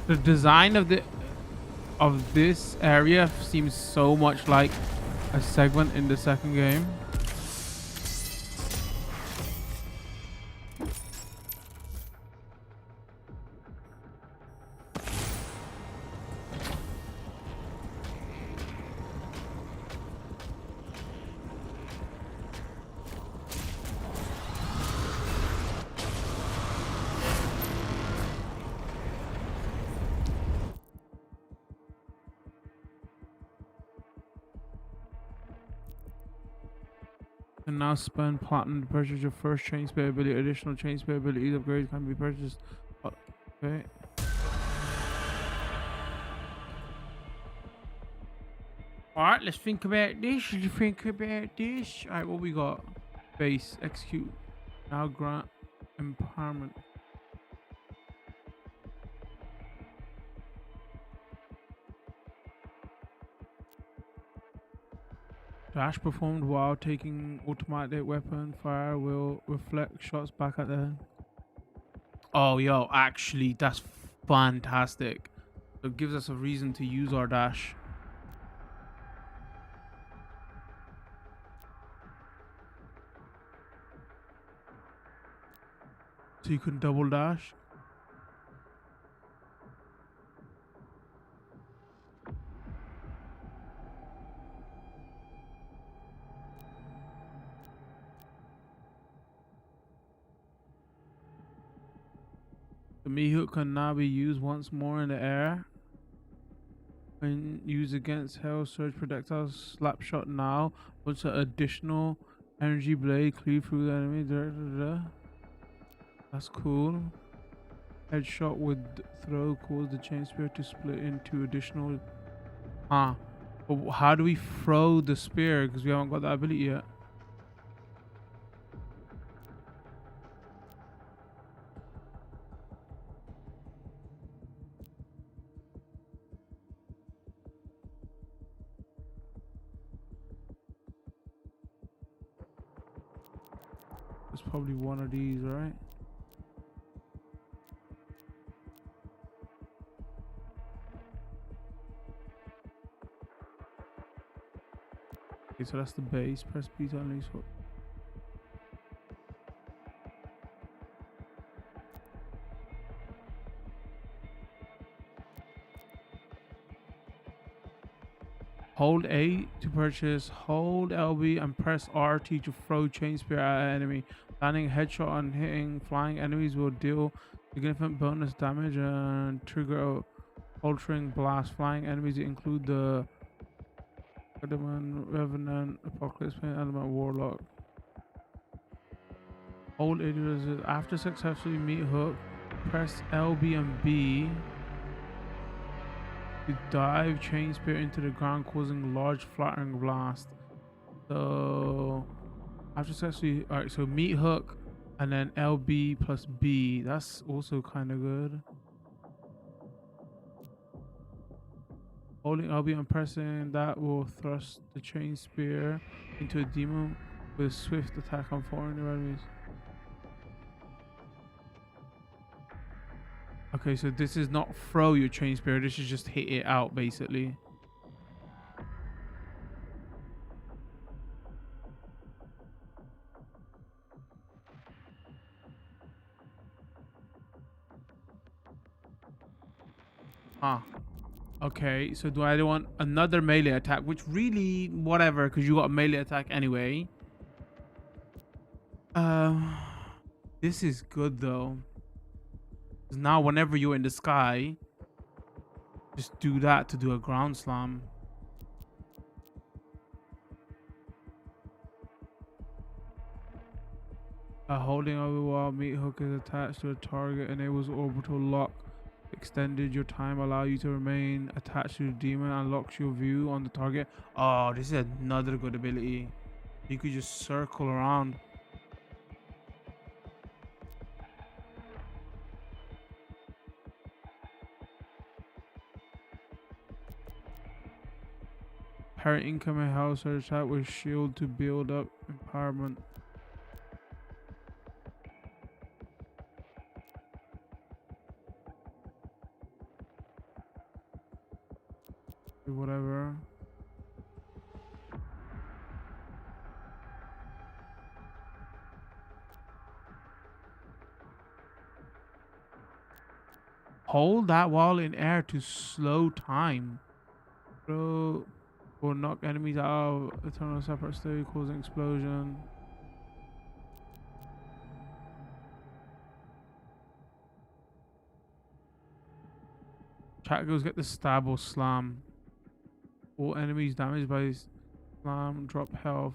The design of this area seems so much like a segment in the second game. And now spend platinum to purchase your first chain spear ability. Additional chain spear abilities upgrades can be purchased. Okay. Alright, let's think about this. Let's think about this. Alright, what we got? Base, execute. Now grant empowerment. Dash performed while taking automatic weapon fire will reflect shots back at the head. Oh, yo, actually, that's fantastic. It gives us a reason to use our dash. So you can double dash. The meat hook can now be used once more in the air. When used against Hell Surge projectiles, slap shot now puts an additional energy blade cleave through the enemy. That's cool. Headshot with throw cause the chain spear to split into additional. But how do we throw the spear? Because we haven't got that ability yet. There's probably one of these, right? Okay, so that's the base. Press B to unleash hook. Hold A to purchase, hold LB and press RT to throw chain spear at an enemy. Landing headshot on hitting flying enemies will deal significant bonus damage and trigger a altering blast. Flying enemies include the Revenant, Apocalypse, Element, Warlock. Hold A to resist. After successfully meet hook, press LB and B to dive chain spear into the ground, causing large flattering blast. So after successfully, alright, so meat hook and then LB plus B. That's also kind of good. Holding LB and pressing that will thrust the chain spear into a demon with a swift attack on foreign enemies. Okay, so this is not throw your chain spear, this is just hit it out basically. Okay, so do I want another melee attack? Which really, whatever, because you got a melee attack anyway. This is good though. 'Cause now whenever you're in the sky, just do that to do a ground slam. Holding over while meat hook is attached to a target enables orbital lock. Extended your time allow you to remain attached to the demon and locks your view on the target. Oh, this is another good ability. You could just circle around. Parry incoming house or attack with shield to build up empowerment. Whatever. Hold that while in air to slow time. Throw or knock enemies out of eternal separate state, causing explosion. Chat goes get the stab or slam. All enemies damaged by slam drop health.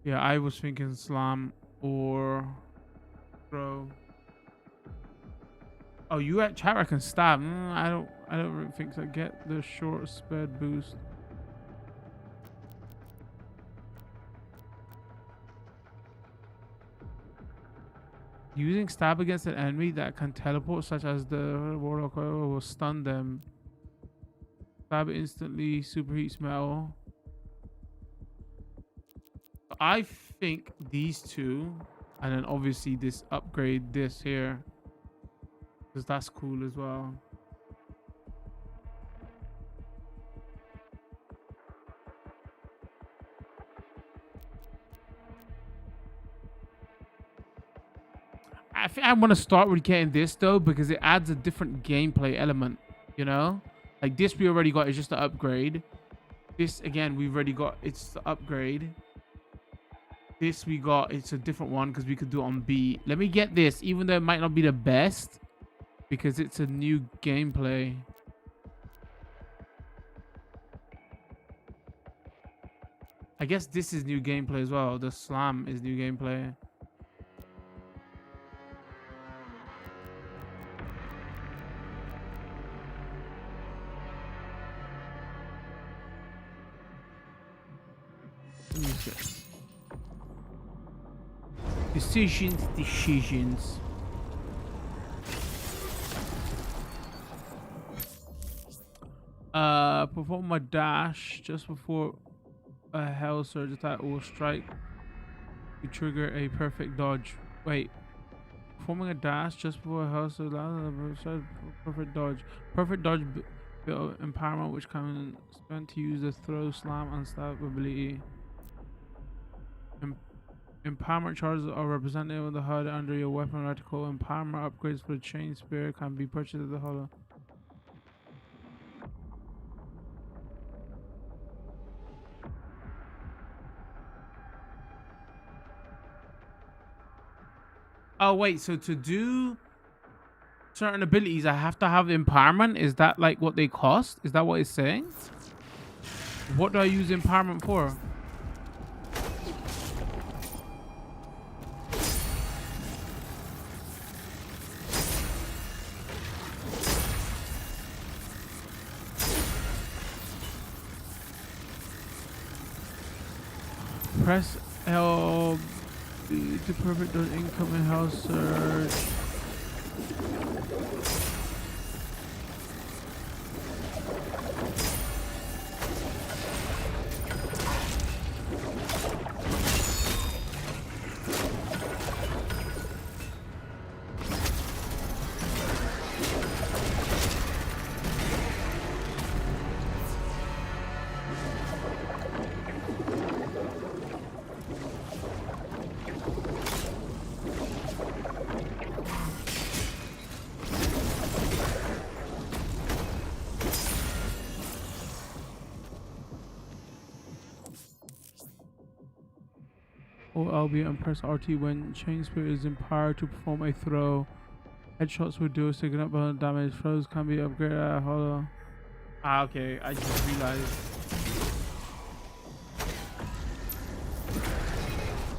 Yeah, I was thinking slam or throw. Oh, you at chat? I can stab. I don't really think so. Get the short sped boost. Using stab against an enemy that can teleport, such as the warlock, will stun them. Stab instantly superheats metal. I think these two, and then obviously this upgrade this here, because that's cool as well. I think I want to start with getting this though, because it adds a different gameplay element, you know? Like this we already got, it's just the upgrade. This again, we've already got, it's the upgrade. This we got, it's a different one because we could do it on B. Let me get this, even though it might not be the best, because it's a new gameplay. I guess this is new gameplay as well. The slam is new gameplay. Decisions. Perform a dash just before a hell surge attack will strike to trigger a perfect dodge. Wait. Performing a dash just before a hell surge, perfect dodge. Perfect dodge bit of empowerment which can spend to use the throw, slam, and stab ability. Empowerment charges are represented with the HUD under your weapon reticle. Empowerment upgrades for the chain spear can be purchased at the HUD. Oh wait, so to do certain abilities I have to have empowerment? Is that like what they cost? Is that what it's saying? What do I use empowerment for? Press L to perfect those incoming house surge. LB and press RT when chain spear is empowered to perform a throw. Headshots will do significant damage. Throws can be upgraded at hollow. Ah, okay. I just realized.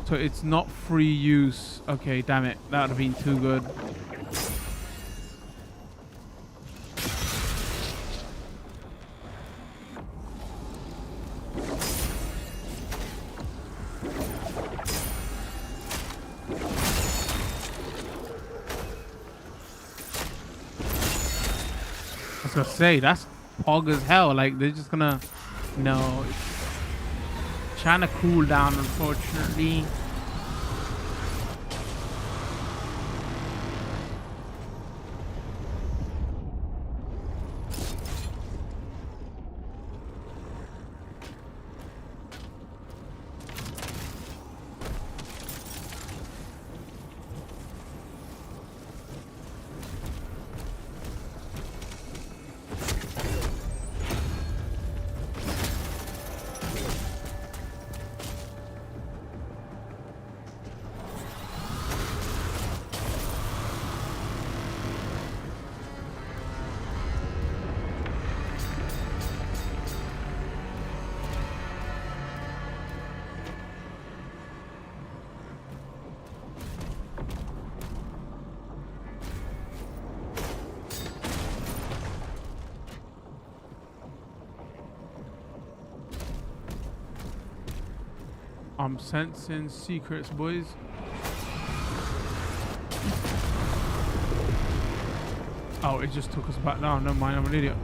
So it's not free use. Okay, damn it. That would have been too good. I was gonna say that's pog as hell. Like they're just gonna no, it's trying to cool down, unfortunately. I'm sensing secrets, boys. Oh, it just took us back down. Never mind, I'm an idiot.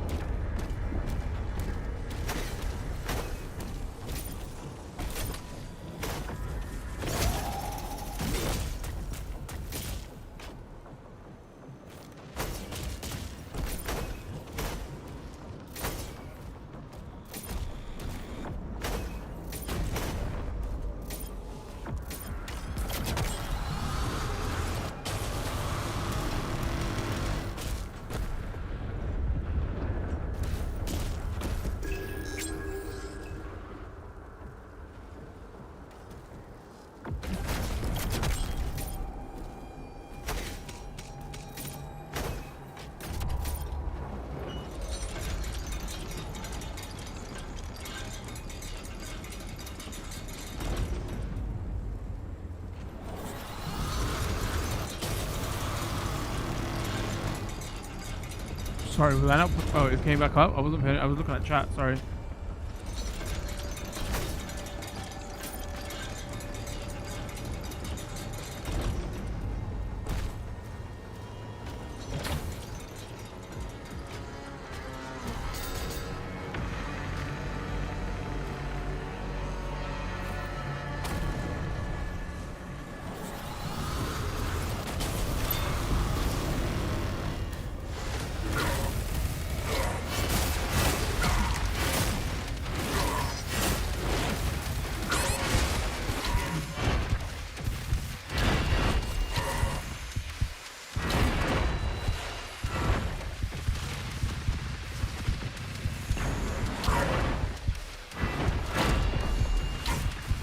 Sorry, was I not? Oh, it came back up. I wasn't paying. I was looking at chat. Sorry.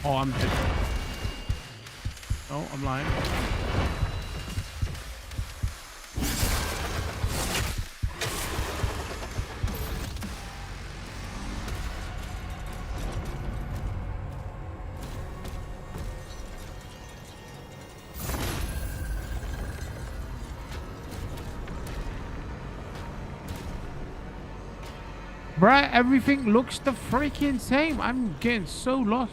Oh, I'm dead. Oh, I'm lying. Bruh, everything looks the freaking same. I'm getting so lost.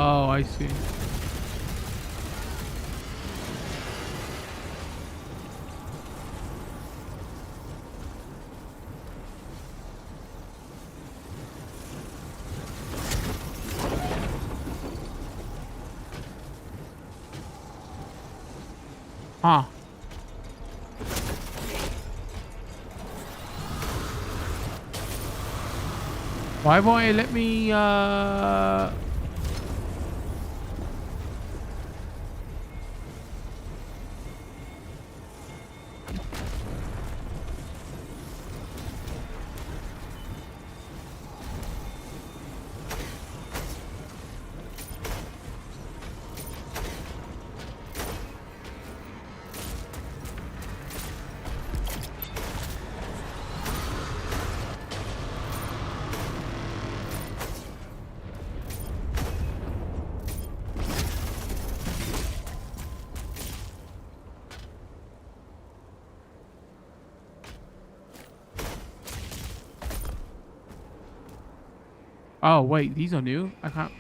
Oh, I see. Huh. Why won't it let me Oh, wait, these are new? I can't...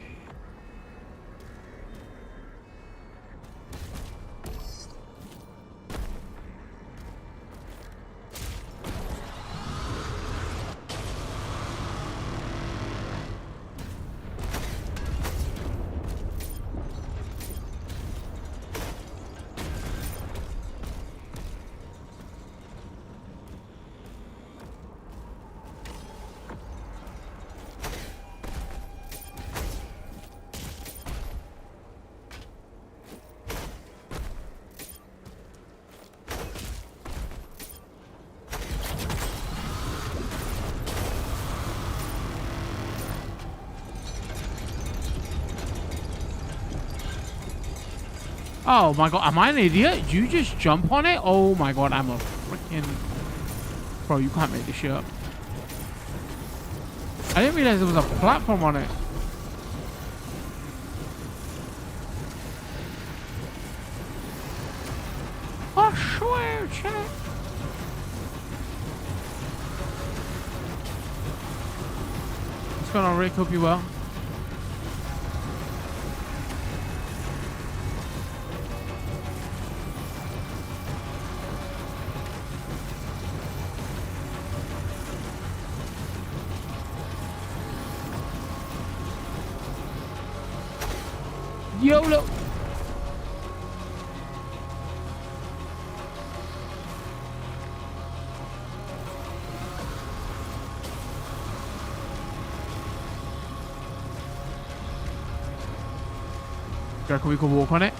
Oh my god, am I an idiot? You just jump on it? Oh my god, I'm a freaking... Bro, you can't make this shit up. I didn't realize there was a platform on it. I swear, chat. What's going on, Rick? Hope you well. YOLO! Do you reckon we could walk on it?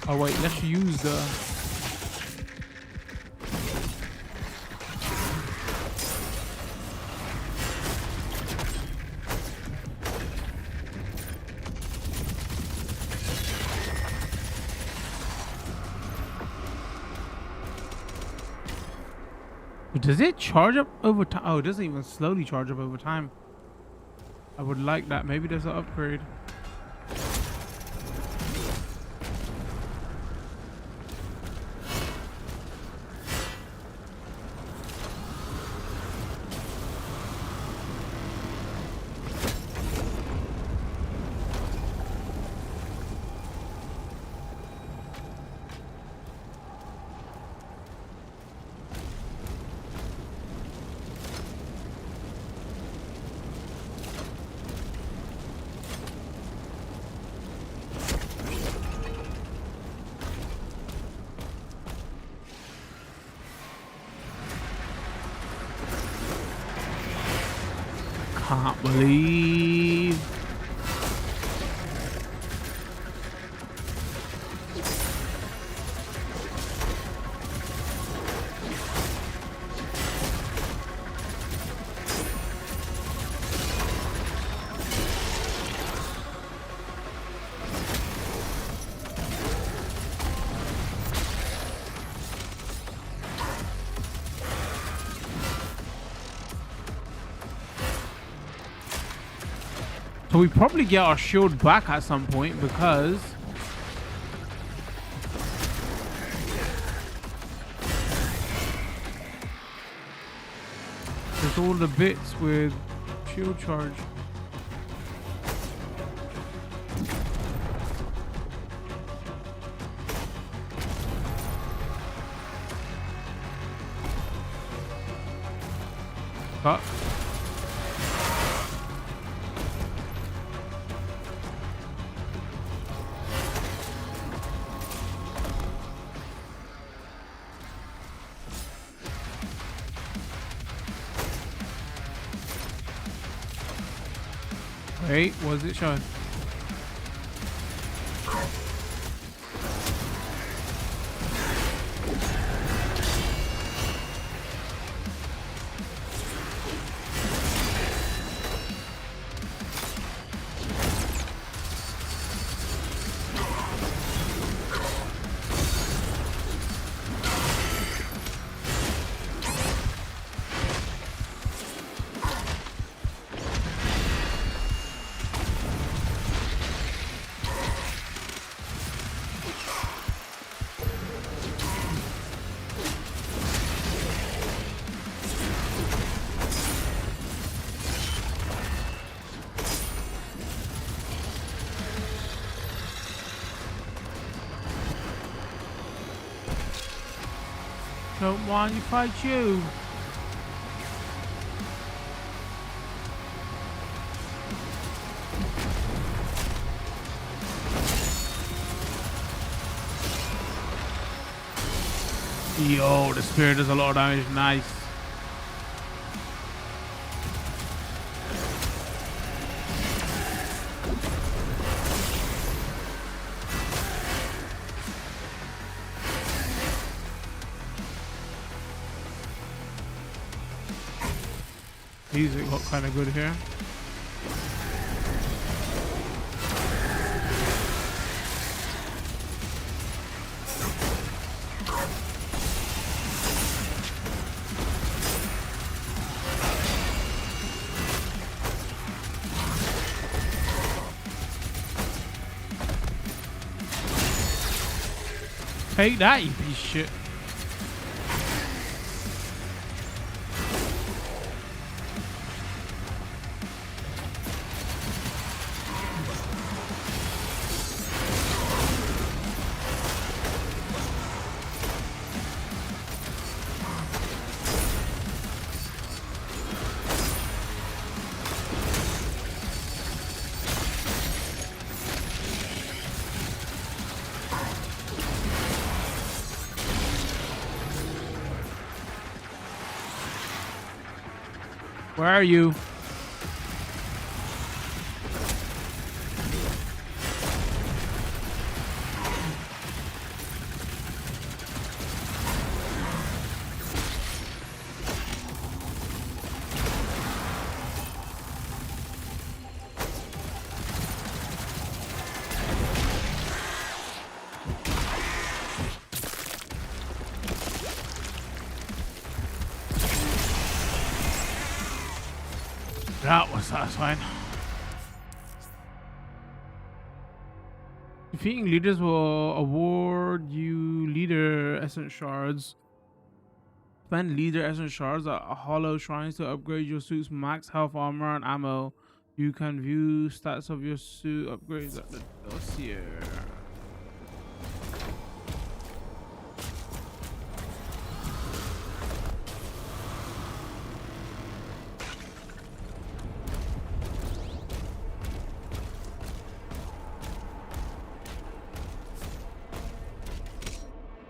Oh wait, let's use the... Does it charge up over time? Oh, it doesn't even slowly charge up over time. I would like that. Maybe there's an upgrade. Can't believe. So we probably get our shield back at some point because there's all the bits with shield charge. Fuck. Wait, what is it showing? don't want to fight you. Yo, the spear does a lot of damage. Nice. Music got kind of good here. Take that, you piece of shit. Where are you? That was satisfying. Defeating leaders will award you leader essence shards. Spend leader essence shards at hollow shrines to upgrade your suit's max health, armor, and ammo. You can view stats of your suit upgrades at the dossier.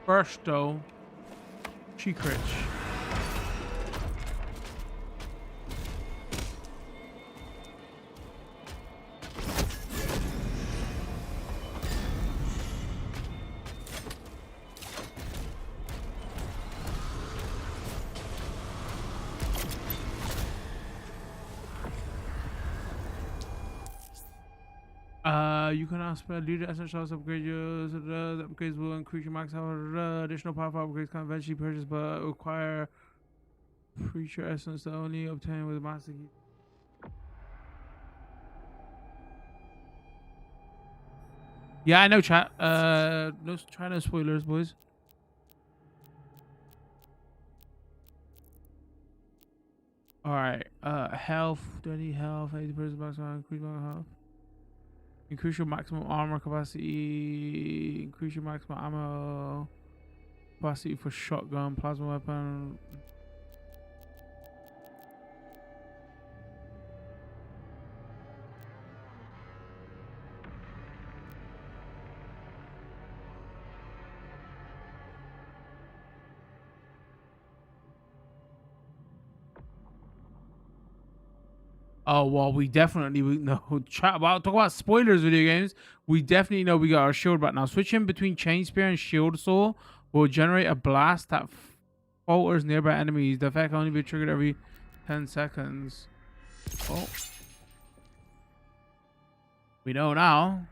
First though, secret. You can now spend leader essentials upgrade yours. The upgrades will increase your max health. Additional powerful upgrades can eventually purchase, but require creature essence to only obtain with master key. Yeah, I know, chat. No, try no spoilers, boys. All right. Health, 20 health, 80% maximum increase my health. Increase your maximum armor capacity. Increase your maximum ammo capacity for shotgun, plasma weapon. Oh well, we definitely know. Talk about spoilers, video games. We definitely know we got our shield back now. Switching between chain spear and shield soul will generate a blast that falters nearby enemies. The effect can only be triggered every 10 seconds. Oh, we know now.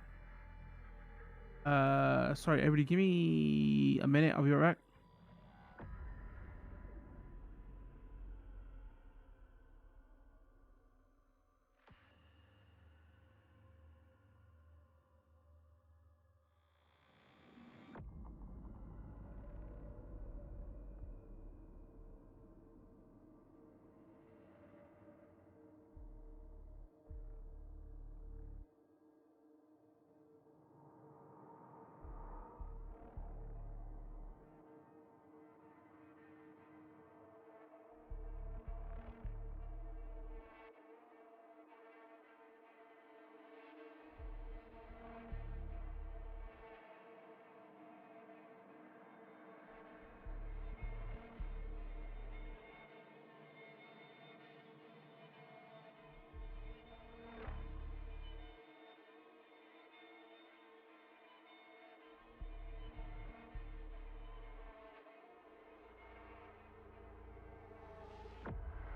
Sorry, everybody, give me a minute. I'll be right back.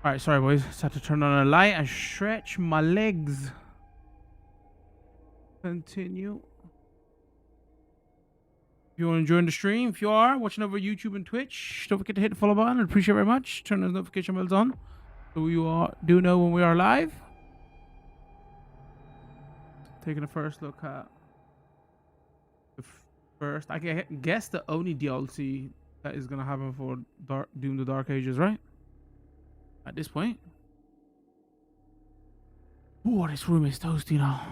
All right, sorry boys. Just had to turn on a light and stretch my legs. Continue. If you're enjoying the stream, if you are watching over YouTube and Twitch, don't forget to hit the follow button. I'd appreciate it very much. Turn those notification bells on so you do know when we are live. Taking a first look at the first, I guess the only DLC that is gonna happen for Doom: The Dark Ages, right? At this point. Ooh, this room is toasty now.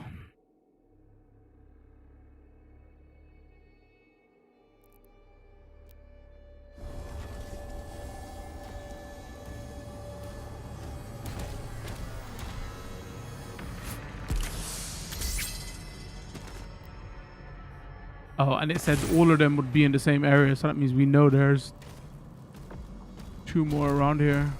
Oh, and it said all of them would be in the same area, so that means we know there's 2 more around here.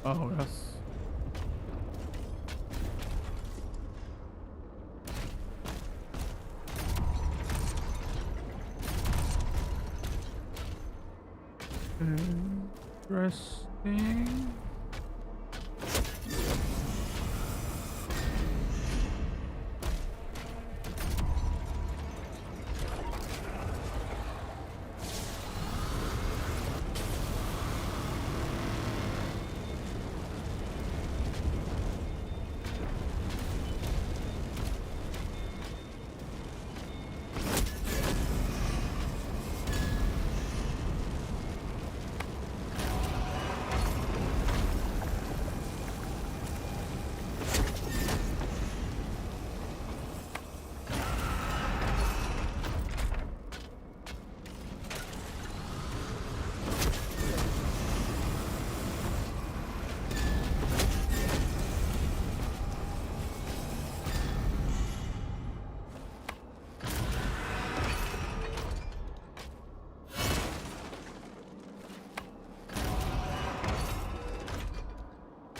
Oh, that's... interesting.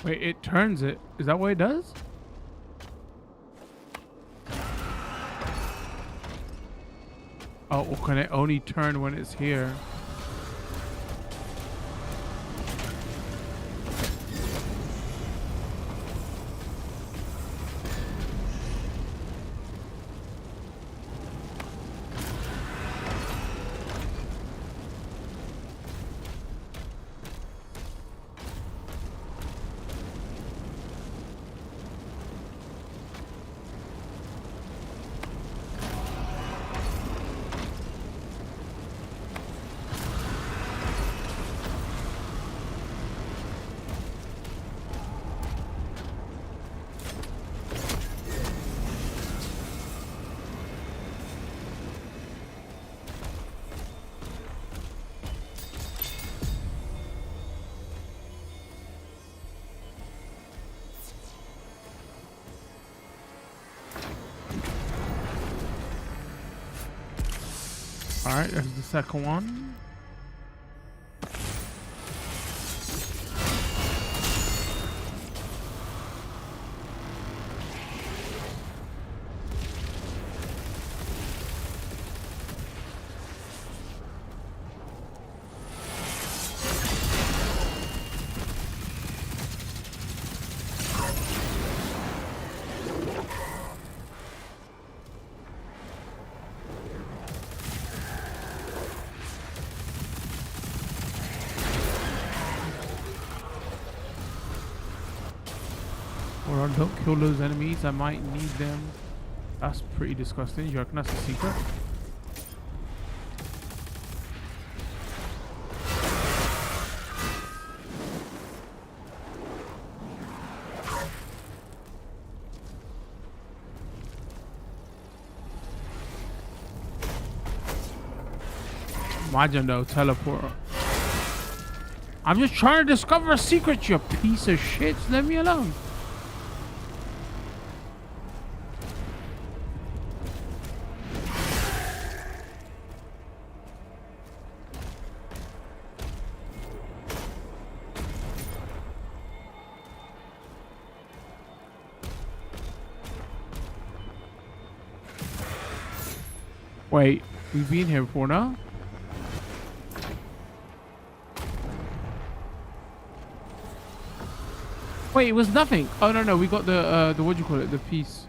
Wait, it turns it. Is that what it does? Oh, well, can it only turn when it's here? All right, there's the second one. Or don't kill those enemies, I might need them. That's pretty disgusting. You reckon that's a secret? Imagine though, teleport. I'm just trying to discover a secret, you piece of shit. Leave me alone. Wait, we've been here before now? Wait, it was nothing. Oh no, we got the what do you call it? The piece.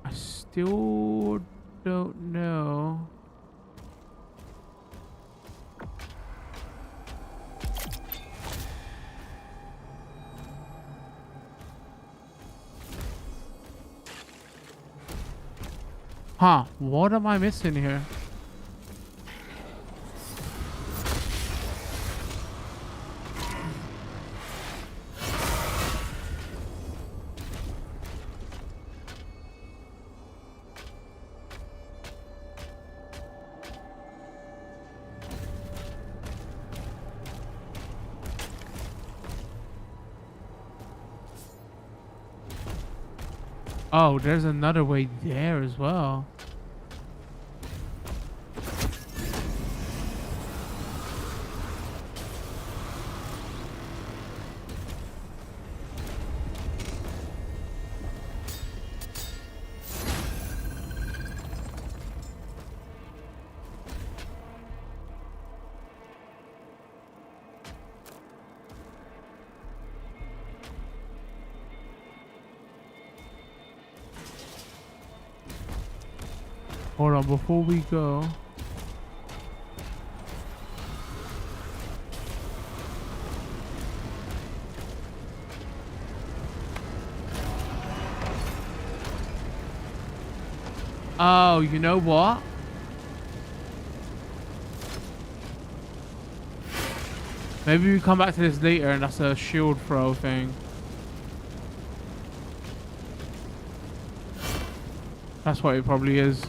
I still don't know. Huh, what am I missing here? Oh, there's another way there as well. Hold on, before we go. Oh, you know what? Maybe we come back to this later and that's a shield throw thing. That's what it probably is.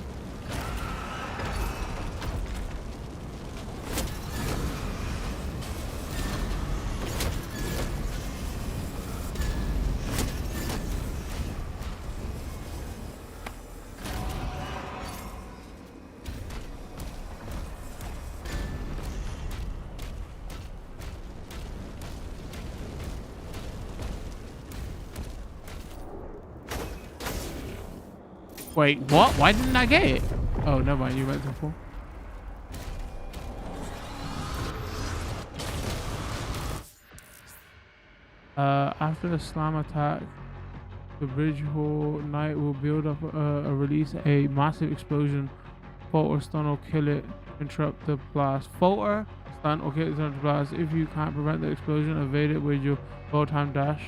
Wait, what? Why didn't I get it? Oh, never mind. You went to full. After the slam attack, the bridge hole knight will build up release a massive explosion. Fault or stun or kill it. Interrupt the blast. Falter, stun or kill it. Interrupt the blast. If you can't prevent the explosion, evade it with your full time dash.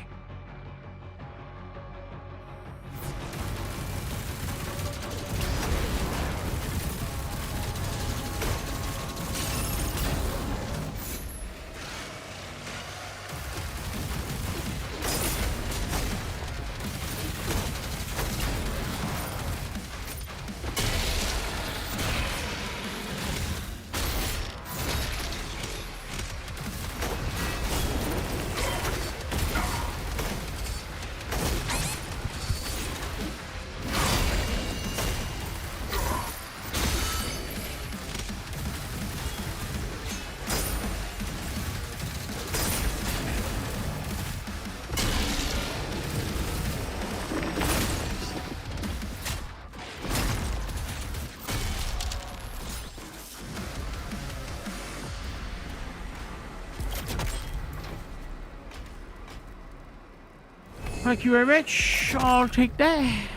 Thank you very much. I'll take that.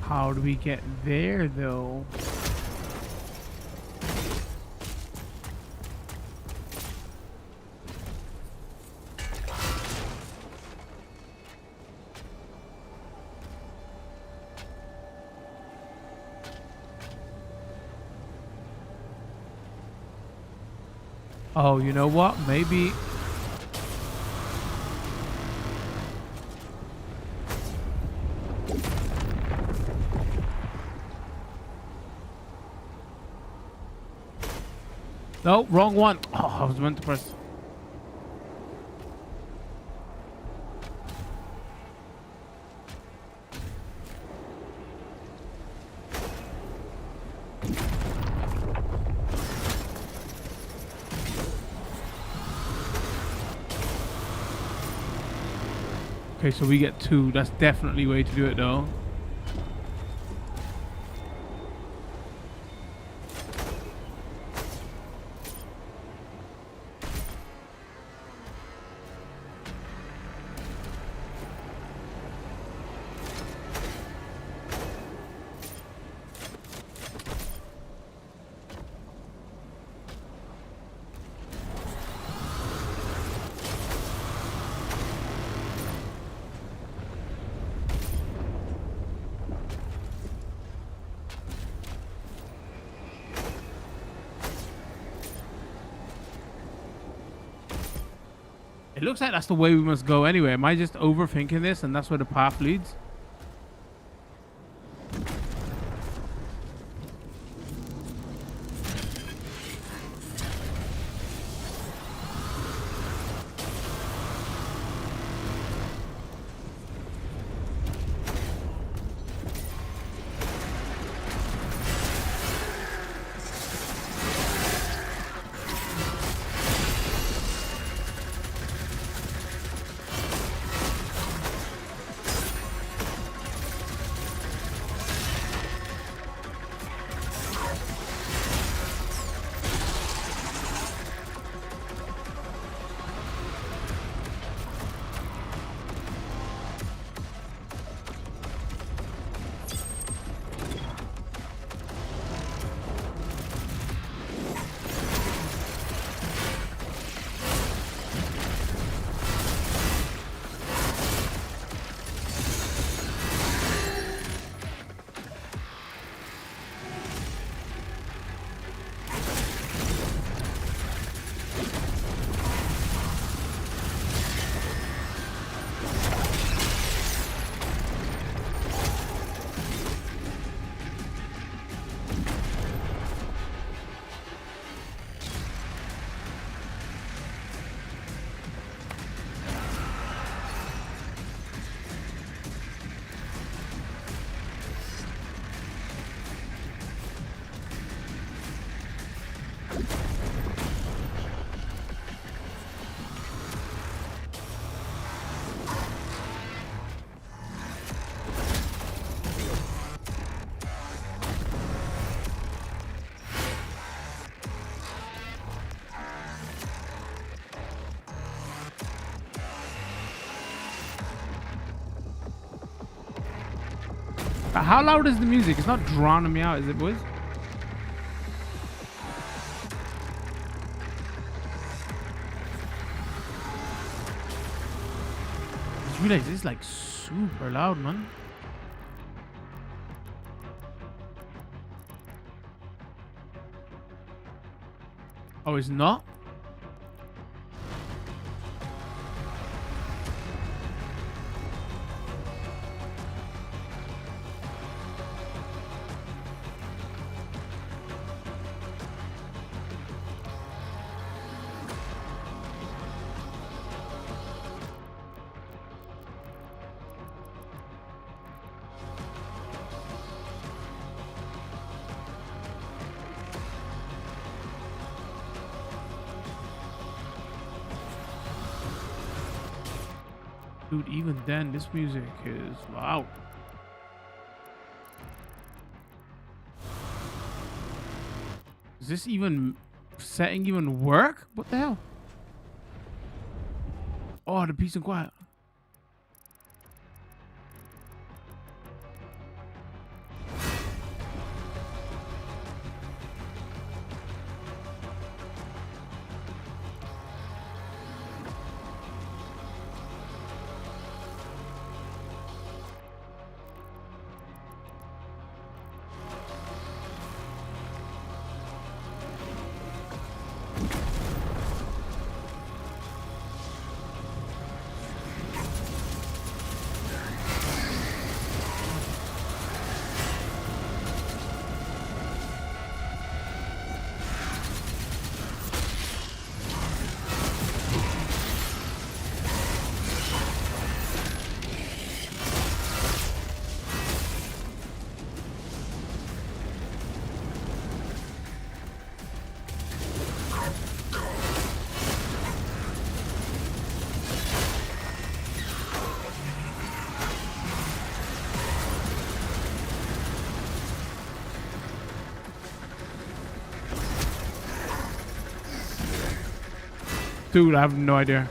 How do we get there though? Oh, you know what? Maybe. No, wrong one. Oh, I was meant to press. Okay, so we get 2. That's definitely a way to do it though. It looks like that's the way we must go anyway. Am I just overthinking this and that's where the path leads? How loud is the music? It's not drowning me out, is it, boys? I just realized it's like super loud, man. Oh, it's not? Dude, even then, this music is loud. Does this even setting even work? What the hell? Oh, the peace and quiet. Dude, I have no idea.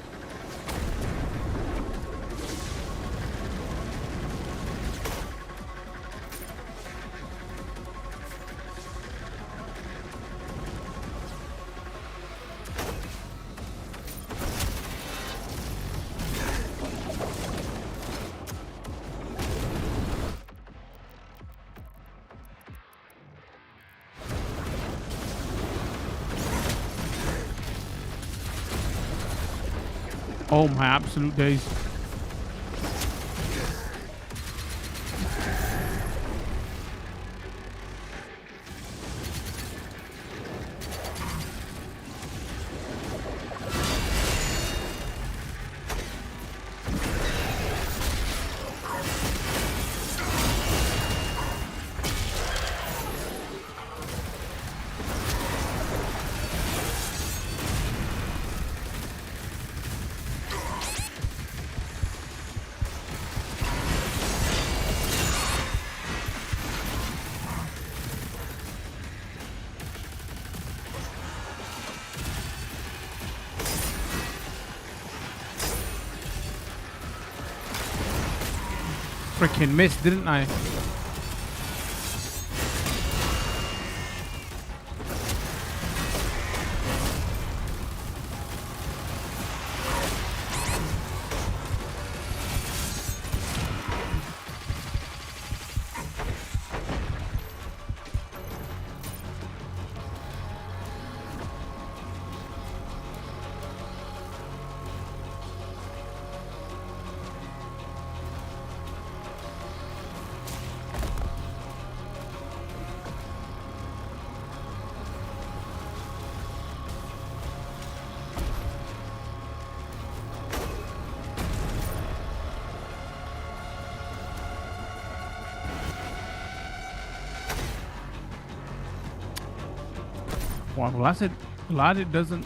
Oh my absolute days. Freaking missed, didn't I? Wow, glad it doesn't.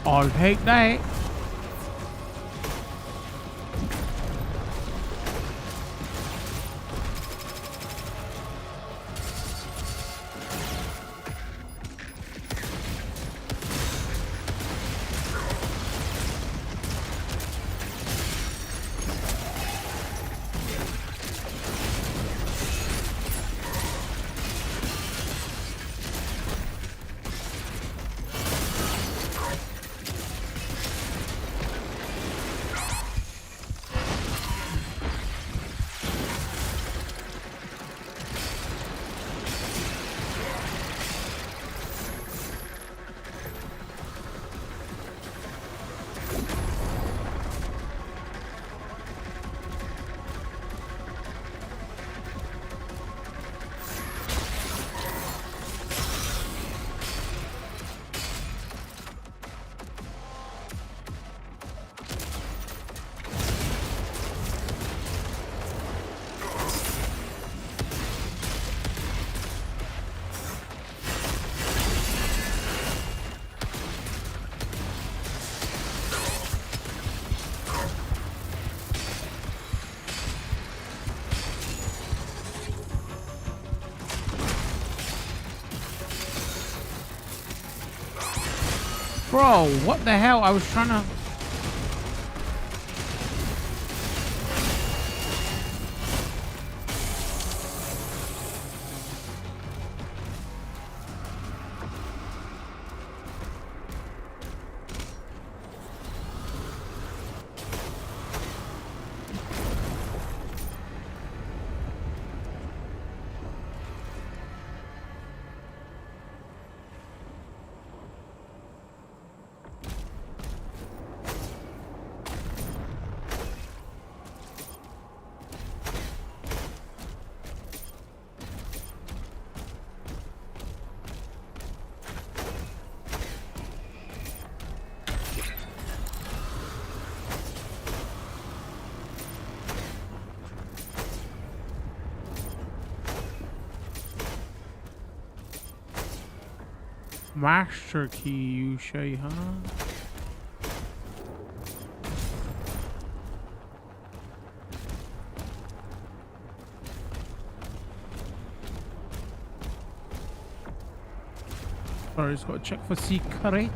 I'll take that. Bro, what the hell? I was trying to... Master key, you say, huh? Sorry, just gotta check for secrets.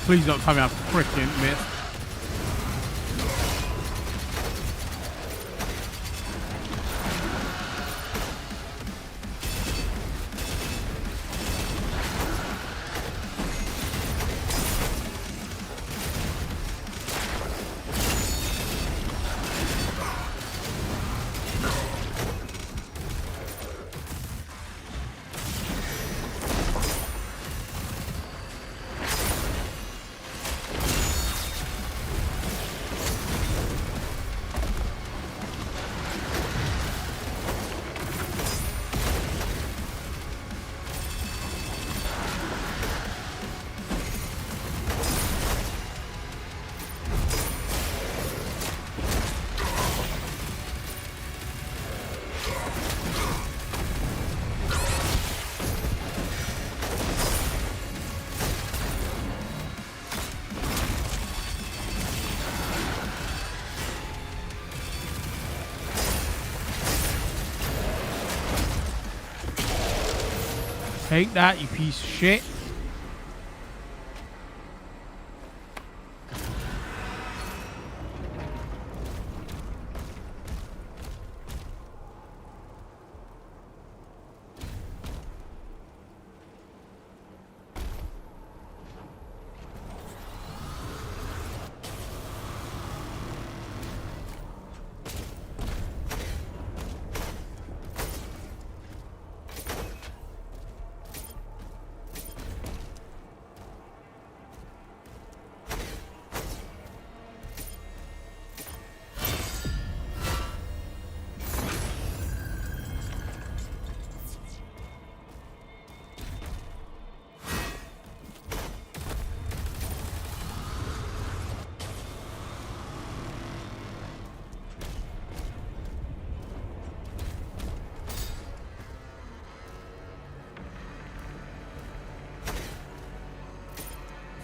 Please don't tell me I freaking missed. Take that, you piece of shit.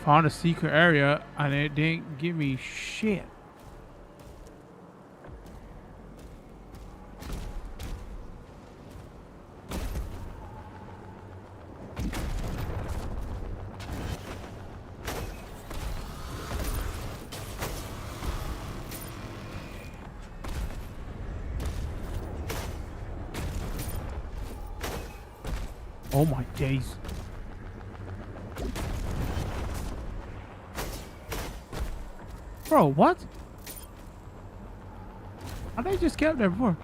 Found a secret area and it didn't give me shit. Oh my days. Bro, what? How did I just get up there before?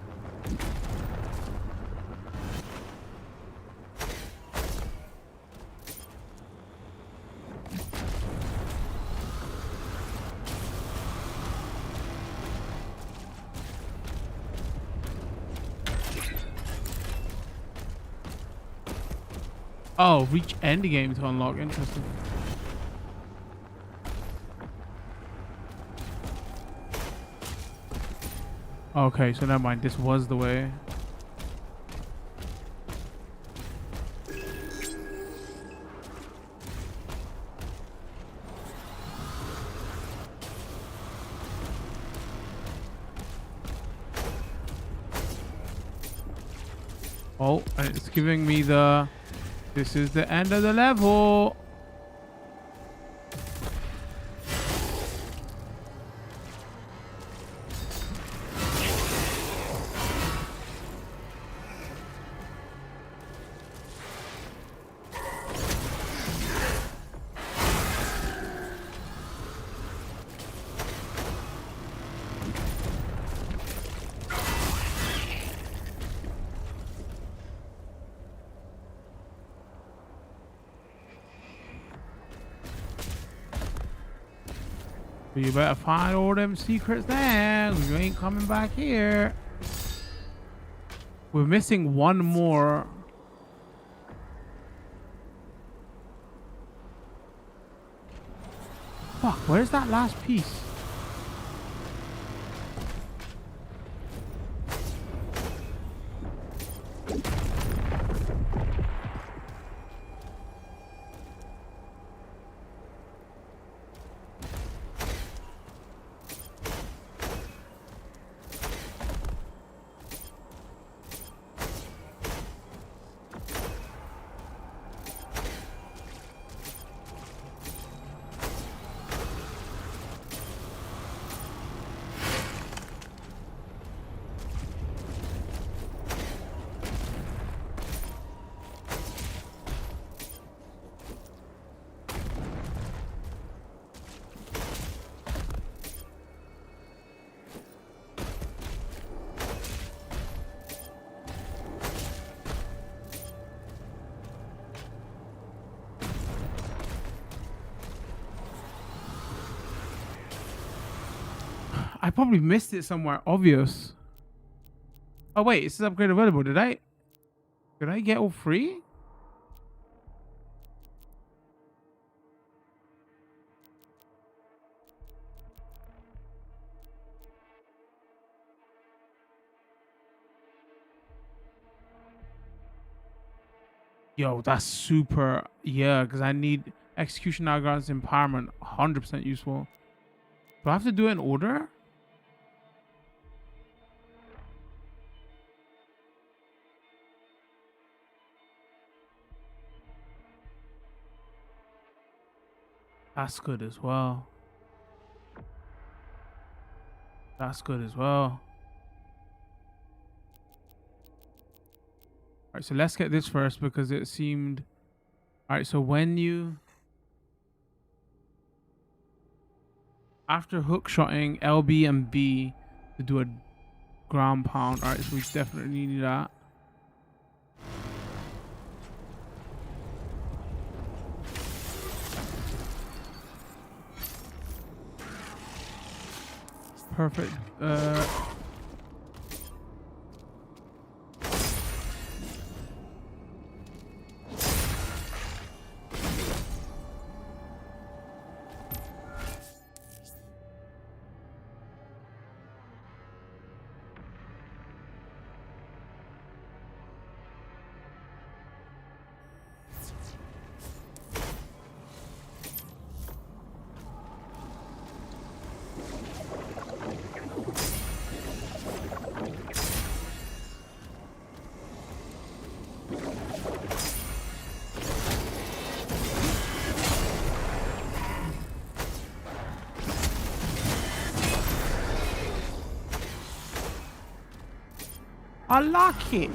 Oh, reach end game to unlock. Interesting. Okay, so never mind. This was the way. Oh, and it's giving me the... This is the end of the level. You better find all them secrets there. You ain't coming back here. We're missing one more. Fuck, where's that last piece? I probably missed it somewhere obvious. Oh wait, it says upgrade available. Did I get all three? Yo, that's super. Yeah, because I need execution algorithms empowerment. 100% useful. Do I have to do it in order? That's good as well. That's good as well. Alright, so let's get this first because it seemed... Alright, so when you... After hook shotting LB and B to do a ground pound. Alright, so we definitely need that. Perfect. I like it.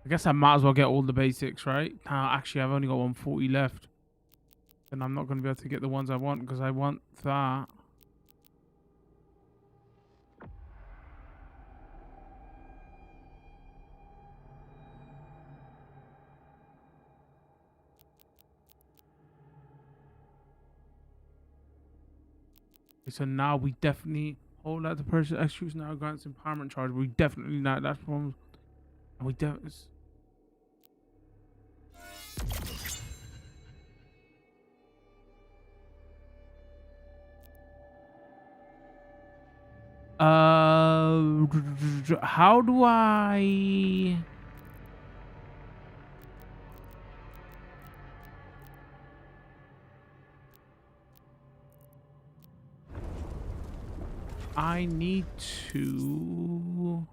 I guess I might as well get all the basics, right? Actually, I've only got 140 left. Then I'm not going to be able to get the ones I want because I want that. Okay, so now we definitely hold out the person executes now grants empowerment charge. We definitely not. That's from. And we definitely. How do I? I need to.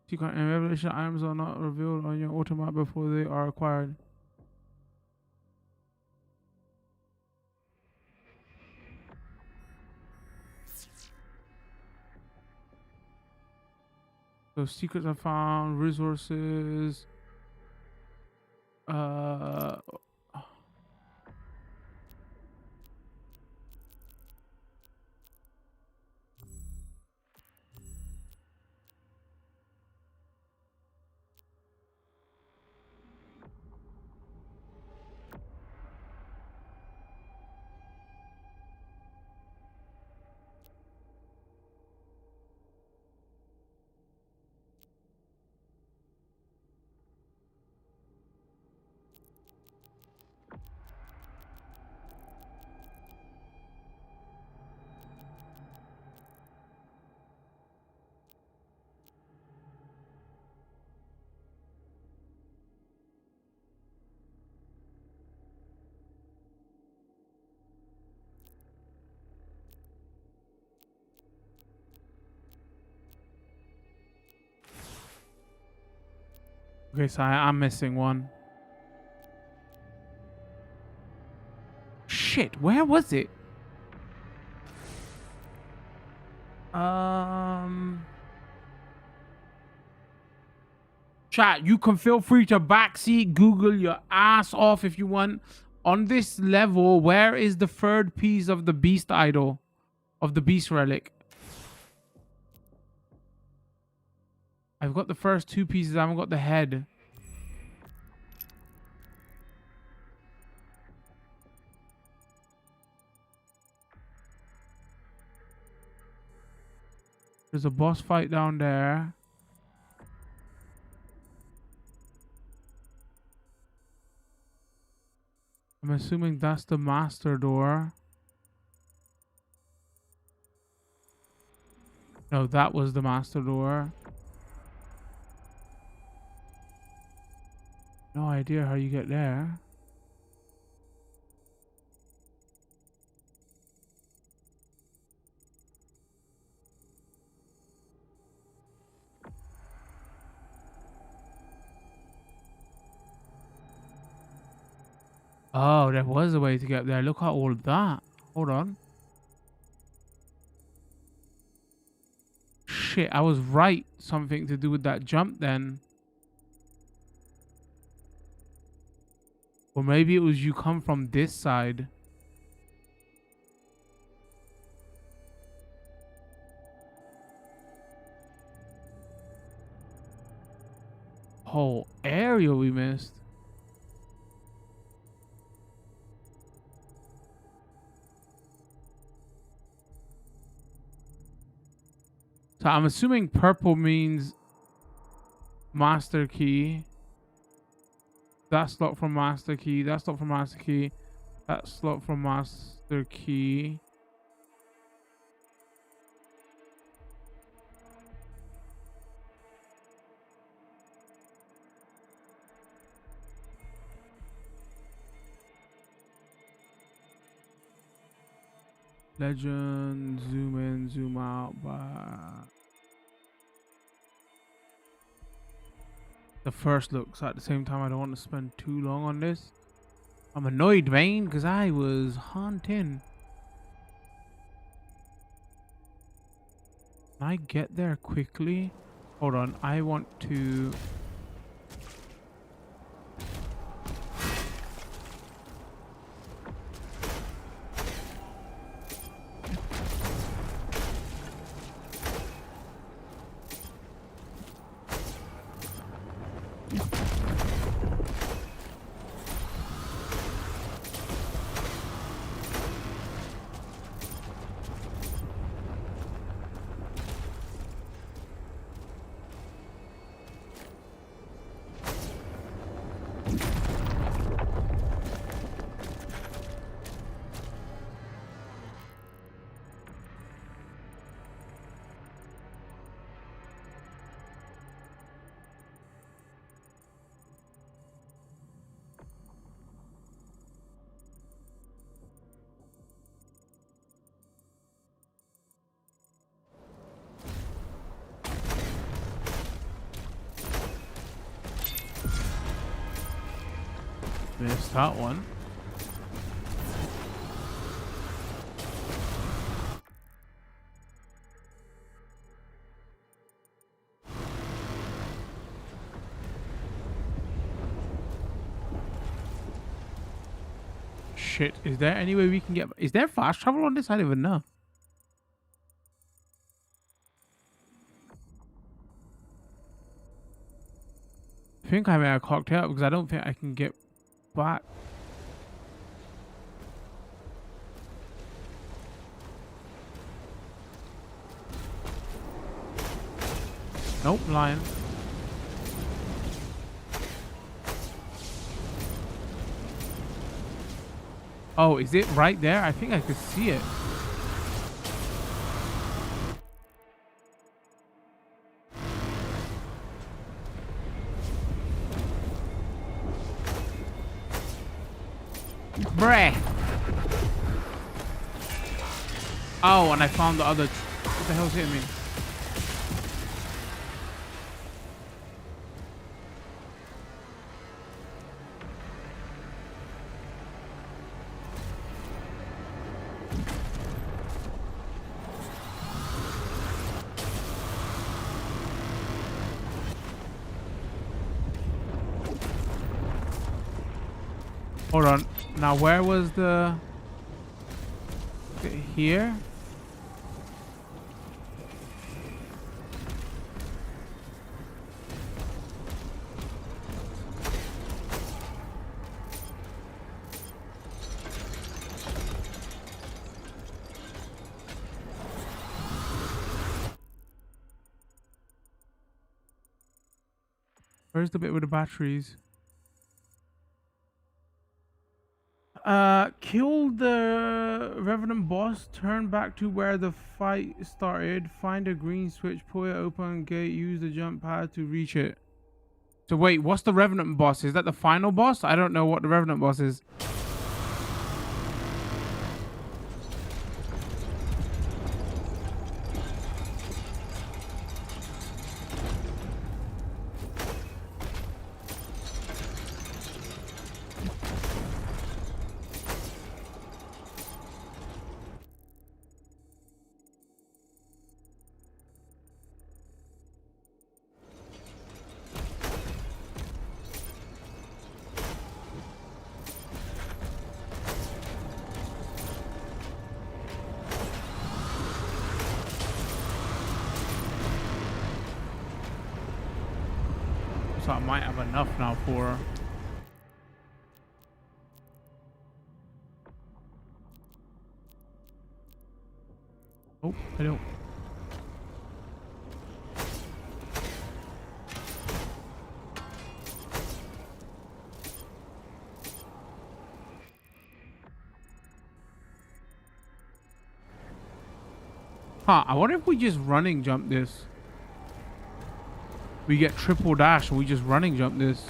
Secret and revelation items are not revealed on your automat before they are acquired. So secrets are found, resources. Okay, so I'm missing one. Shit, where was it? Chat, you can feel free to backseat Google your ass off if you want. On this level, where is the third piece of the beast idol? Of the beast relic? I've got the first two pieces, I haven't got the head. There's a boss fight down there. I'm assuming that's the master door. No, that was the master door. No idea how you get there. Oh, there was a way to get there. Look at all that. Hold on. Shit, I was right. Something to do with that jump then. Or maybe it was you come from this side. Whole area we missed. So I'm assuming purple means master key. That slot from master key. That slot from master key. That slot from master key. Legend, zoom in, zoom out, but the first looks at the same time. I don't want to spend too long on this. I'm annoyed, man, because I was hunting. Can I get there quickly? Hold on, I want to... Missed that one. Shit, is there any way we can get... Is there fast travel on this? I don't even know. I think I may have clocked out because I don't think I can get back. Nope, lying. Oh, is it right there? I think I could see it. Bruh. Oh, and I found the other... What the hell's hitting me? Hold on. Now, where was the... Here? Where's the bit with the batteries? Kill the Revenant boss, turn back to where the fight started, find a green switch, pull it open gate, use the jump pad to reach it. So wait, what's the Revenant boss? Is that the final boss? I don't know what the Revenant boss is. So I might have enough now for... Oh, I don't. Huh, I wonder if we just running jump this. We get triple dash and we just running jump this.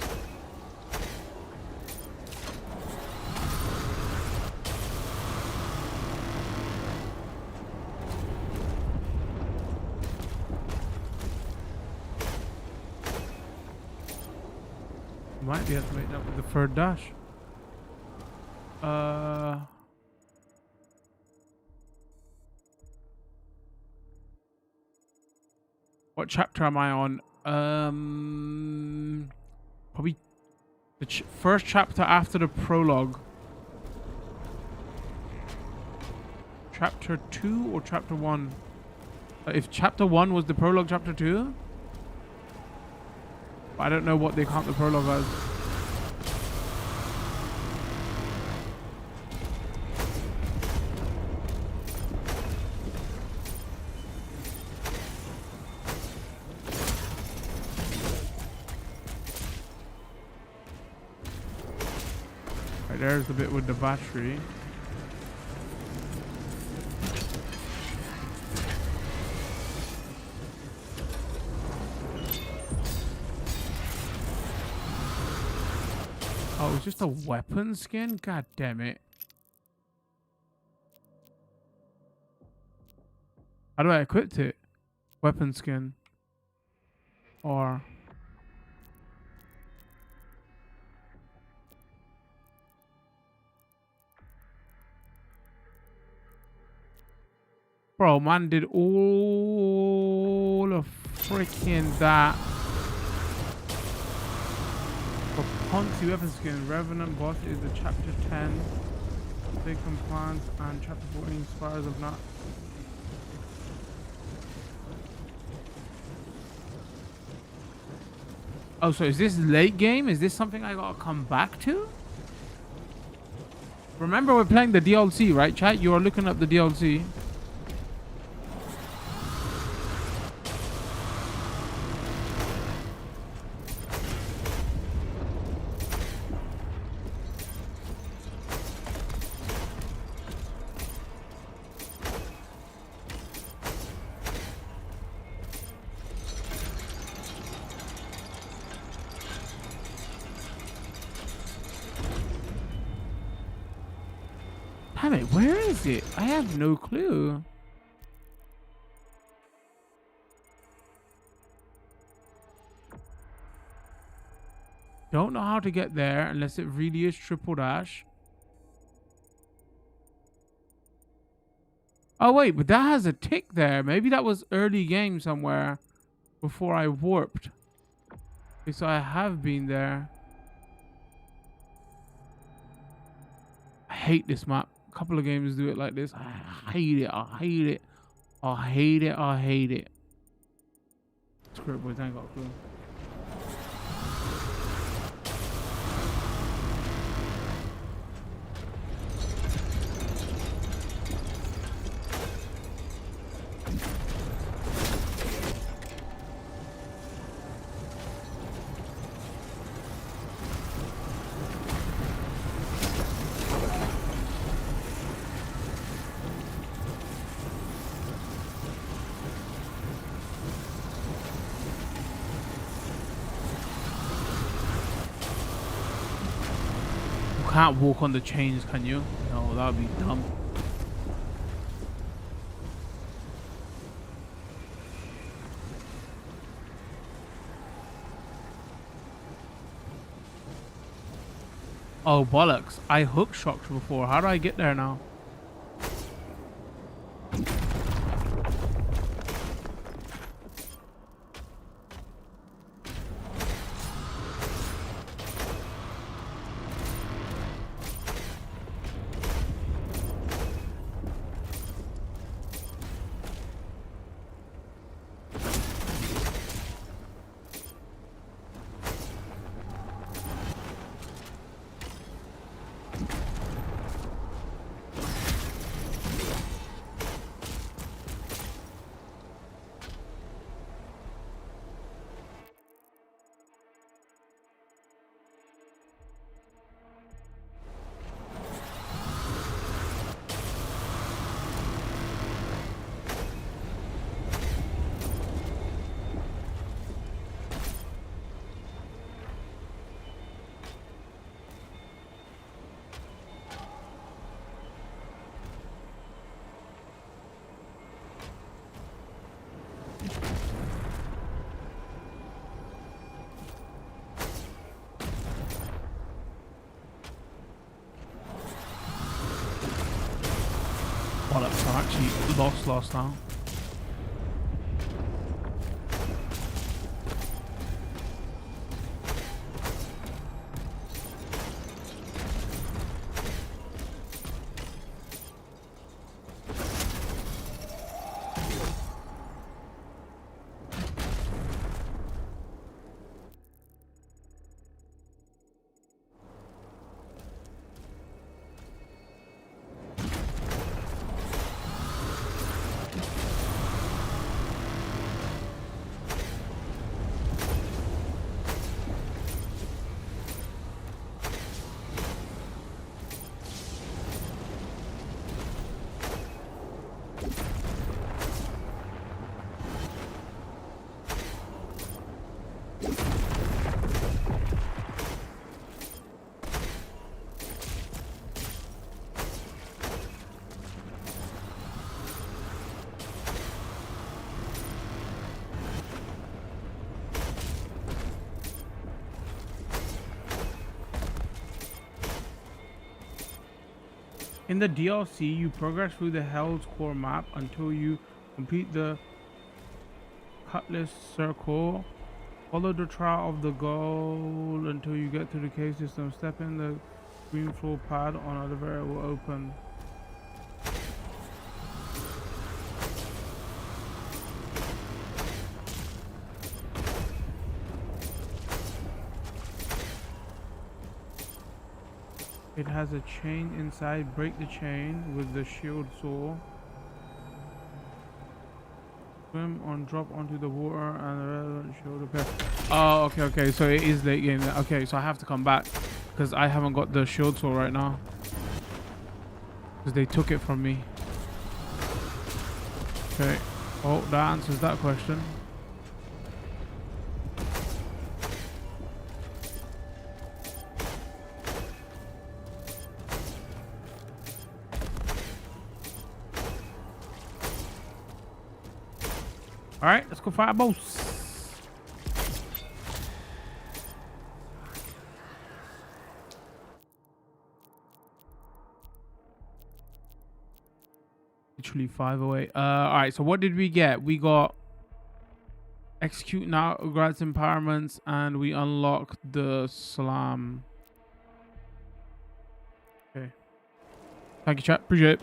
Might be able to make that with the third dash. What chapter am I on? Probably the first chapter after the prologue. Chapter 2 or chapter 1? If chapter 1 was the prologue, chapter 2? I don't know what they count the prologue as. Right, there's the bit with the battery. Oh, it's just a weapon skin? God damn it. How do I equip it? Weapon skin. Or... Bro, man did all of freaking that. For Ponzi weapon skin, Revenant boss is the chapter 10. Bacon plants and chapter 14 spires of not. Oh, so is this late game? Is this something I gotta come back to? Remember, we're playing the DLC, right, chat? You are looking up the DLC. Damn it, where is it? I have no clue. Don't know how to get there unless it really is triple dash. Oh wait, but that has a tick there. Maybe that was early game somewhere before I warped. Okay, so I have been there. I hate this map. A couple of games do it like this. I hate it. I hate it. I hate it. I hate it. Screw it, boys. I ain't got a clue. Can't walk on the chains, can you? No, that would be dumb. Oh, bollocks. I hook shocked before. How do I get there now? Bollocks, I actually lost now. In the DLC, you progress through the Hell's Core map until you complete the Cutlass Circle. Follow the trail of the goal until you get to the cave system. Step in the green floor pad on other area will open. It has a chain inside. Break the chain with the shield saw. Swim on, drop onto the water and the relevant shield repair. Oh, okay. So it is late game. Okay, so I have to come back because I haven't got the shield saw right now because they took it from me. Okay. Oh, that answers that question. All right, let's go fight a boss. Literally 508. All right, so what did we get? We got execute now, grants empowerments, and we unlocked the slam. Okay. Thank you, chat. Appreciate it.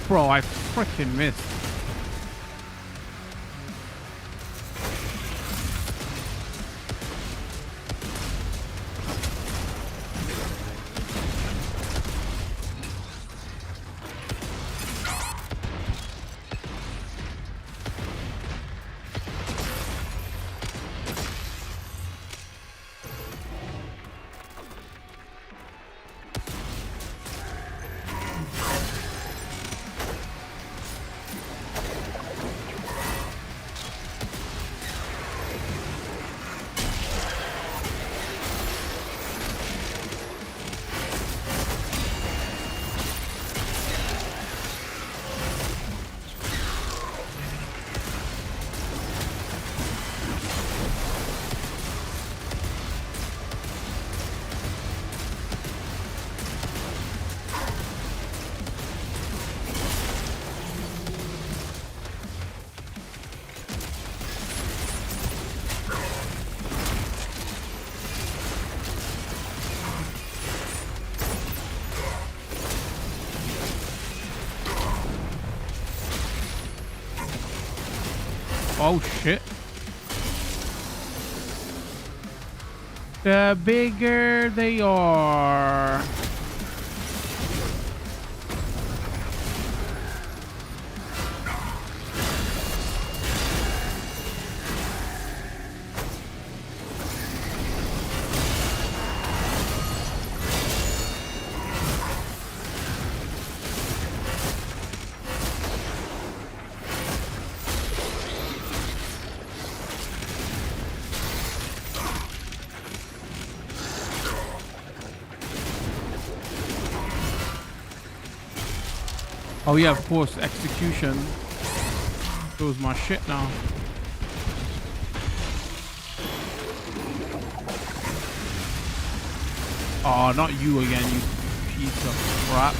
Bro, I freaking missed. Oh shit. The bigger they are. Oh yeah, of course, execution. Lose my shit now. Oh, not you again, you piece of crap.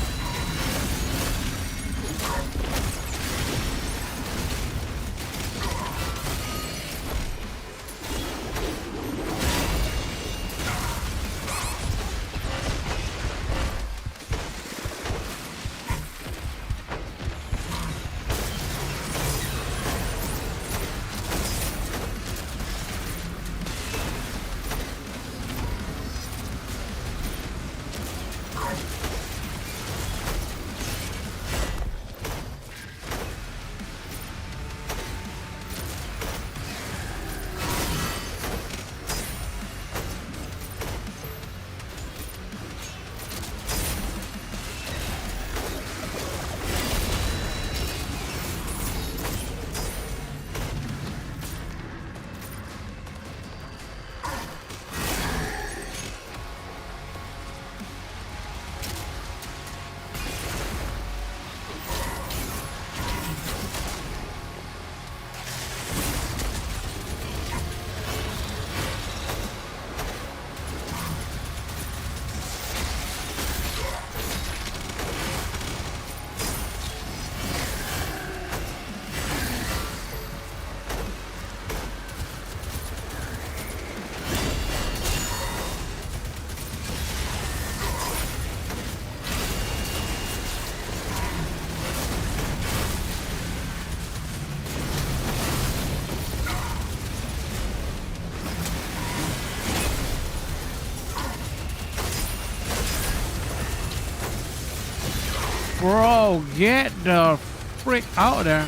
Bro, get the frick out of there.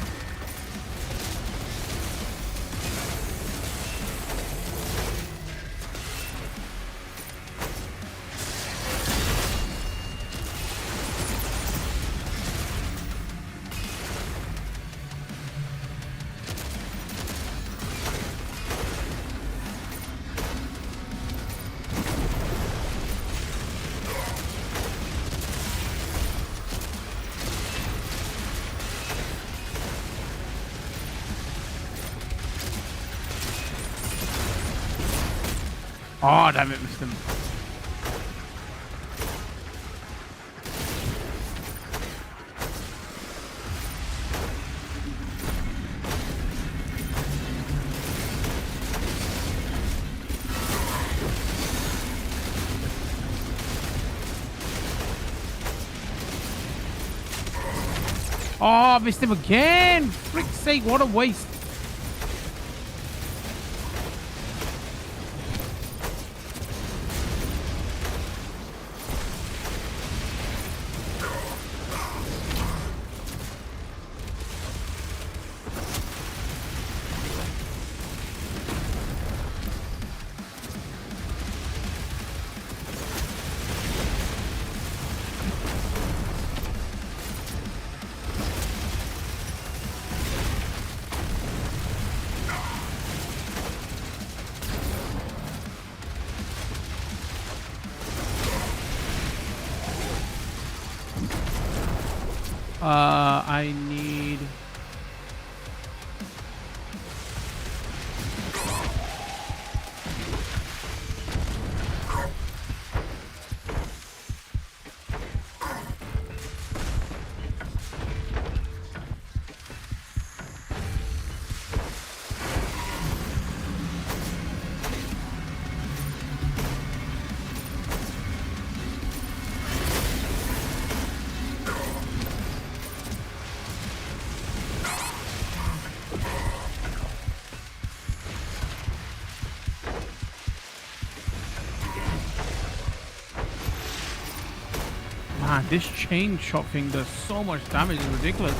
Oh, damn it, missed him. Oh, I missed him again. Frick's sake, what a waste. I need... Man, this chain shot thing does so much damage, it's ridiculous.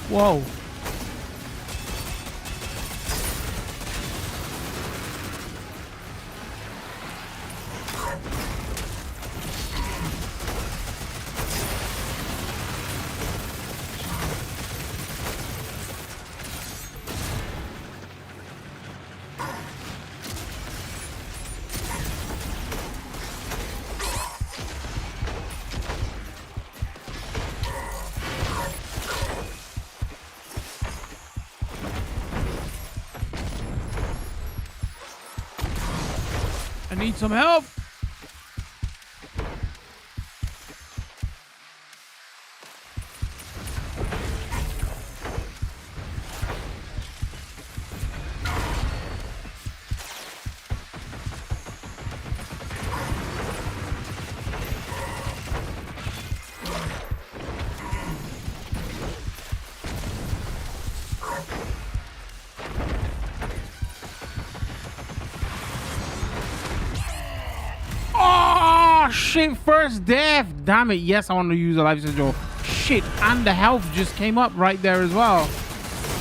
Whoa. I need some help. Oh shit, first death. Damn it. Yes, I want to use a life sigil. Shit, and the health just came up right there as well.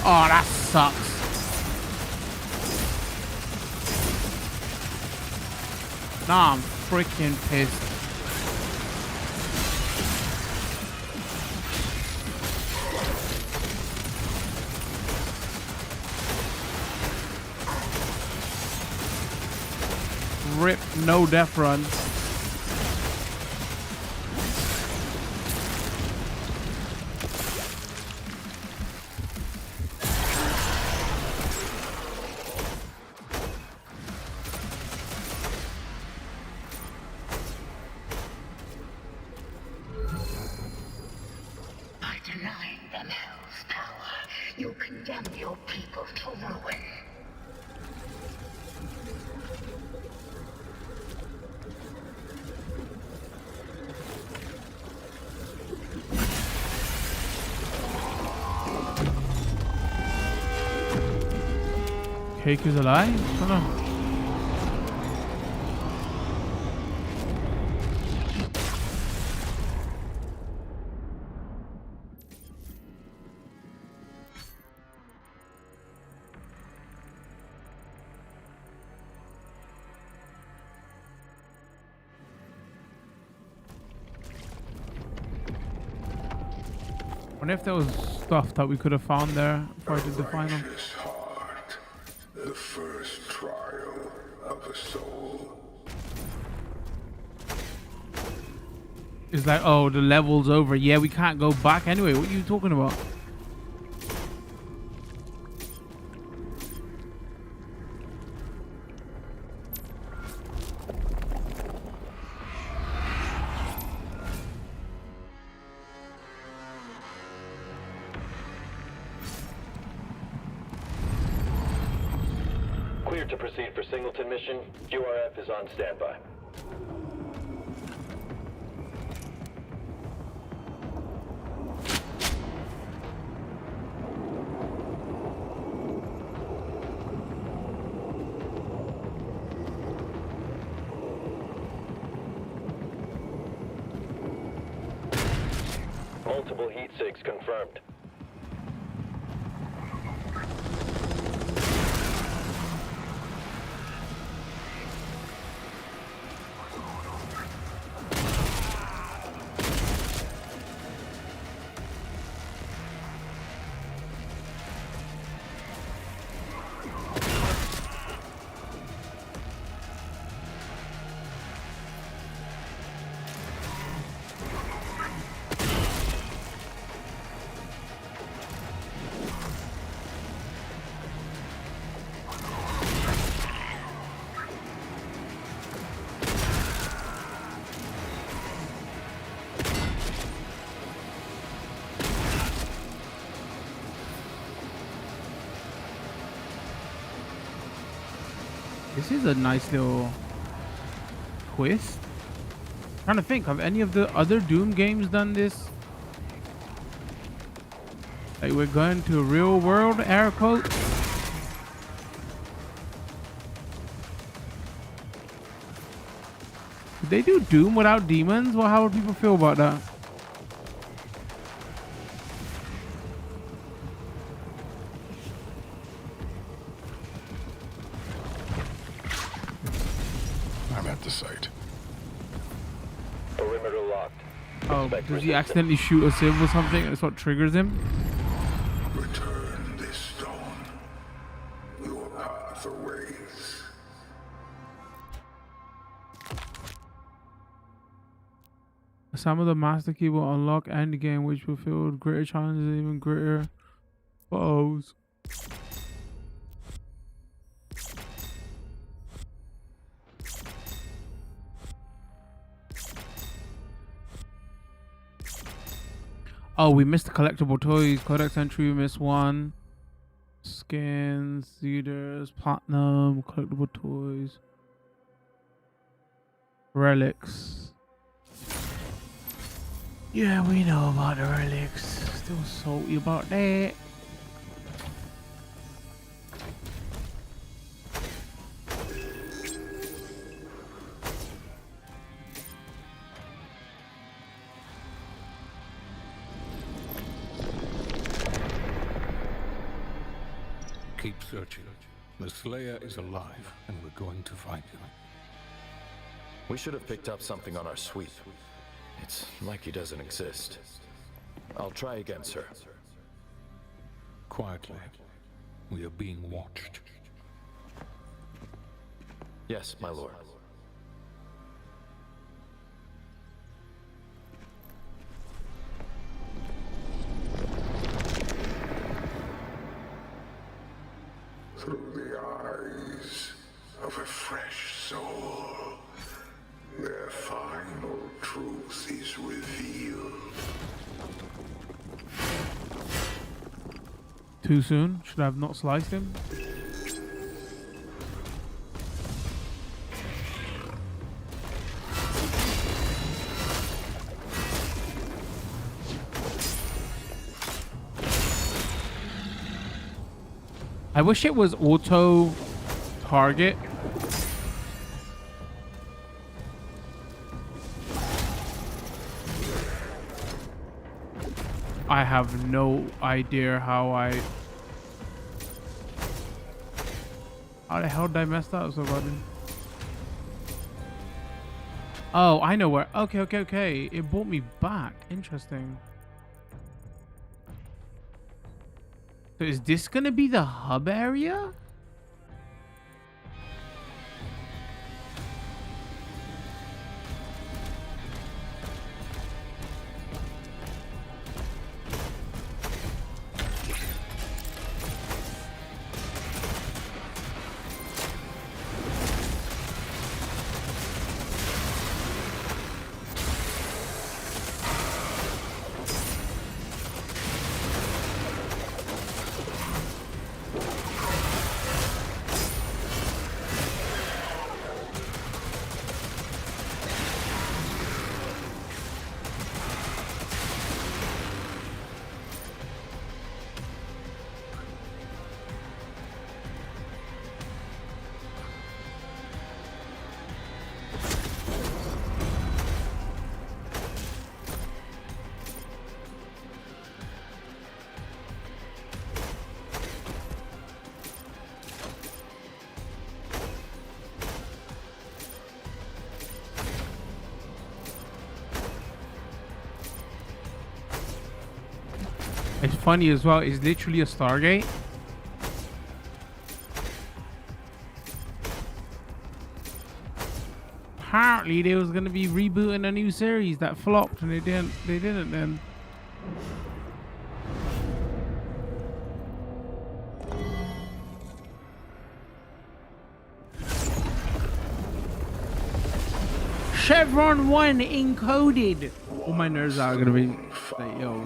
Oh, that sucks. Nah, I'm freaking pissed. Rip, no death run. By denying them Hell's power, you condemn your people to ruin. Cake is alive? I don't know. Wonder if there was stuff that we could have found there before I did the final. Righteous heart, the first trial of a soul. It's like, oh, the level's over. Yeah, we can't go back anyway. What are you talking about? Cleared to proceed for Singleton mission. QRF is on standby. Multiple heat sinks confirmed. This is a nice little twist. Trying to think, have any of the other Doom games done this? Like we're going to a real world air quote. Did they do Doom without demons? Well, how would people feel about that? sight. Perimeter locked. Oh, Expect does he resistance. accidentally shoot us in with something? That's what triggers him. Return this stone. Your path awaits. Some of the master key will unlock endgame, which will fill with greater challenges and even greater foes. Oh, we missed the collectible toys. Codex entry, we missed one. Skins, Cedars, Platinum, collectible toys. Relics. Yeah, we know about the relics. Still salty about that. Keep searching. The Slayer is alive, and we're going to find him. We should have picked up something on our sweep. It's like he doesn't exist. I'll try again, sir. Quietly. We are being watched. Yes, my lord. Through the eyes of a fresh soul, their final truth is revealed. Too soon? Should I have not sliced him? I wish it was auto target. I have no idea how the hell did I mess that up so badly? Oh, I know where. Okay. It brought me back. Interesting. So is this gonna be the hub area? It's funny as well, it's literally a Stargate. Apparently they was gonna be rebooting a new series that flopped and they didn't then. Chevron 1 encoded. All my nerds are gonna be like, yo,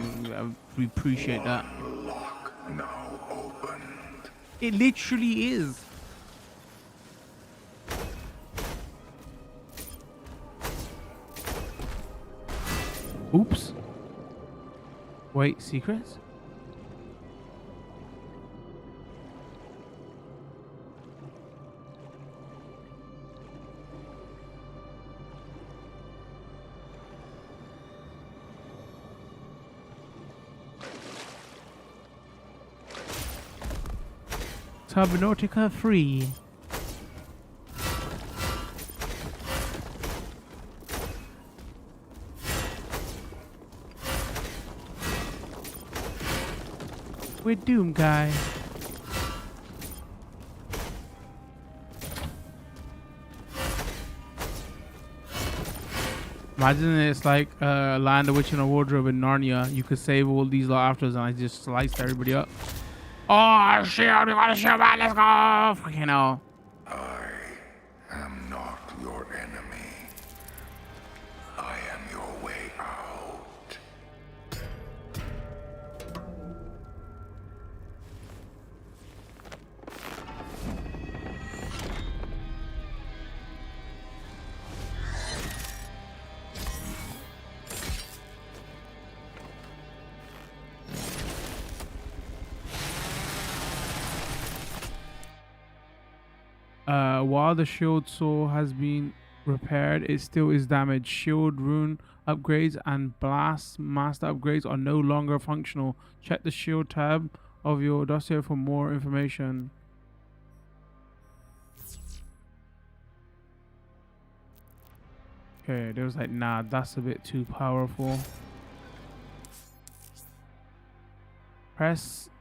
we appreciate that. Lock now opened. It literally is. Oops. Wait, secrets? Subnautica free. with Doom Guy. Imagine it's like Land of Witch in a Wardrobe in Narnia. You could save all these lot afterwards and I just sliced everybody up. Oh shit, we got a shield man, let's go! Fucking hell. I am not your enemy. I am your way out. While the shield saw has been repaired, it still is damaged. Shield rune upgrades and blast master upgrades are no longer functional. Check the shield tab of your dossier for more information. Okay, there was like, nah, that's a bit too powerful.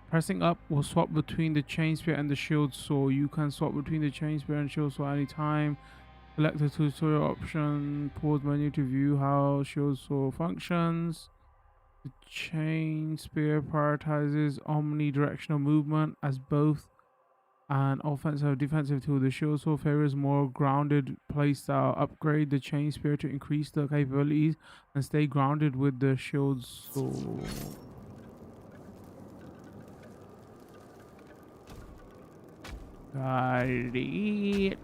Pressing up will swap between the chain spear and the shield saw. You can swap between the chain spear and shield saw anytime. Select the tutorial option. Pause menu to view how shield saw functions. The chain spear prioritizes omnidirectional movement as both an offensive and defensive tool. The shield saw favors more grounded playstyle. Upgrade the chain spear to increase the capabilities and stay grounded with the shield saw. Got it.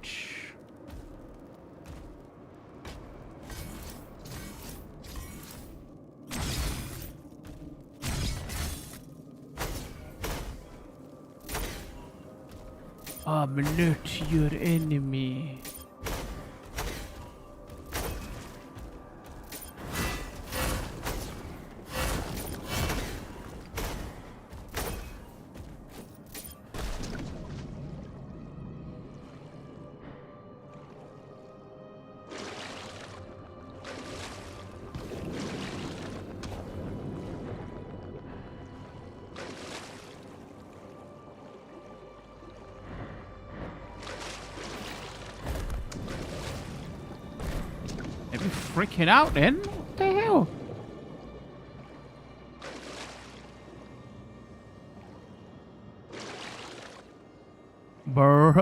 I'm not your enemy. Let me freaking out then. What the hell? Bro.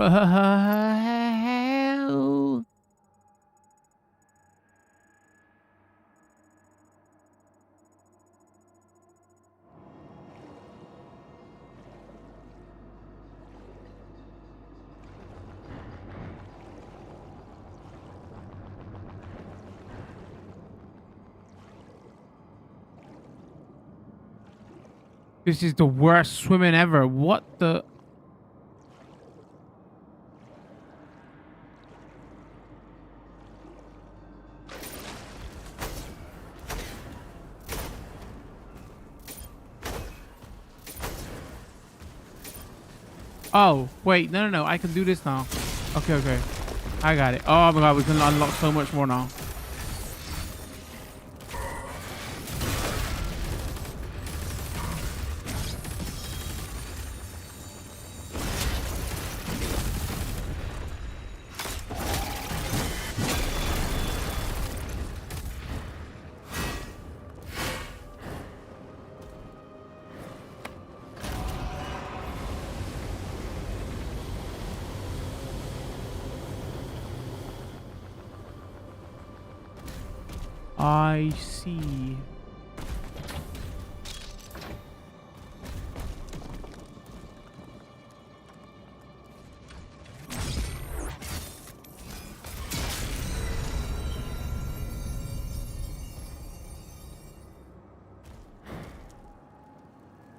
This is the worst swimming ever. What the? Oh, wait. No. I can do this now. Okay. I got it. Oh my god, we can unlock so much more now. I see.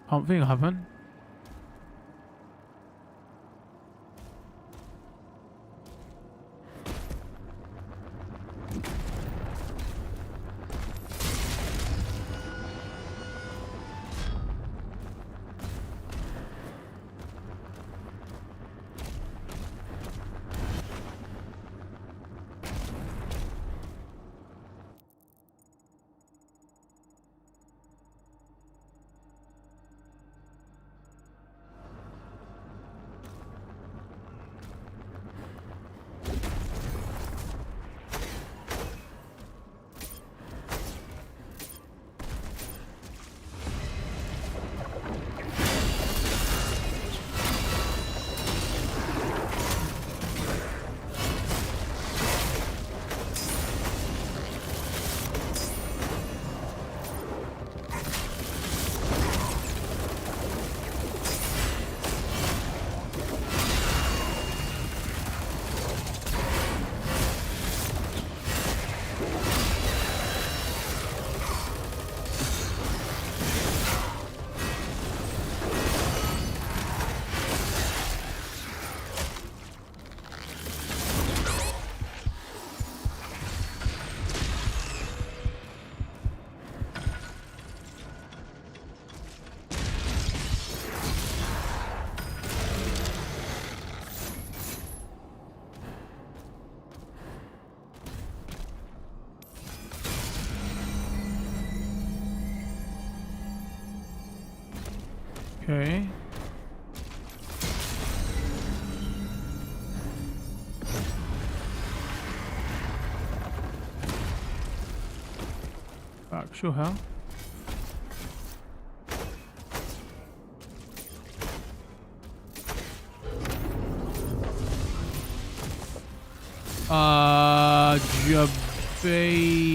Something happened. Okay. Actual hell. Jebaited.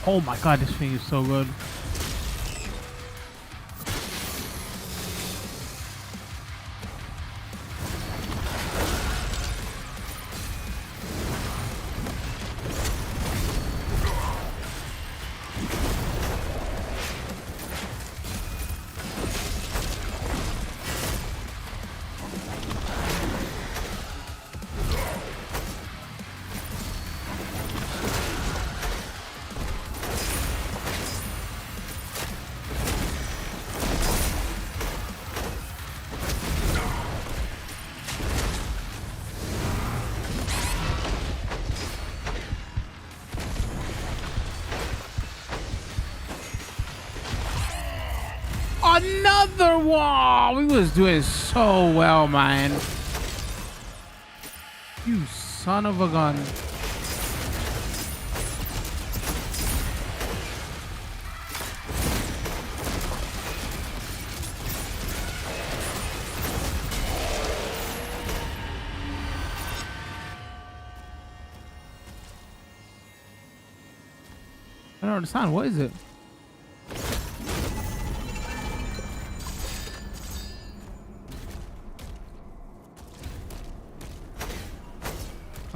Oh my god, this thing is so good. Another one! We was doing so well, man. You son of a gun. I don't understand. What is it?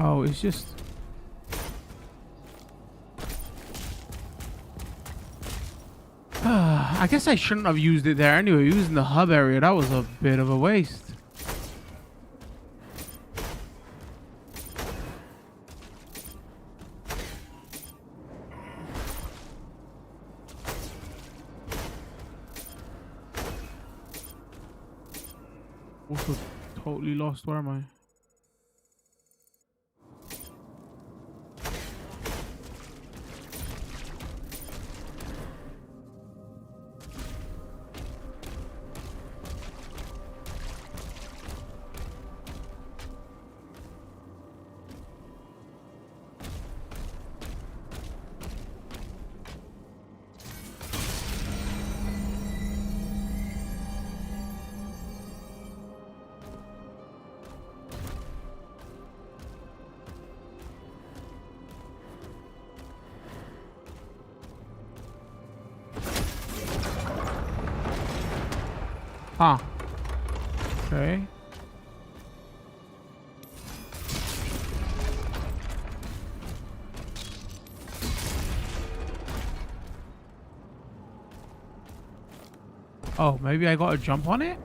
Oh, it's just... I guess I shouldn't have used it there anyway. Using the hub area, that was a bit of a waste. Also totally lost. Where am I? Huh. Okay. Oh, maybe I gotta jump on it?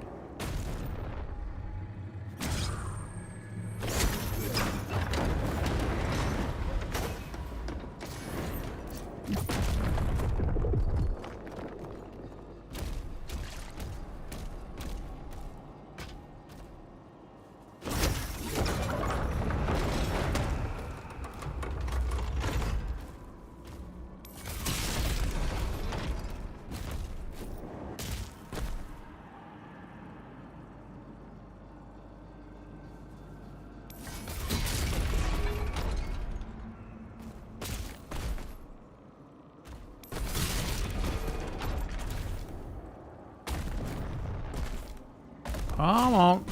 Come on.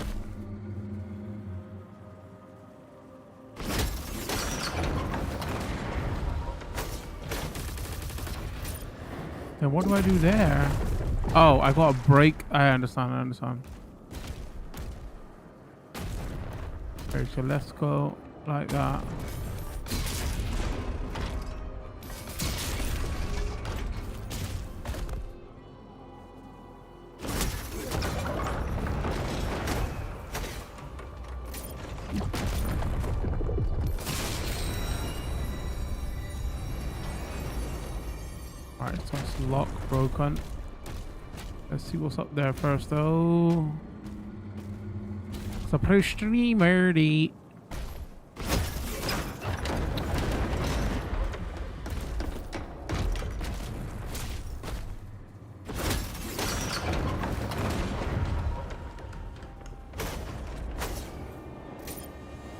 Then what do I do there? Oh, I got a break. I understand. I understand. Okay, so let's go like that. Alright, so it's lock broken. Let's see what's up there first though. It's a pro streamer.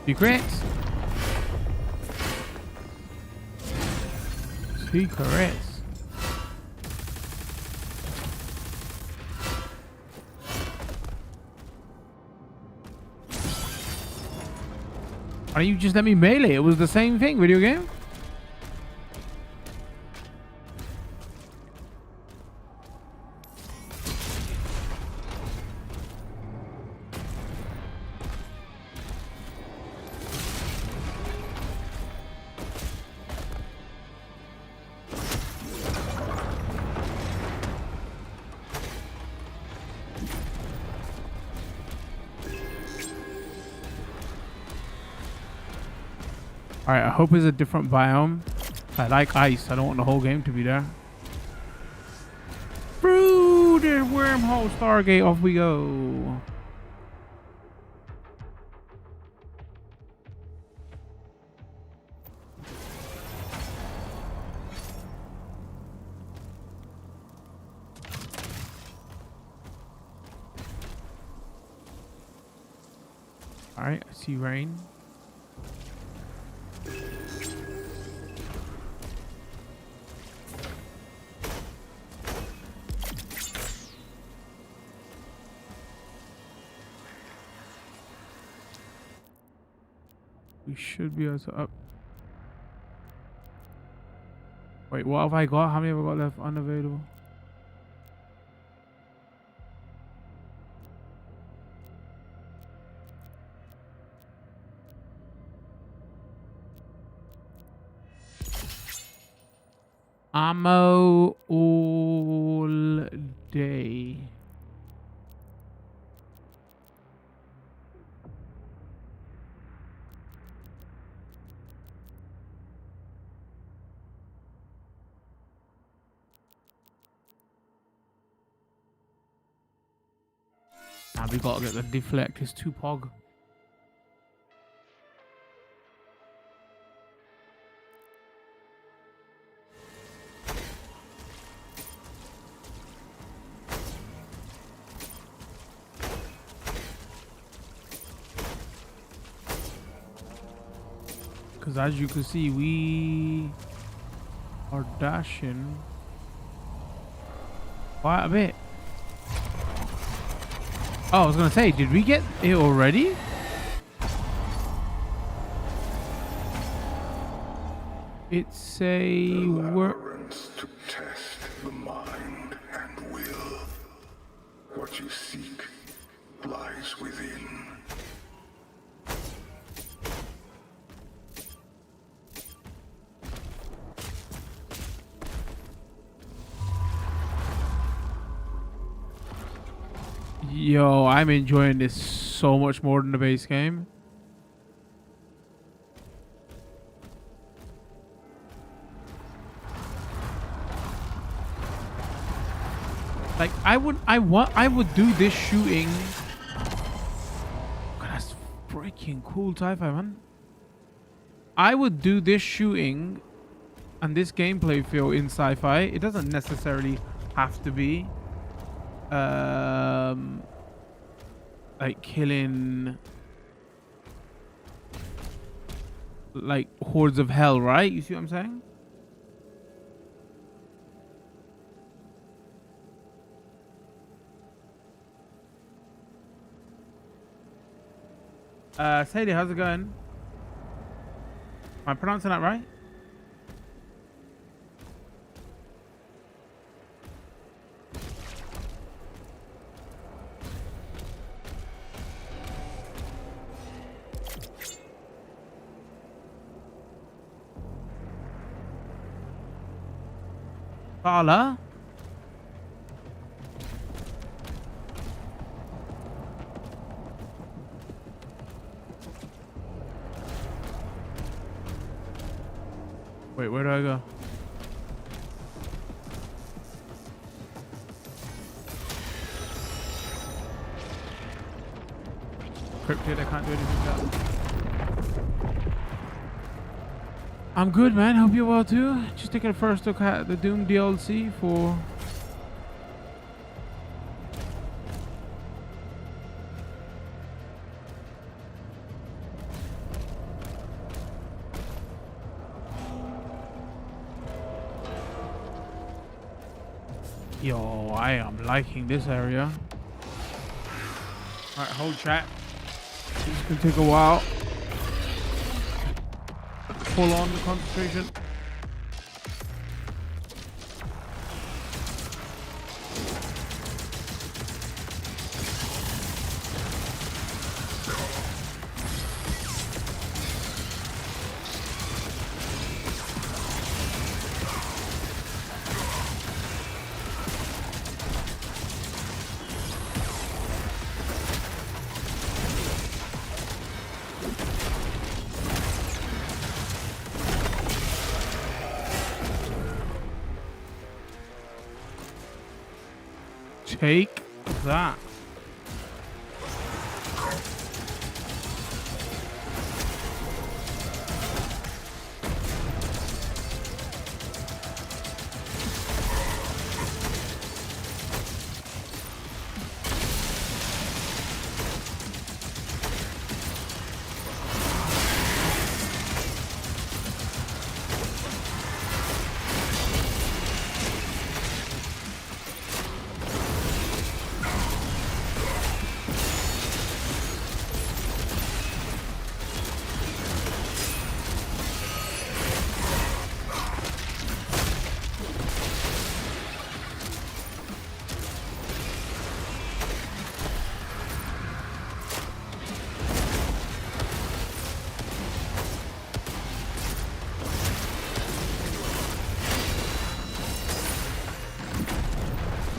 Secrets. Secrets. Why don't you just let me melee? It was the same thing, video game. Alright, I hope it's a different biome. I like ice. I don't want the whole game to be there. Through the wormhole Stargate, off we go. Alright, I see rain. We should be able to up. Wait, what have I got? How many have I got left unavailable? Ammo all day. Now we gotta get the deflect. It's too pog. Because as you can see, we are dashing quite a bit. Oh, I was gonna say, did we get it already? It's a Labyrinths to test the mind and will. What you seek lies within. Yo, I'm enjoying this so much more than the base game. Like I would do this shooting. God, that's freaking cool sci-fi, man. I would do this shooting and this gameplay feel in sci-fi. It doesn't necessarily have to be like killing like hordes of hell, right? You see what I'm saying? Sadie, how's it going? Am I pronouncing that right? Carla? Wait, where do I go? Cryptid, I can't do anything else. I'm good, man. Hope you're well too. Just taking a first look at the Doom DLC for Yo, I am liking this area. Alright, hold chat. This is gonna take a while. Full on the concentration. Take that.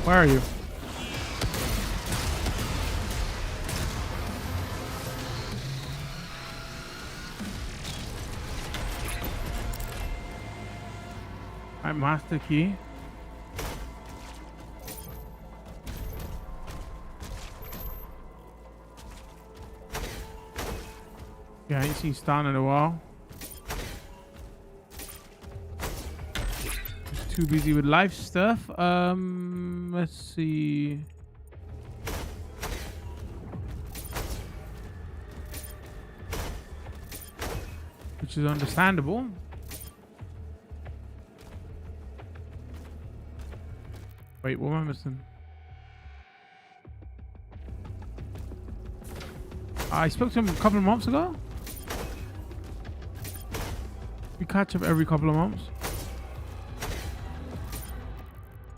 Where are you? Alright, master key. Yeah, I ain't seen Stan in a while. Just too busy with life stuff. Let's see. Which is understandable. Wait, what am I missing? I spoke to him a couple of months ago. We catch up every couple of months.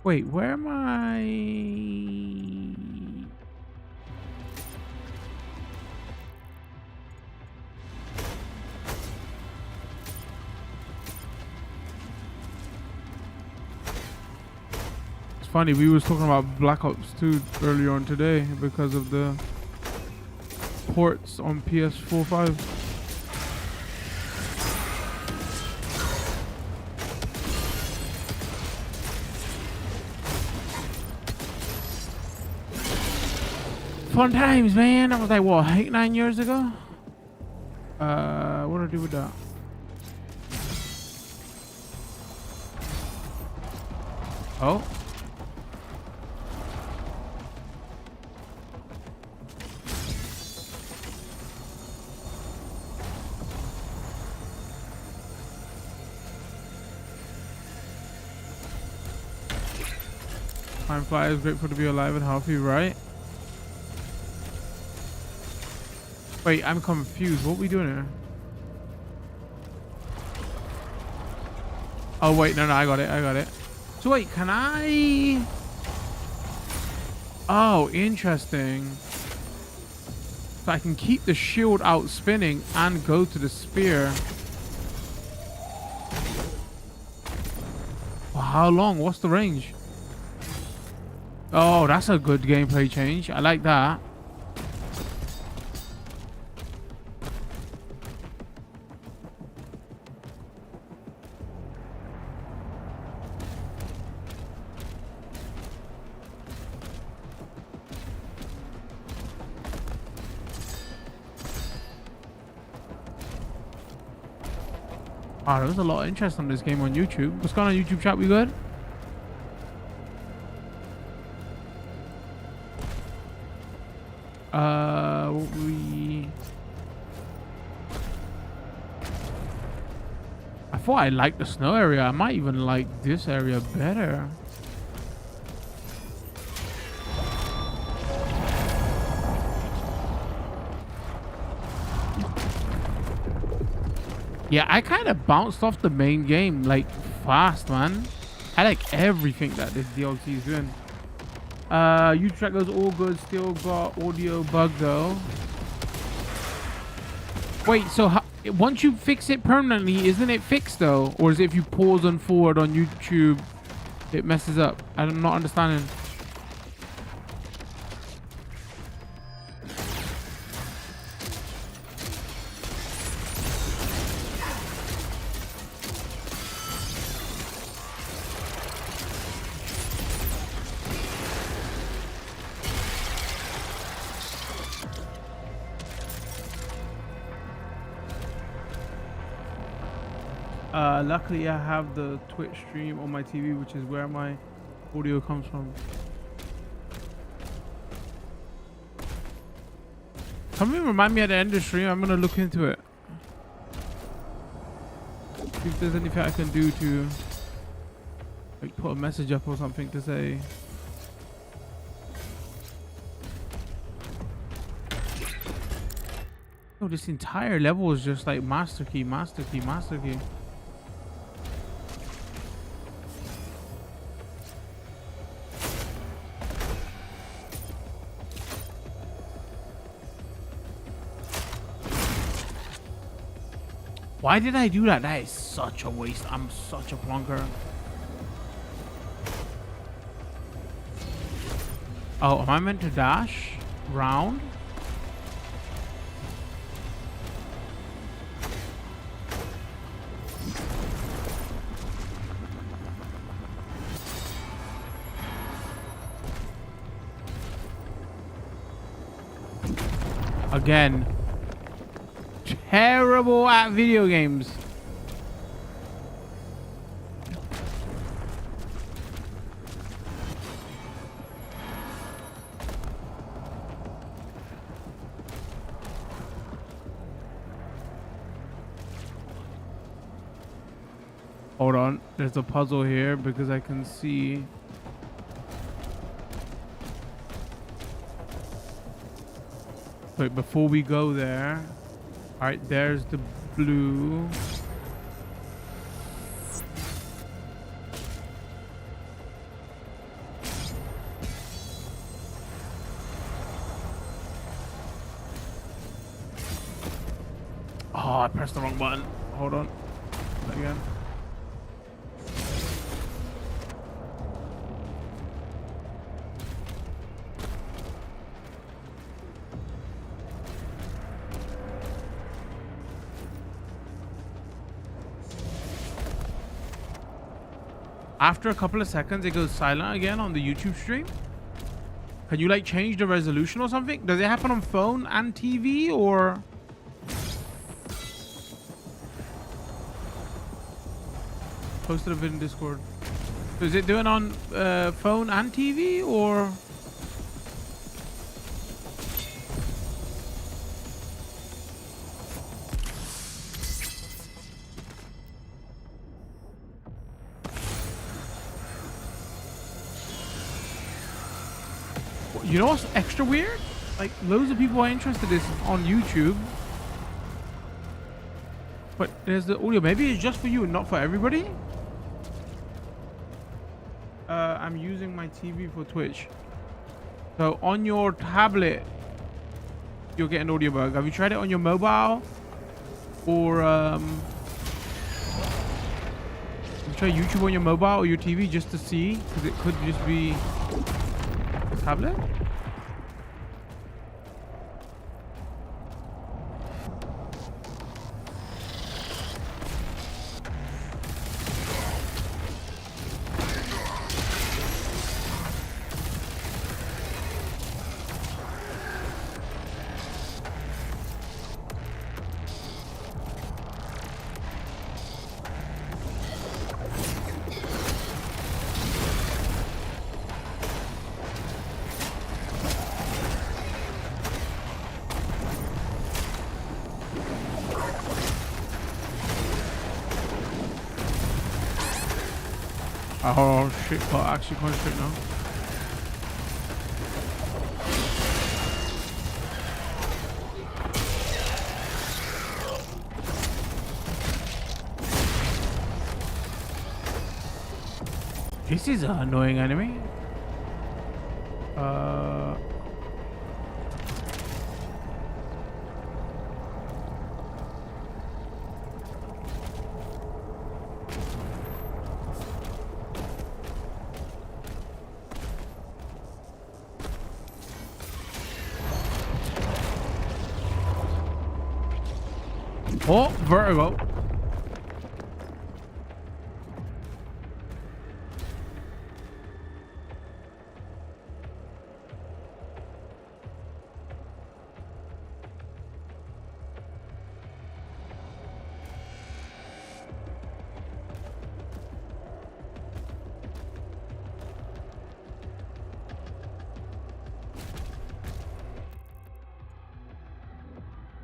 Wait, where am I? It's funny, we was talking about Black Ops 2 earlier on today because of the ports on PS4 5. Fun times, man. That was like what, 8-9 years ago? What do I do with that? Oh. Time flies, grateful to be alive and healthy, right? Wait, I'm confused. What are we doing here? Oh, wait. No, I got it. I got it. So, wait. Can I... Oh, interesting. So, I can keep the shield out spinning and go to the spear. Well, how long? What's the range? Oh, that's a good gameplay change. I like that. Wow, there was a lot of interest on this game on YouTube. What's going on YouTube chat? We good? I thought I liked the snow area. I might even like this area better. Yeah, I kind of bounced off the main game like fast, man. I like everything that this DLC is doing. YouTube track goes all good. Still got audio bug though. Wait, so once you fix it permanently, isn't it fixed though? Or is it if you pause and forward on YouTube, it messes up? I'm not understanding. Luckily I have the Twitch stream on my TV, which is where my audio comes from. Something remind me at the end of the stream. I'm gonna look into it. See if there's anything I can do to like put a message up or something to say. Oh, this entire level is just like master key, master key, master key. Why did I do that? That is such a waste. I'm such a plonker. Oh, am I meant to dash round? Again. Terrible at video games. Hold on, there's a puzzle here because I can see. Wait, before we go there. All right, there's the blue. Oh, I pressed the wrong button. Hold on. Again. After a couple of seconds, it goes silent again on the YouTube stream. Can you like change the resolution or something? Does it happen on phone and TV or? Posted a vid in Discord. Is it doing on phone and TV or? You know what's extra weird? Like, loads of people are interested in this on YouTube. But there's the audio. Maybe it's just for you and not for everybody? I'm using my TV for Twitch. So on your tablet, you'll get an audio bug. Have you tried it on your mobile? Or, have you tried YouTube on your mobile or your TV just to see? Because it could just be a tablet? Oh shit, but actually concentrate now. This is an annoying enemy. Oh, vertigo.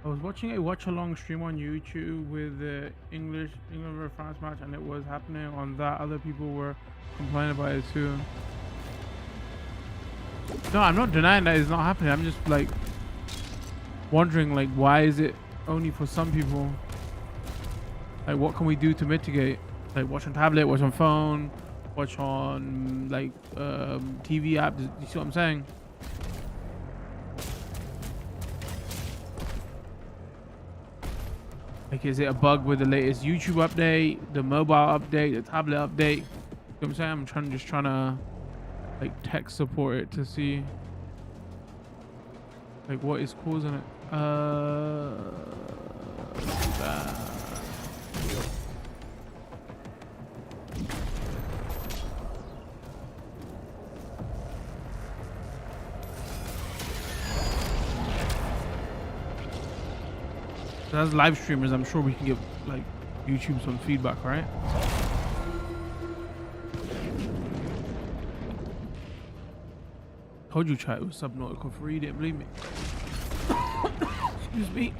I was watching a watch-along stream on YouTube with the England vs France match, and it was happening on that. Other people were complaining about it too. No, I'm not denying that it's not happening. I'm just like wondering, like, why is it only for some people? Like, what can we do to mitigate? Like, watch on tablet, watch on phone, watch on like TV app. You see what I'm saying? Like, is it a bug with the latest YouTube update, the mobile update, the tablet update? You know what I'm saying? I'm just trying to like tech support it to see like what is causing it. So as live streamers, I'm sure we can give like YouTube some feedback, right? Told you chat it was Subnautica free, didn't believe me. Excuse me.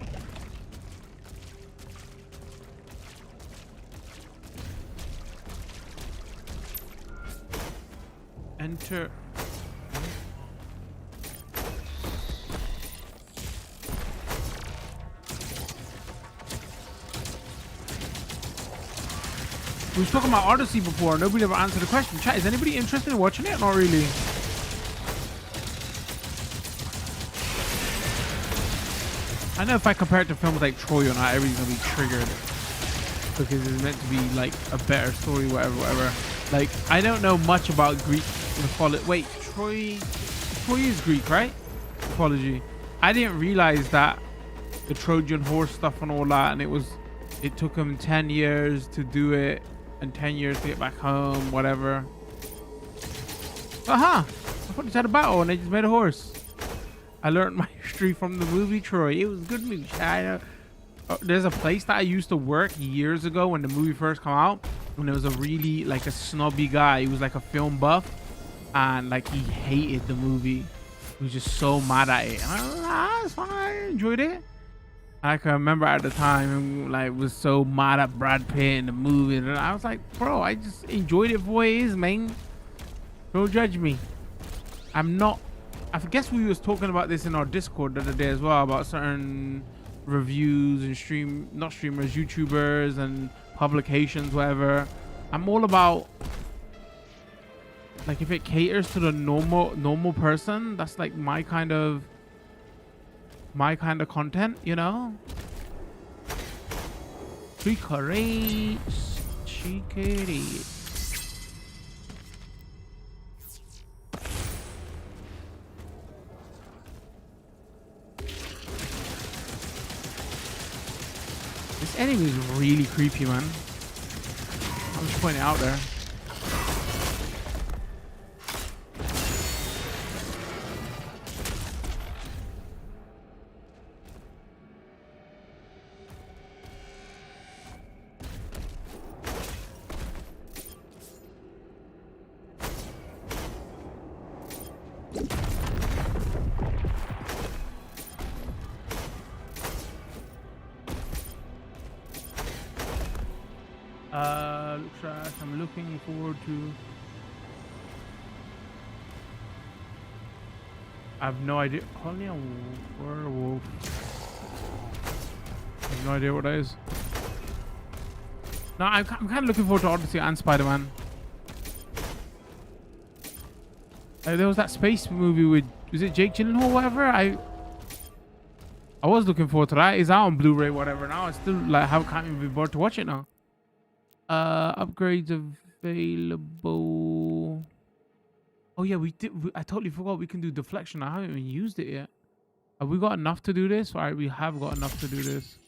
Enter. We was talking about Odyssey before. Nobody ever answered the question. Chat, is anybody interested in watching it? Not really. I know if I compare it to films like Troy or not, everything's gonna be triggered because it's meant to be like a better story, whatever. Like, I don't know much about Greek mythology. Wait, Troy is Greek, right? Mythology. I didn't realize that the Trojan horse stuff and all that, and it took him 10 years to do it and 10 years to get back home, whatever. I thought they had a battle and they just made a horse. I learned my history from the movie Troy. It was a good movie. There's a place that I used to work years ago when the movie first came out, and there was a really like a snobby guy. He was like a film buff, and like he hated the movie. He was just so mad at it. And I was like, it's fine. I enjoyed it. I can remember at the time, like, was so mad at Brad Pitt in the movie, and I was like, bro, I just enjoyed it for what it is, man. Don't judge me. I'm not. I guess we was talking about this in our Discord the other day as well, about certain reviews and not streamers, YouTubers and publications, whatever. I'm all about, like, if it caters to the normal person, that's like my kind of content, you know? Chicory. This enemy is really creepy, man. I'm just pointing it out there. Trash. I'm looking forward to. I have no idea. Colony a werewolf. I have no idea what that is. No, I'm kind of looking forward to Odyssey and Spider-Man. There was that space movie with, was it Jake Gyllenhaal or whatever? I was looking forward to that. It's out on Blu-ray, whatever. Now I still like can't even be bothered to watch it now. Upgrades available. Oh yeah, we did. I totally forgot we can do deflection. I haven't even used it yet. Have we got enough to do this? All right, we have got enough to do this.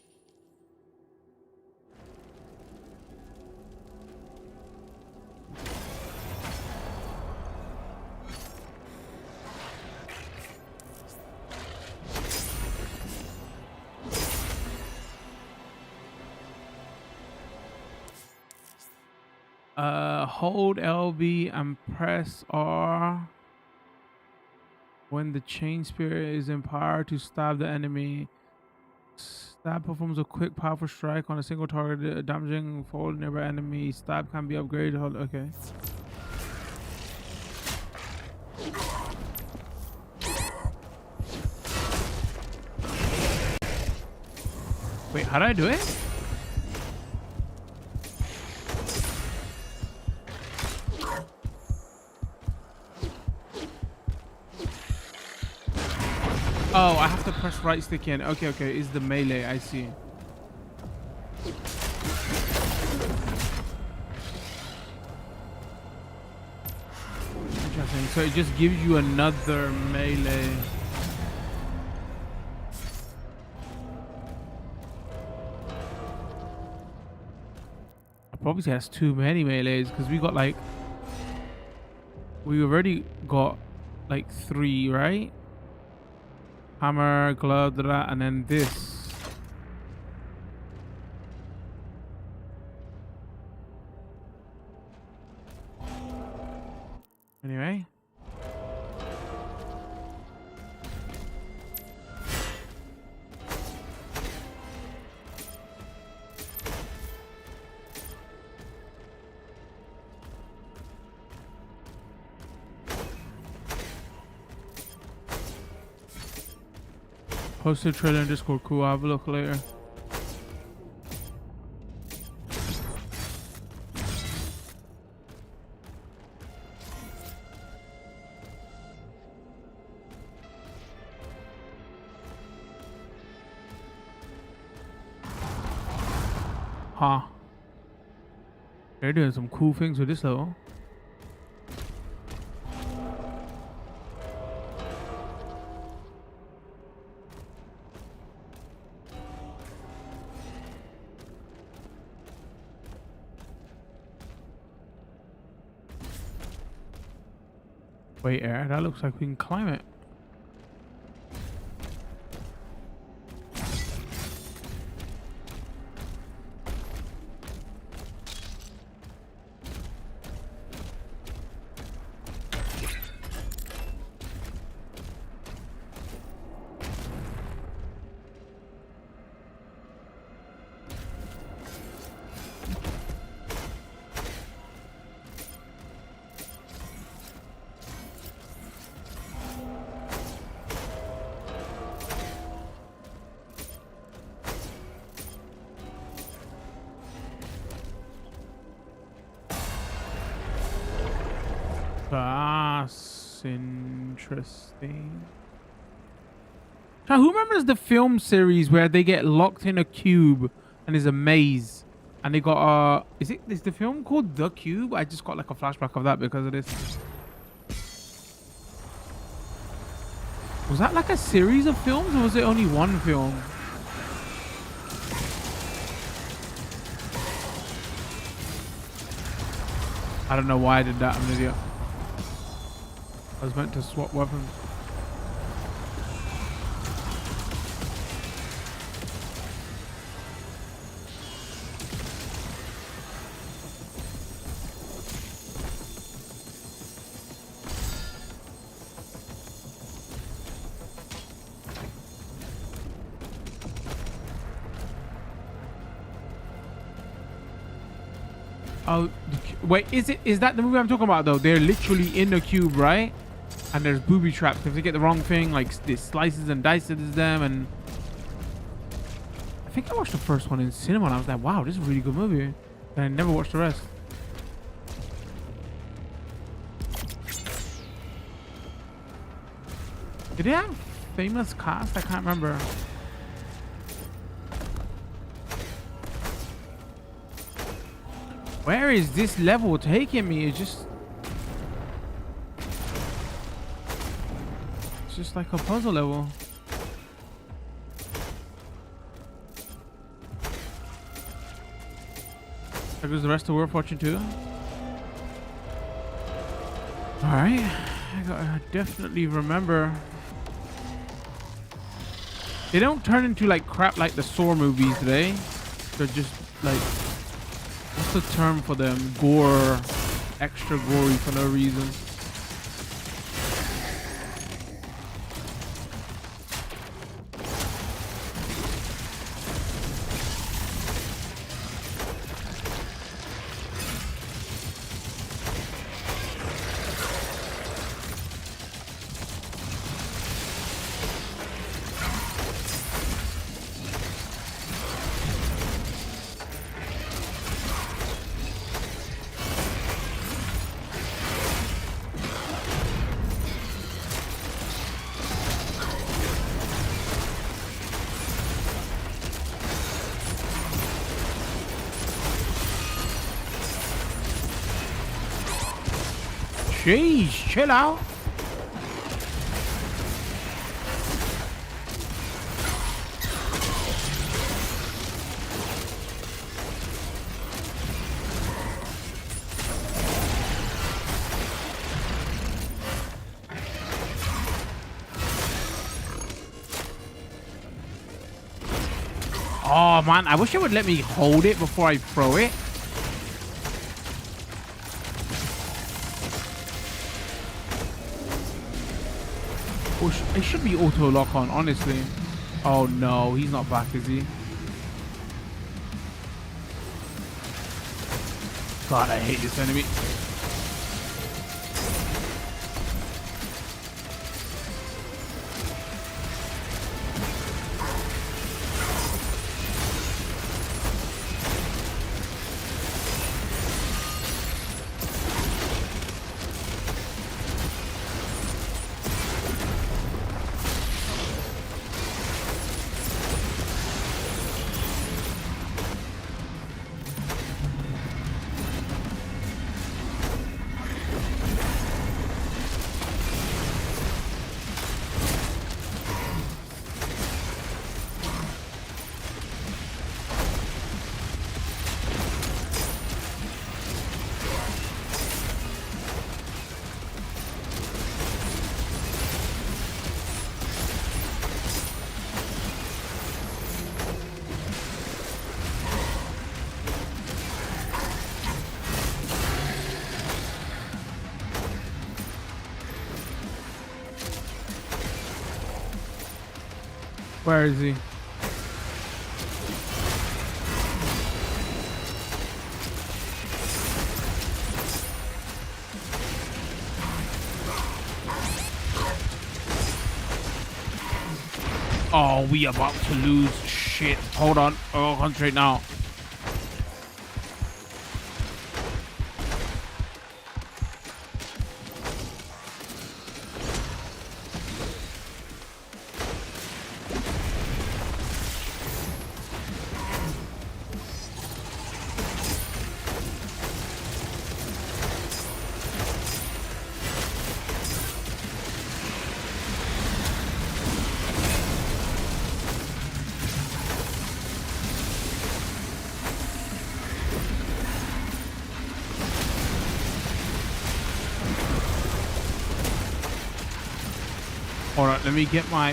Hold LB and press R when the chain spirit is empowered to stab the enemy. Stab performs a quick, powerful strike on a single target, damaging all nearby enemy. Stab can be upgraded. Hold, okay. Wait, how do I do it? Oh, I have to press right stick in. Okay, okay, it's the melee, I see. Interesting. So it just gives you another melee. I probably say that's too many melees because we got like, we already got like 3, right? Hammer, glove, and then this. Anyway. Posted trailer in Discord. Cool. I'll have a look later. Huh. They're doing some cool things with this level. Wait, air. That looks like we can climb it. That's interesting. Now, who remembers the film series where they get locked in a cube and there's a maze and they got is the film called The Cube? I just got like a flashback of that because of this. Was that like a series of films or was it only one film? I don't know why I did that. I'm an idiot. I was meant to swap weapons. Oh, wait, is that the movie I'm talking about though? They're literally in a cube, right? And there's booby traps. If they get the wrong thing, like this slices and dices them. And I think I watched the first one in cinema and I was like, wow, this is a really good movie. And I never watched the rest. Did they have famous cast? I can't remember. Where is this level taking me? It's just like a puzzle level. There goes the rest of the world fortune too. Alright. I gotta definitely remember. They don't turn into like crap like the Saw movies today. They're just like, what's the term for them? Gore. Extra gory for no reason. Jeez, chill out. Oh man, I wish it would let me hold it before I throw it. It should be auto lock on, honestly. Oh no, he's not back, is he? God, I hate this enemy. Where is he? Oh, we about to lose. Shit. Hold on. Oh, concentrate now. All right, let me get my...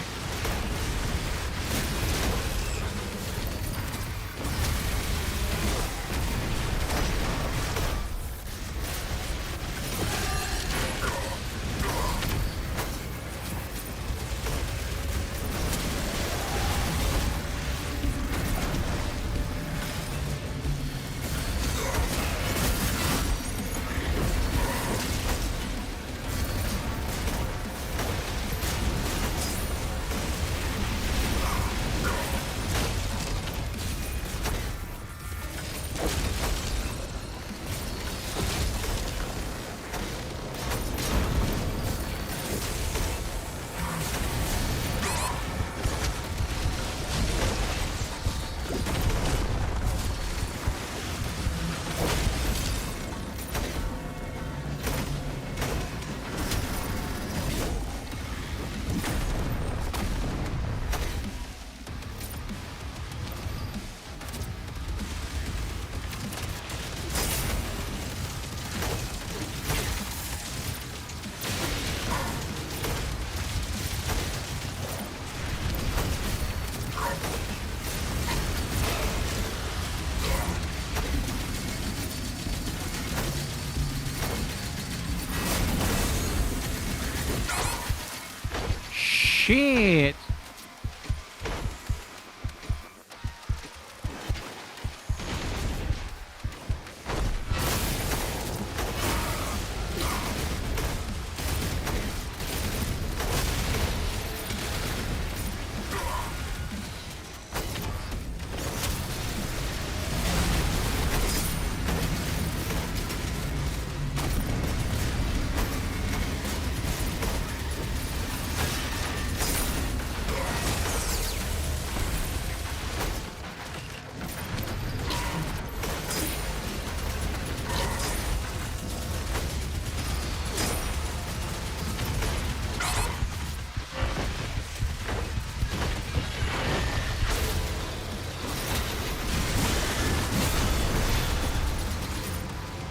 shit.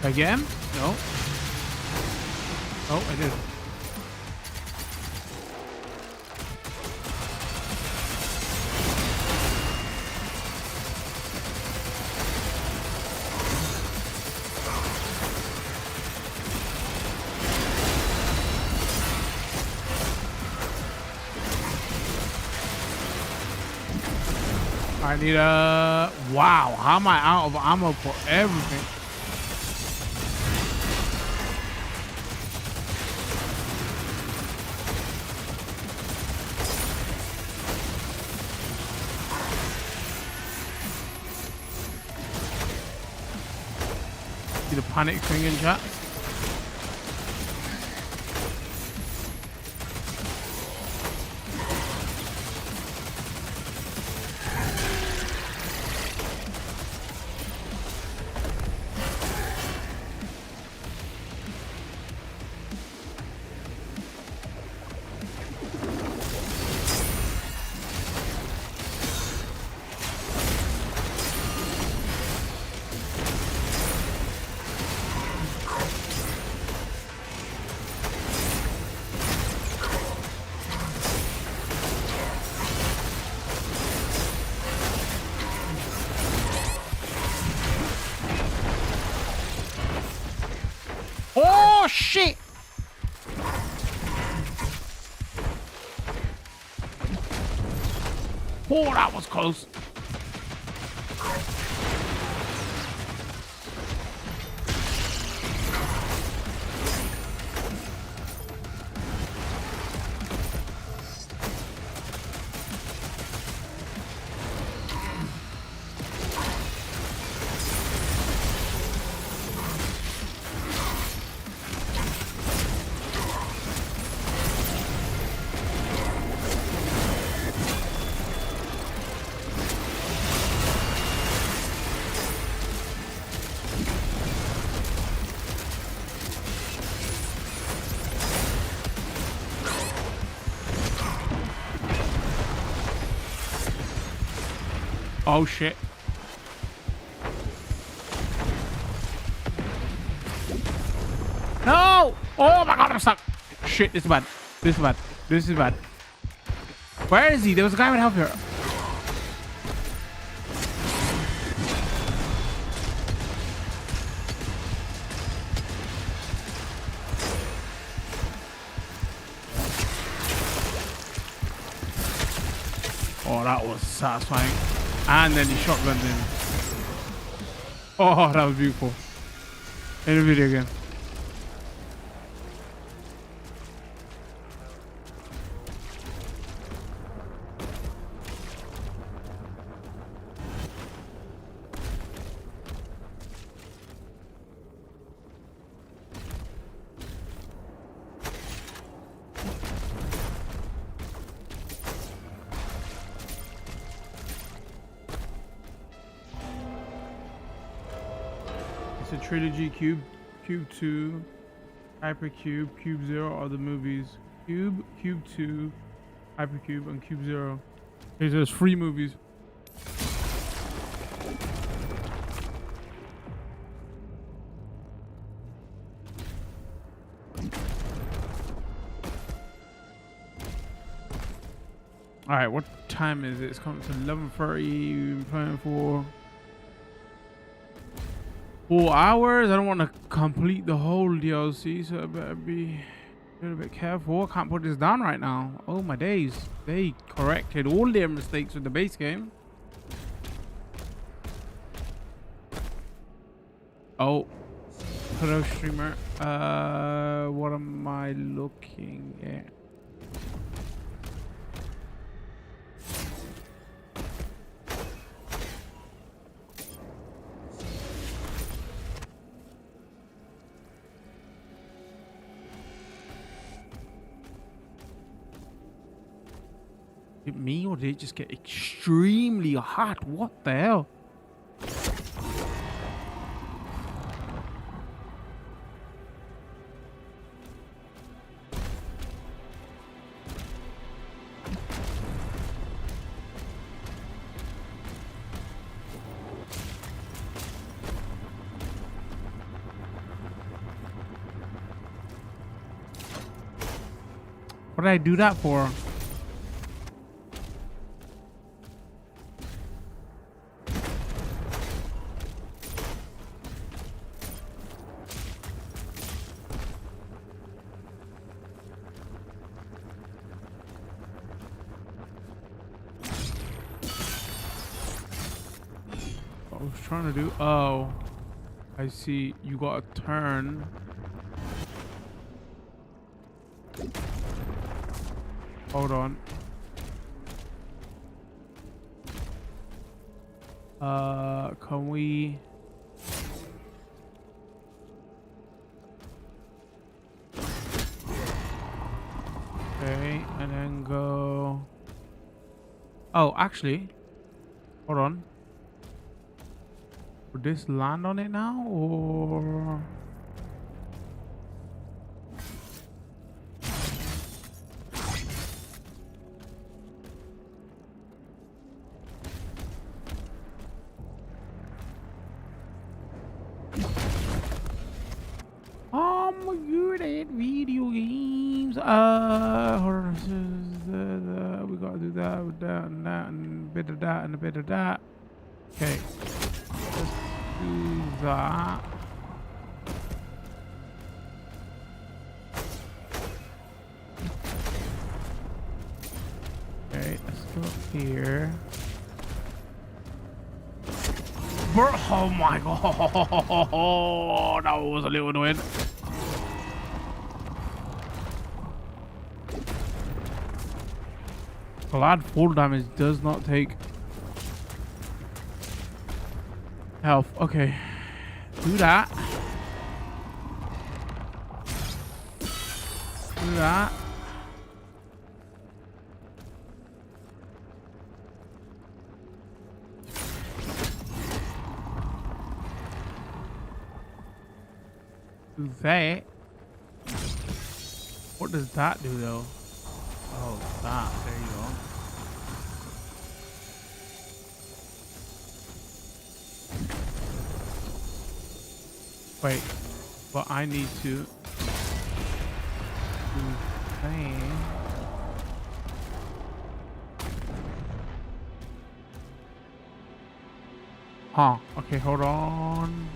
Again? No. Oh, I did. I need a... Wow, how am I out of ammo for everything? See the panic thing in chat? Oh shit! Oh, that was close. Oh shit. No! Oh my god, I'm stuck. Shit, this is bad. This is bad. This is bad. Where is he? There was a guy with help here. Oh, that was satisfying. And then he shotgunned in. Oh, that was beautiful. In the video again. It's a trilogy. Cube 2, Hypercube, Cube 0 are the movies. Cube 2, Hypercube, and Cube 0. Okay, so there's 3 movies. All right, what time is it? It's coming to 11:30. We're playing for 4 hours. I don't want to complete the whole DLC, so it better be A little bit careful. I can't put this down right now. Oh my days. They corrected all their mistakes with the base game. Oh. Hello, streamer. What am I looking at? Is it me or did it just get extremely hot? What the hell? What did I do that for? What I was trying to do. Oh, I see. You got a turn. Hold on. Can we? Okay, and then go. Oh, actually, hold on. Would this land on it now, or? I'm good at video games. Hold on. We gotta do that with that and that and a bit of that and a bit of that. Okay. Let's do that. Okay, let's go up here. Oh my god, that was a little annoying. Glad fall damage does not take health. Okay, do that. Do that. Do that. What does that do though? Oh, that. There you go. Wait, but I need to do that. Huh. Okay, hold on.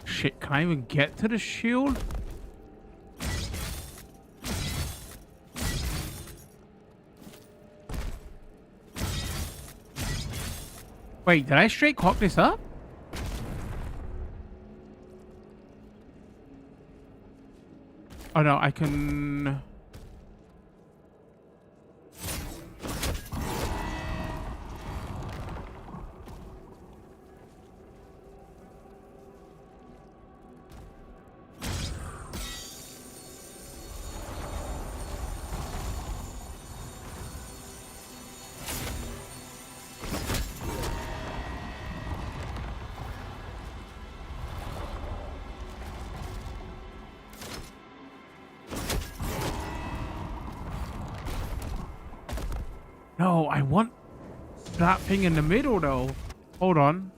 Shit, can I even get to the shield? Wait, did I straight cock this up? Oh no, I can... No, I want that thing in the middle though. Hold on.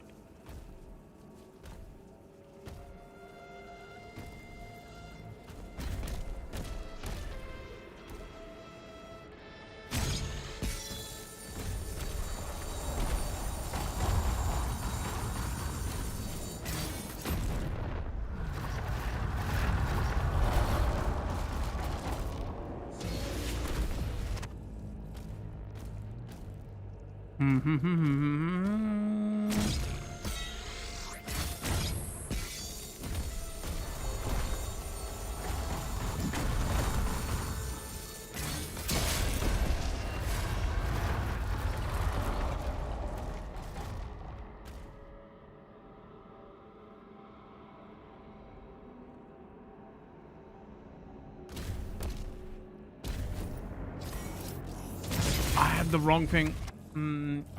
I had the wrong thing.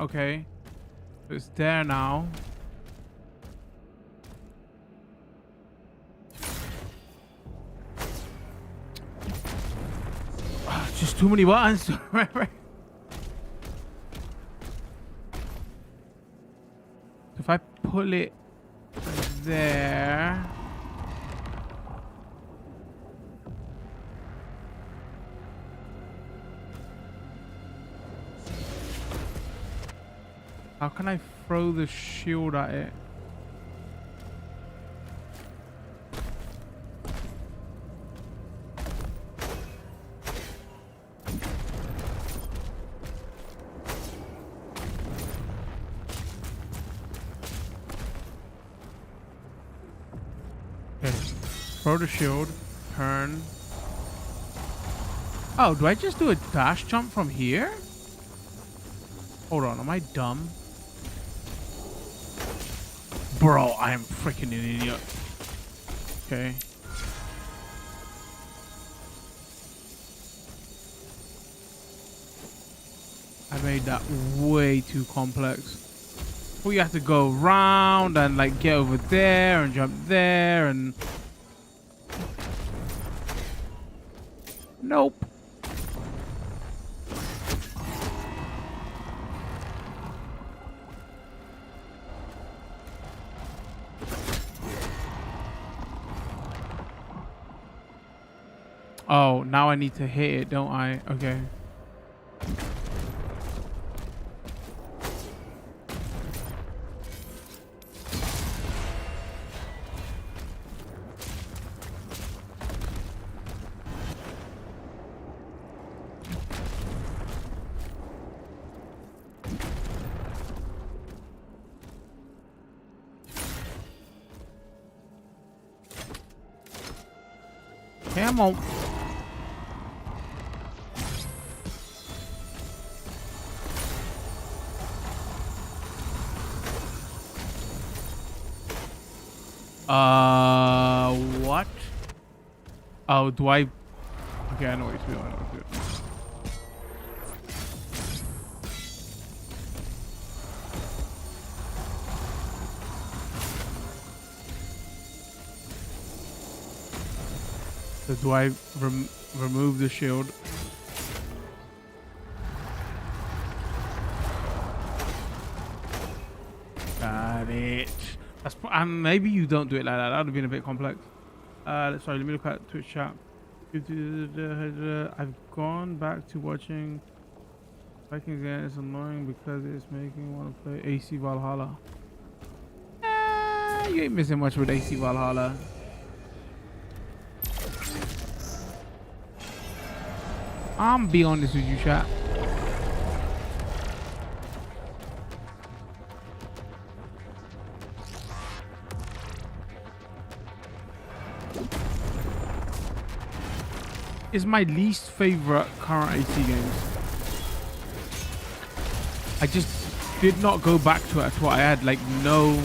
Okay. It's there now. Just too many buttons. If I pull it there. How can I throw the shield at it? Okay. Throw the shield. Turn. Oh, do I just do a dash jump from here? Hold on, am I dumb? Bro, I am freaking an idiot. Okay. I made that way too complex. We have to go around and like get over there and jump there and... Nope. Oh, now I need to hit it, don't I? Okay. Come on. What? Oh, do I? Okay, I know what you're doing. I know what you're doing. So do I remove the shield? Got it. That's maybe you don't do it like that. That would have been a bit complex. Sorry, let me look at Twitch chat. I've gone back to watching Vikings again. It's annoying because it's making me want to play AC Valhalla. You ain't missing much with AC Valhalla. I'm be honest with you, chat. Is my least favorite current AC games. I just did not go back to it at all. I had like no...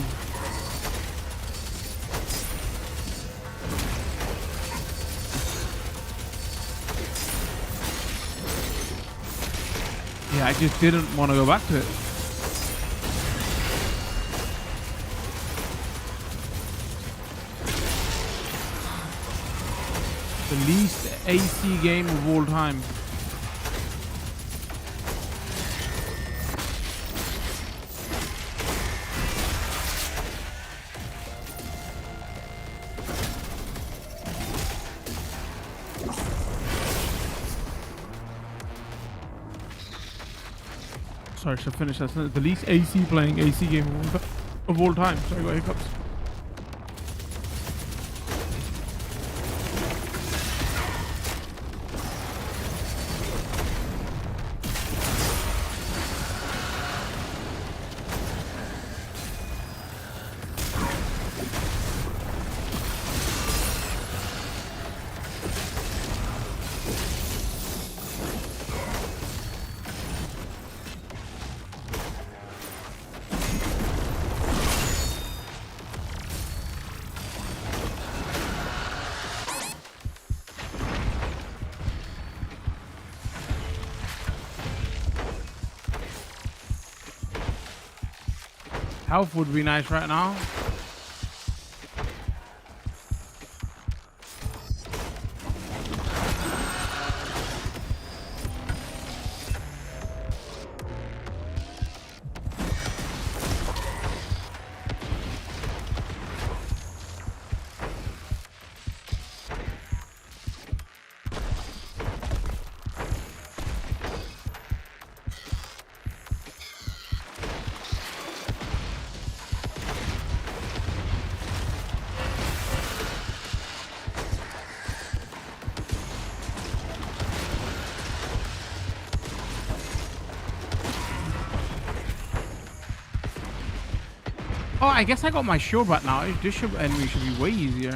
Yeah, I just didn't want to go back to it. The least AC game of all time. Sorry, I should finish that sentence. The least AC playing AC game of all time. Sorry, I got hiccups. Health would be nice right now. Oh, I guess I got my shield back now. This enemy should be way easier.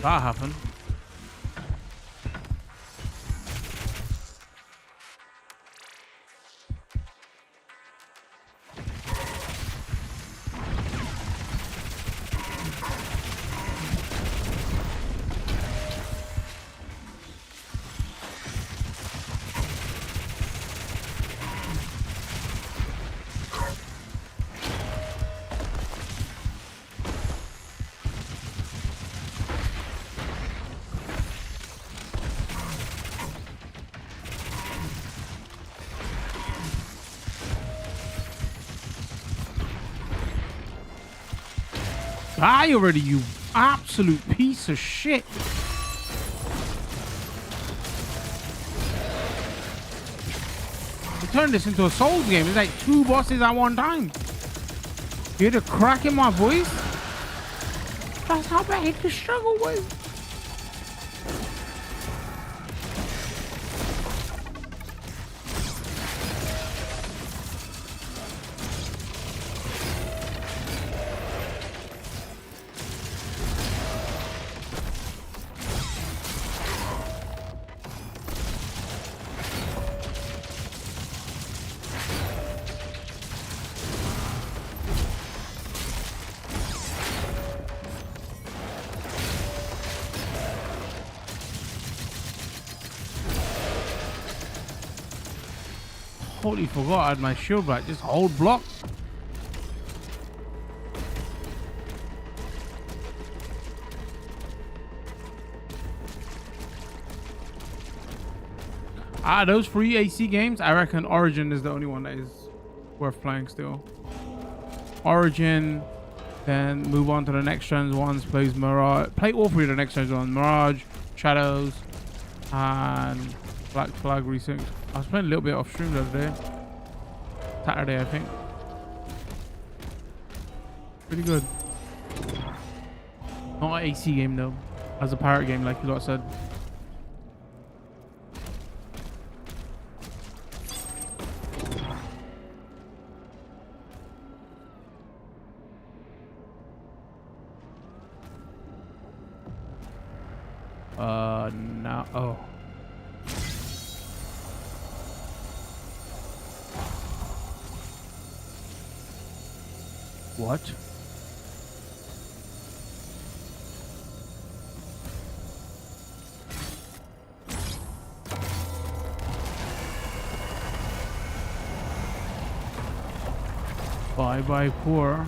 That happened. Die already, you absolute piece of shit. You turned this into a Souls game. It's like 2 bosses at one time. You hear the crack in my voice? That's how bad the struggle was. Totally forgot I had my shield back. Just hold block. Those 3 AC games, I reckon Origin is the only one that is worth playing still. Origin, then move on to the next gen ones. Plays Mirage. Play all 3 of the next gen ones. Mirage, Shadows, and Black Flag Resync. I was playing a little bit off stream the other day. Saturday, I think. Pretty good. Not an AC game though. As a pirate game, like you lot said. No. Oh. What? Bye bye poor.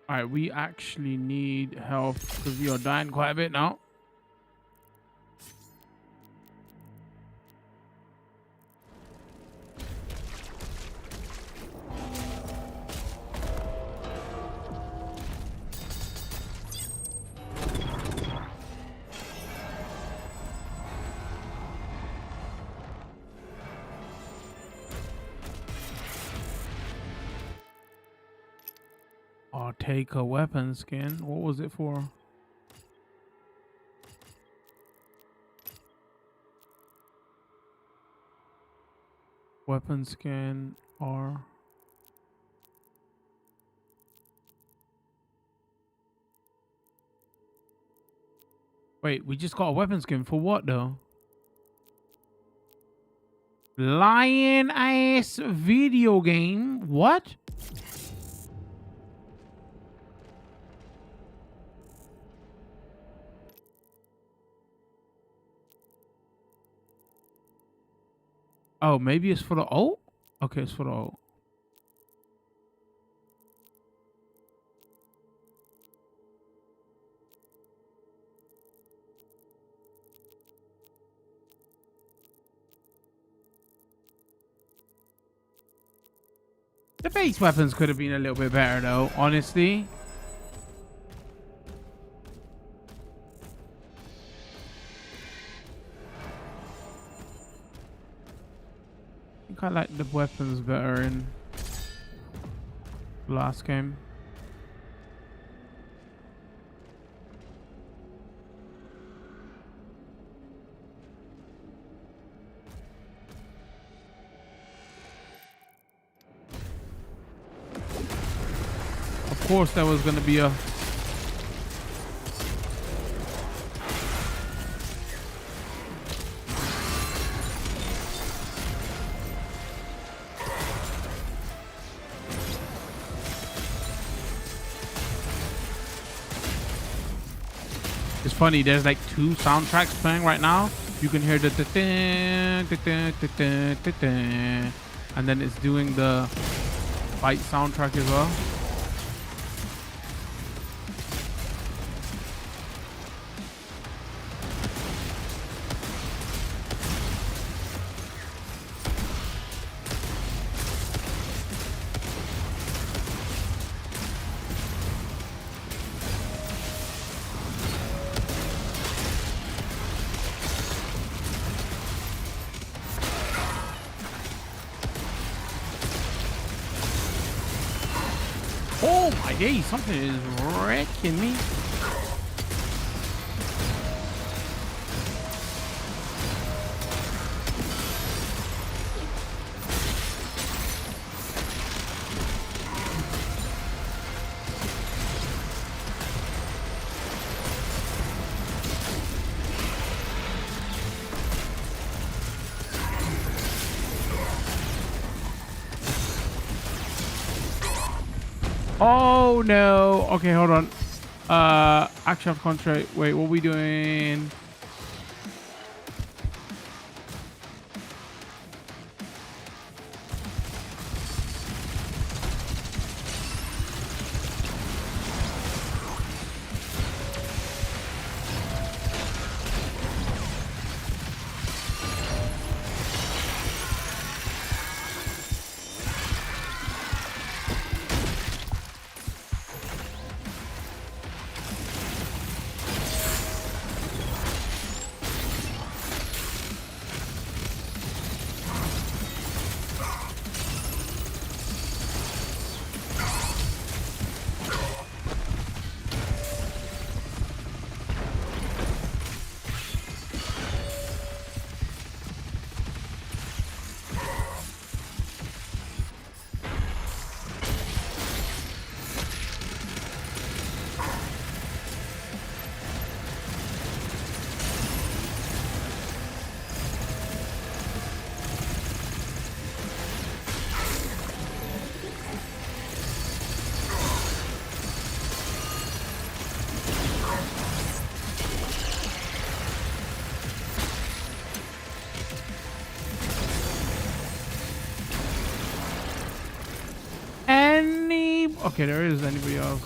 Alright, we actually need health because we are dying quite a bit now. I'll take a weapon skin. What was it for? Weapon skin or Wait, we just got a weapon skin for what though? Lion ass video game. What? Oh, maybe it's for the ult? Okay, it's for the ult. The base weapons could have been a little bit better though, honestly. I think I like the weapons better in the last game. Of course there was gonna be a It's funny, there's like 2 soundtracks playing right now. You can hear the and then it's doing the fight soundtrack as well. Oh my days, something is wrecking me. Oh no. Okay, hold on. Action of contract. Wait, what are we doing? Okay, there is anybody else.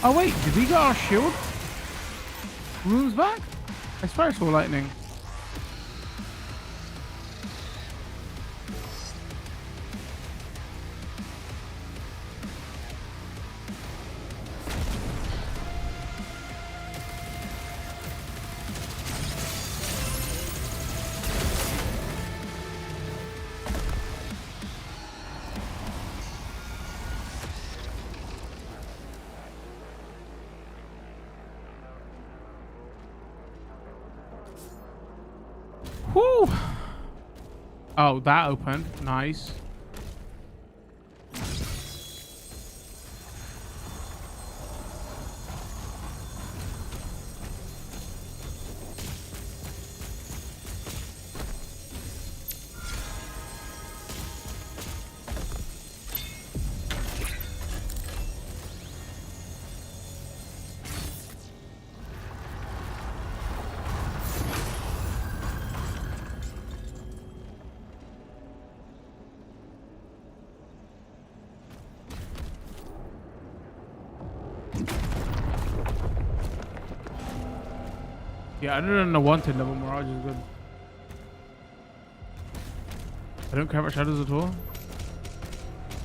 Oh wait, did we get our shield runes back? I swear I saw lightning. Whew. Oh, that opened. Nice. Yeah, other than the wanted level, Mirage is good. I don't care about shadows at all.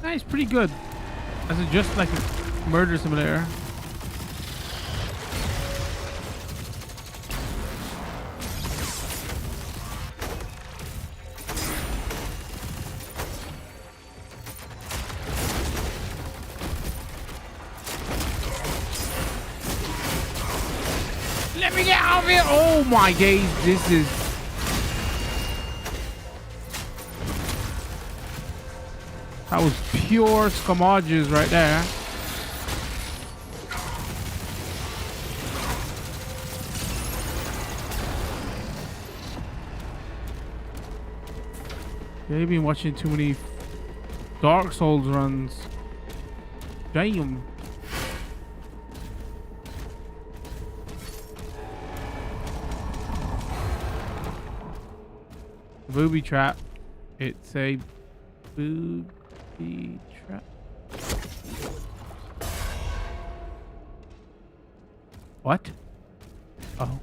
Nice, pretty good. As in just like a murder simulator. Let me get out of here! Oh my days, this is... That was pure scamages right there. Yeah, you've been watching too many Dark Souls runs. Damn. Booby trap. It's a booby trap. What? Oh.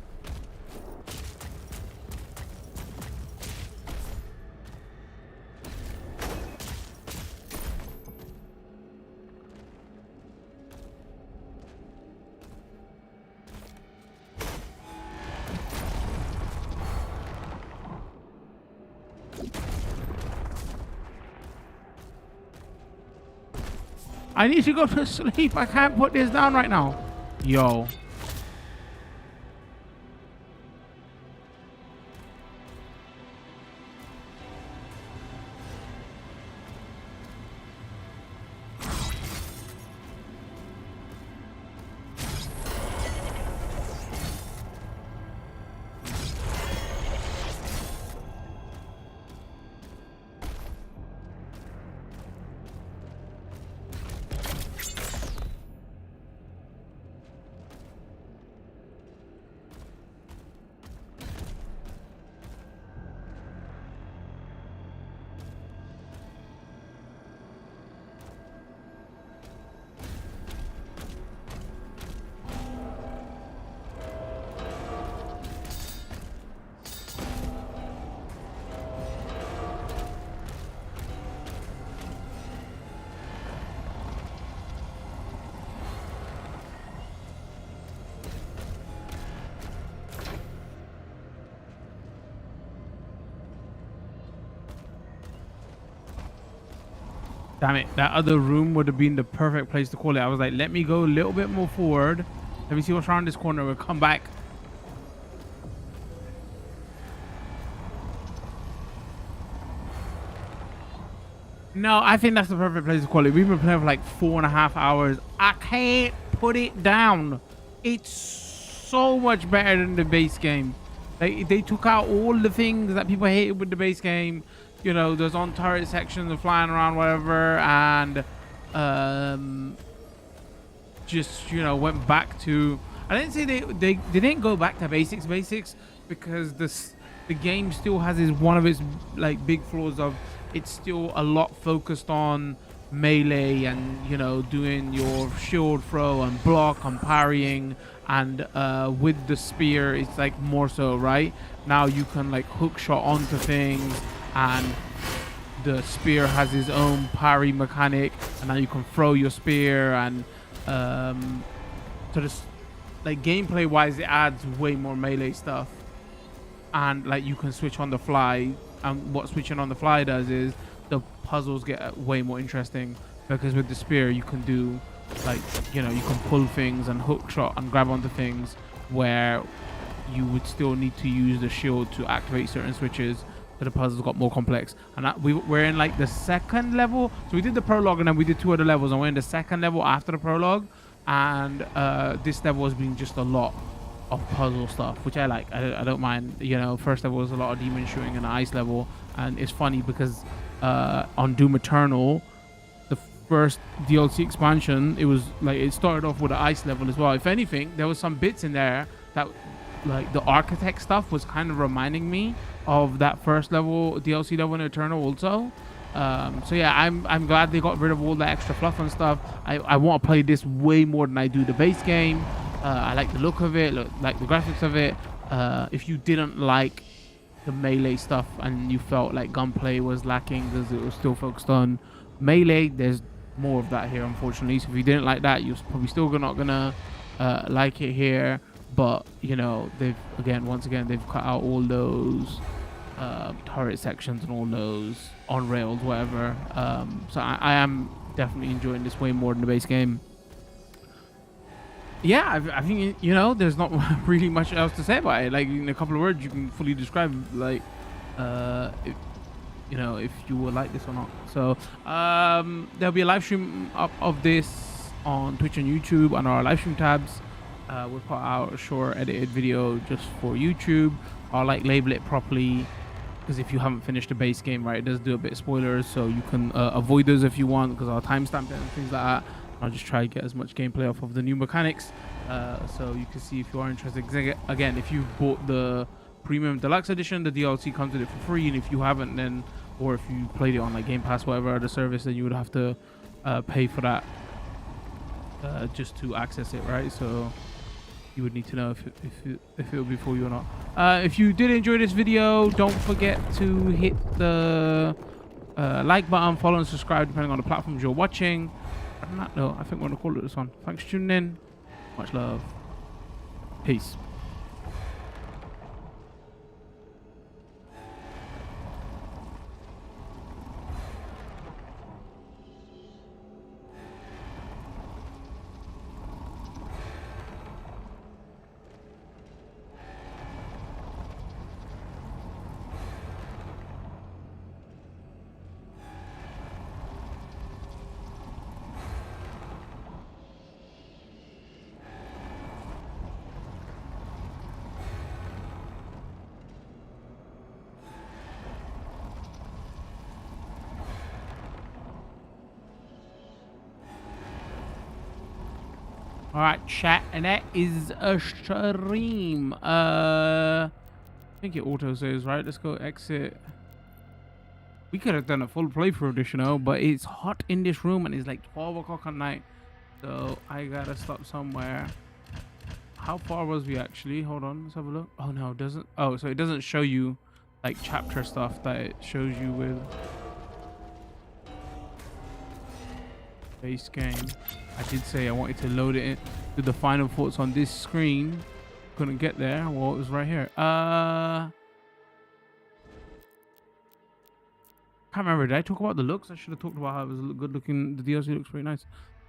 I need to go to sleep. I can't put this down right now. Yo. Damn it, that other room would have been the perfect place to call it. I was like, let me go a little bit more forward. Let me see what's around this corner. We'll come back. No, I think that's the perfect place to call it. We've been playing for like 4.5 hours. I can't put it down. It's so much better than the base game. They took out all the things that people hated with the base game. You know, there's on turret sections and flying around, whatever, and just, you know, went back to... I didn't say they didn't go back to basics because the game still has one of its like big flaws of it's still a lot focused on melee and, you know, doing your shield throw and block and parrying, and with the spear it's like more so, right? Now you can like hook shot onto things, and the spear has its own parry mechanic, and now you can throw your spear, and so just like gameplay wise it adds way more melee stuff, and like you can switch on the fly, and what switching on the fly does is the puzzles get way more interesting, because with the spear you can do like, you know, you can pull things and hook shot and grab onto things, where you would still need to use the shield to activate certain switches. So the puzzles got more complex. And we're in like the second level. So we did the prologue and then we did 2 other levels, and we're in the second level after the prologue. And this level has been just a lot of puzzle stuff, which I like. I don't mind. You know, first level was a lot of demon shooting and ice level, and it's funny because on Doom Eternal, the first DLC expansion, it was like it started off with an ice level as well. If anything, there was some bits in there that, like the architect stuff, was kind of reminding me of that first level DLC level in Eternal also. So yeah, I'm glad they got rid of all the extra fluff and stuff. I want to play this way more than I do the base game. I like the look of it, like the graphics of it. If you didn't like the melee stuff and you felt like gunplay was lacking because it was still focused on melee, there's more of that here, unfortunately. So if you didn't like that, you're probably still not gonna like it here. But you know, once again they've cut out all those turret sections and all those on rails, whatever. So I am definitely enjoying this way more than the base game. Yeah, I think, you know, there's not really much else to say about it. Like, in a couple of words, you can fully describe, like, if, you know, if you will like this or not. So there'll be a live stream up of this on Twitch and YouTube on our live stream tabs. We'll put out a short edited video just for YouTube. I'll like label it properly, because if you haven't finished the base game, right, it does do a bit of spoilers, so you can avoid those if you want, because I'll timestamp it and things like that. I'll just try to get as much gameplay off of the new mechanics, so you can see if you are interested. Again, if you bought the premium deluxe edition, the DLC comes with it for free, and if you haven't, then, or if you played it on like Game Pass, whatever other service, then you would have to pay for that just to access it, right? So you would need to know if it will be for you or not. If you did enjoy this video, don't forget to hit the like button, follow and subscribe depending on the platforms you're watching. On that note, I think we're gonna call it this one. Thanks for tuning in. Much love. Peace. Alright, chat, and that is a stream. I think it auto saves, right? Let's go exit. We could have done a full playthrough of this, you know, but it's hot in this room and it's like 12 o'clock at night. So I gotta stop somewhere. How far was we actually? Hold on, let's have a look. Oh no, it doesn't. Oh, so it doesn't show you like chapter stuff that it shows you with base game. I did say I wanted to load it in to the final thoughts on this screen. Couldn't get there. Well, it was right here. Can't remember. Did I talk about the looks? I should have talked about how it was good looking. The DLC looks pretty nice.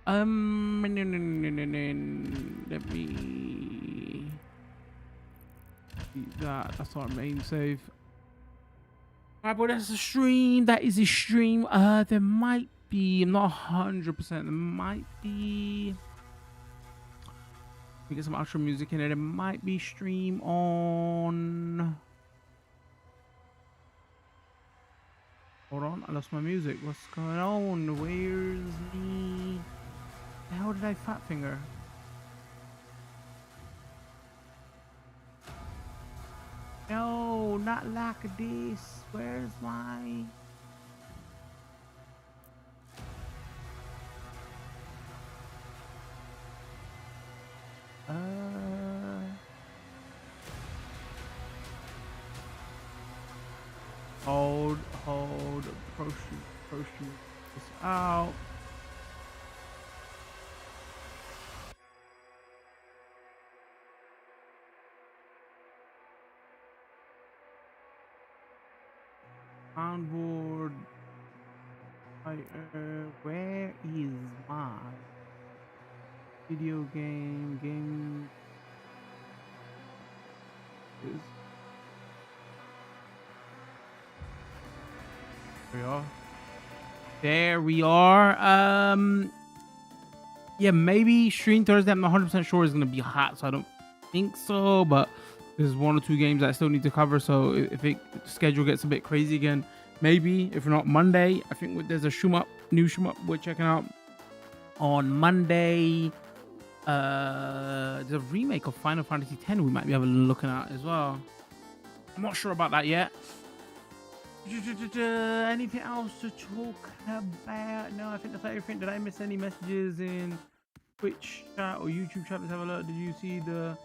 Let me see that. That's our main save. Alright, but that's a stream. That is a stream. There might be, I'm not 100%. There might be. We get some outro music in there. There might be stream on. Hold on, I lost my music. What's going on? Where's me? How did I fat finger? No, not like this. Where's my? Hold, approach this out. Onboard. Where is my video game? There we are. There we are. Yeah, maybe stream Thursday. I'm not 100% sure it's gonna be hot, so I don't think so. But there's 1 or 2 games that I still need to cover. So if the schedule gets a bit crazy again, maybe. If not Monday, I think there's a new shmup we're checking out on Monday. There's a remake of Final Fantasy X we might be looking at as well. I'm not sure about that yet. Anything else to talk about? No, I think that's everything. Did I miss any messages in Twitch chat or YouTube chat? Let's have a look. Did you see the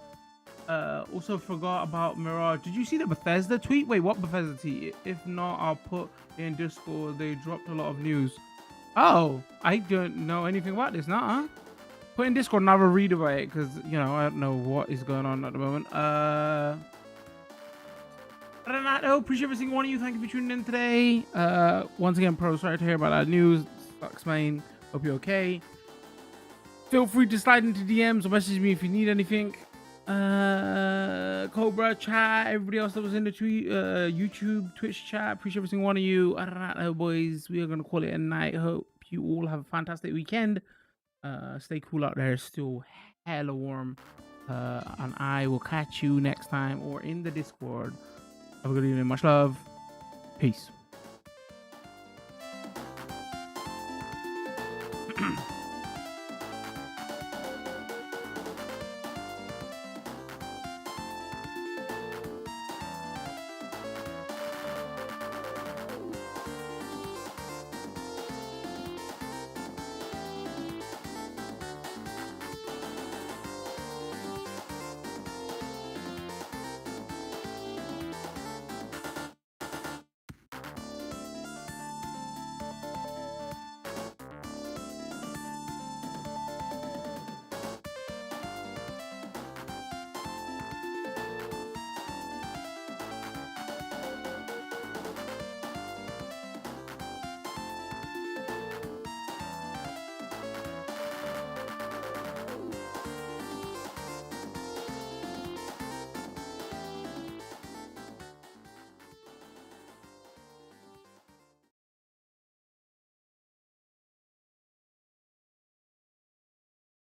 also forgot about Mirage? Did you see the Bethesda tweet? Wait, what Bethesda tweet? If not, I'll put in Discord. They dropped a lot of news. Oh, I don't know anything about this now, huh? Put in Discord and have a read about it, because you know I don't know what is going on at the moment. Other than that, though, appreciate every single one of you. Thank you for tuning in today. Once again, pro, sorry to hear about that news. Sucks, man. Hope you're okay. Feel free to slide into DMs or message me if you need anything. Cobra chat, everybody else that was in the tweet, YouTube, Twitch chat. Appreciate every single one of you. Other than that, though, boys, we are gonna call it a night. Hope you all have a fantastic weekend. Stay cool out there. It's still hella warm. And I will catch you next time or in the Discord. Have a good evening. Much love. Peace.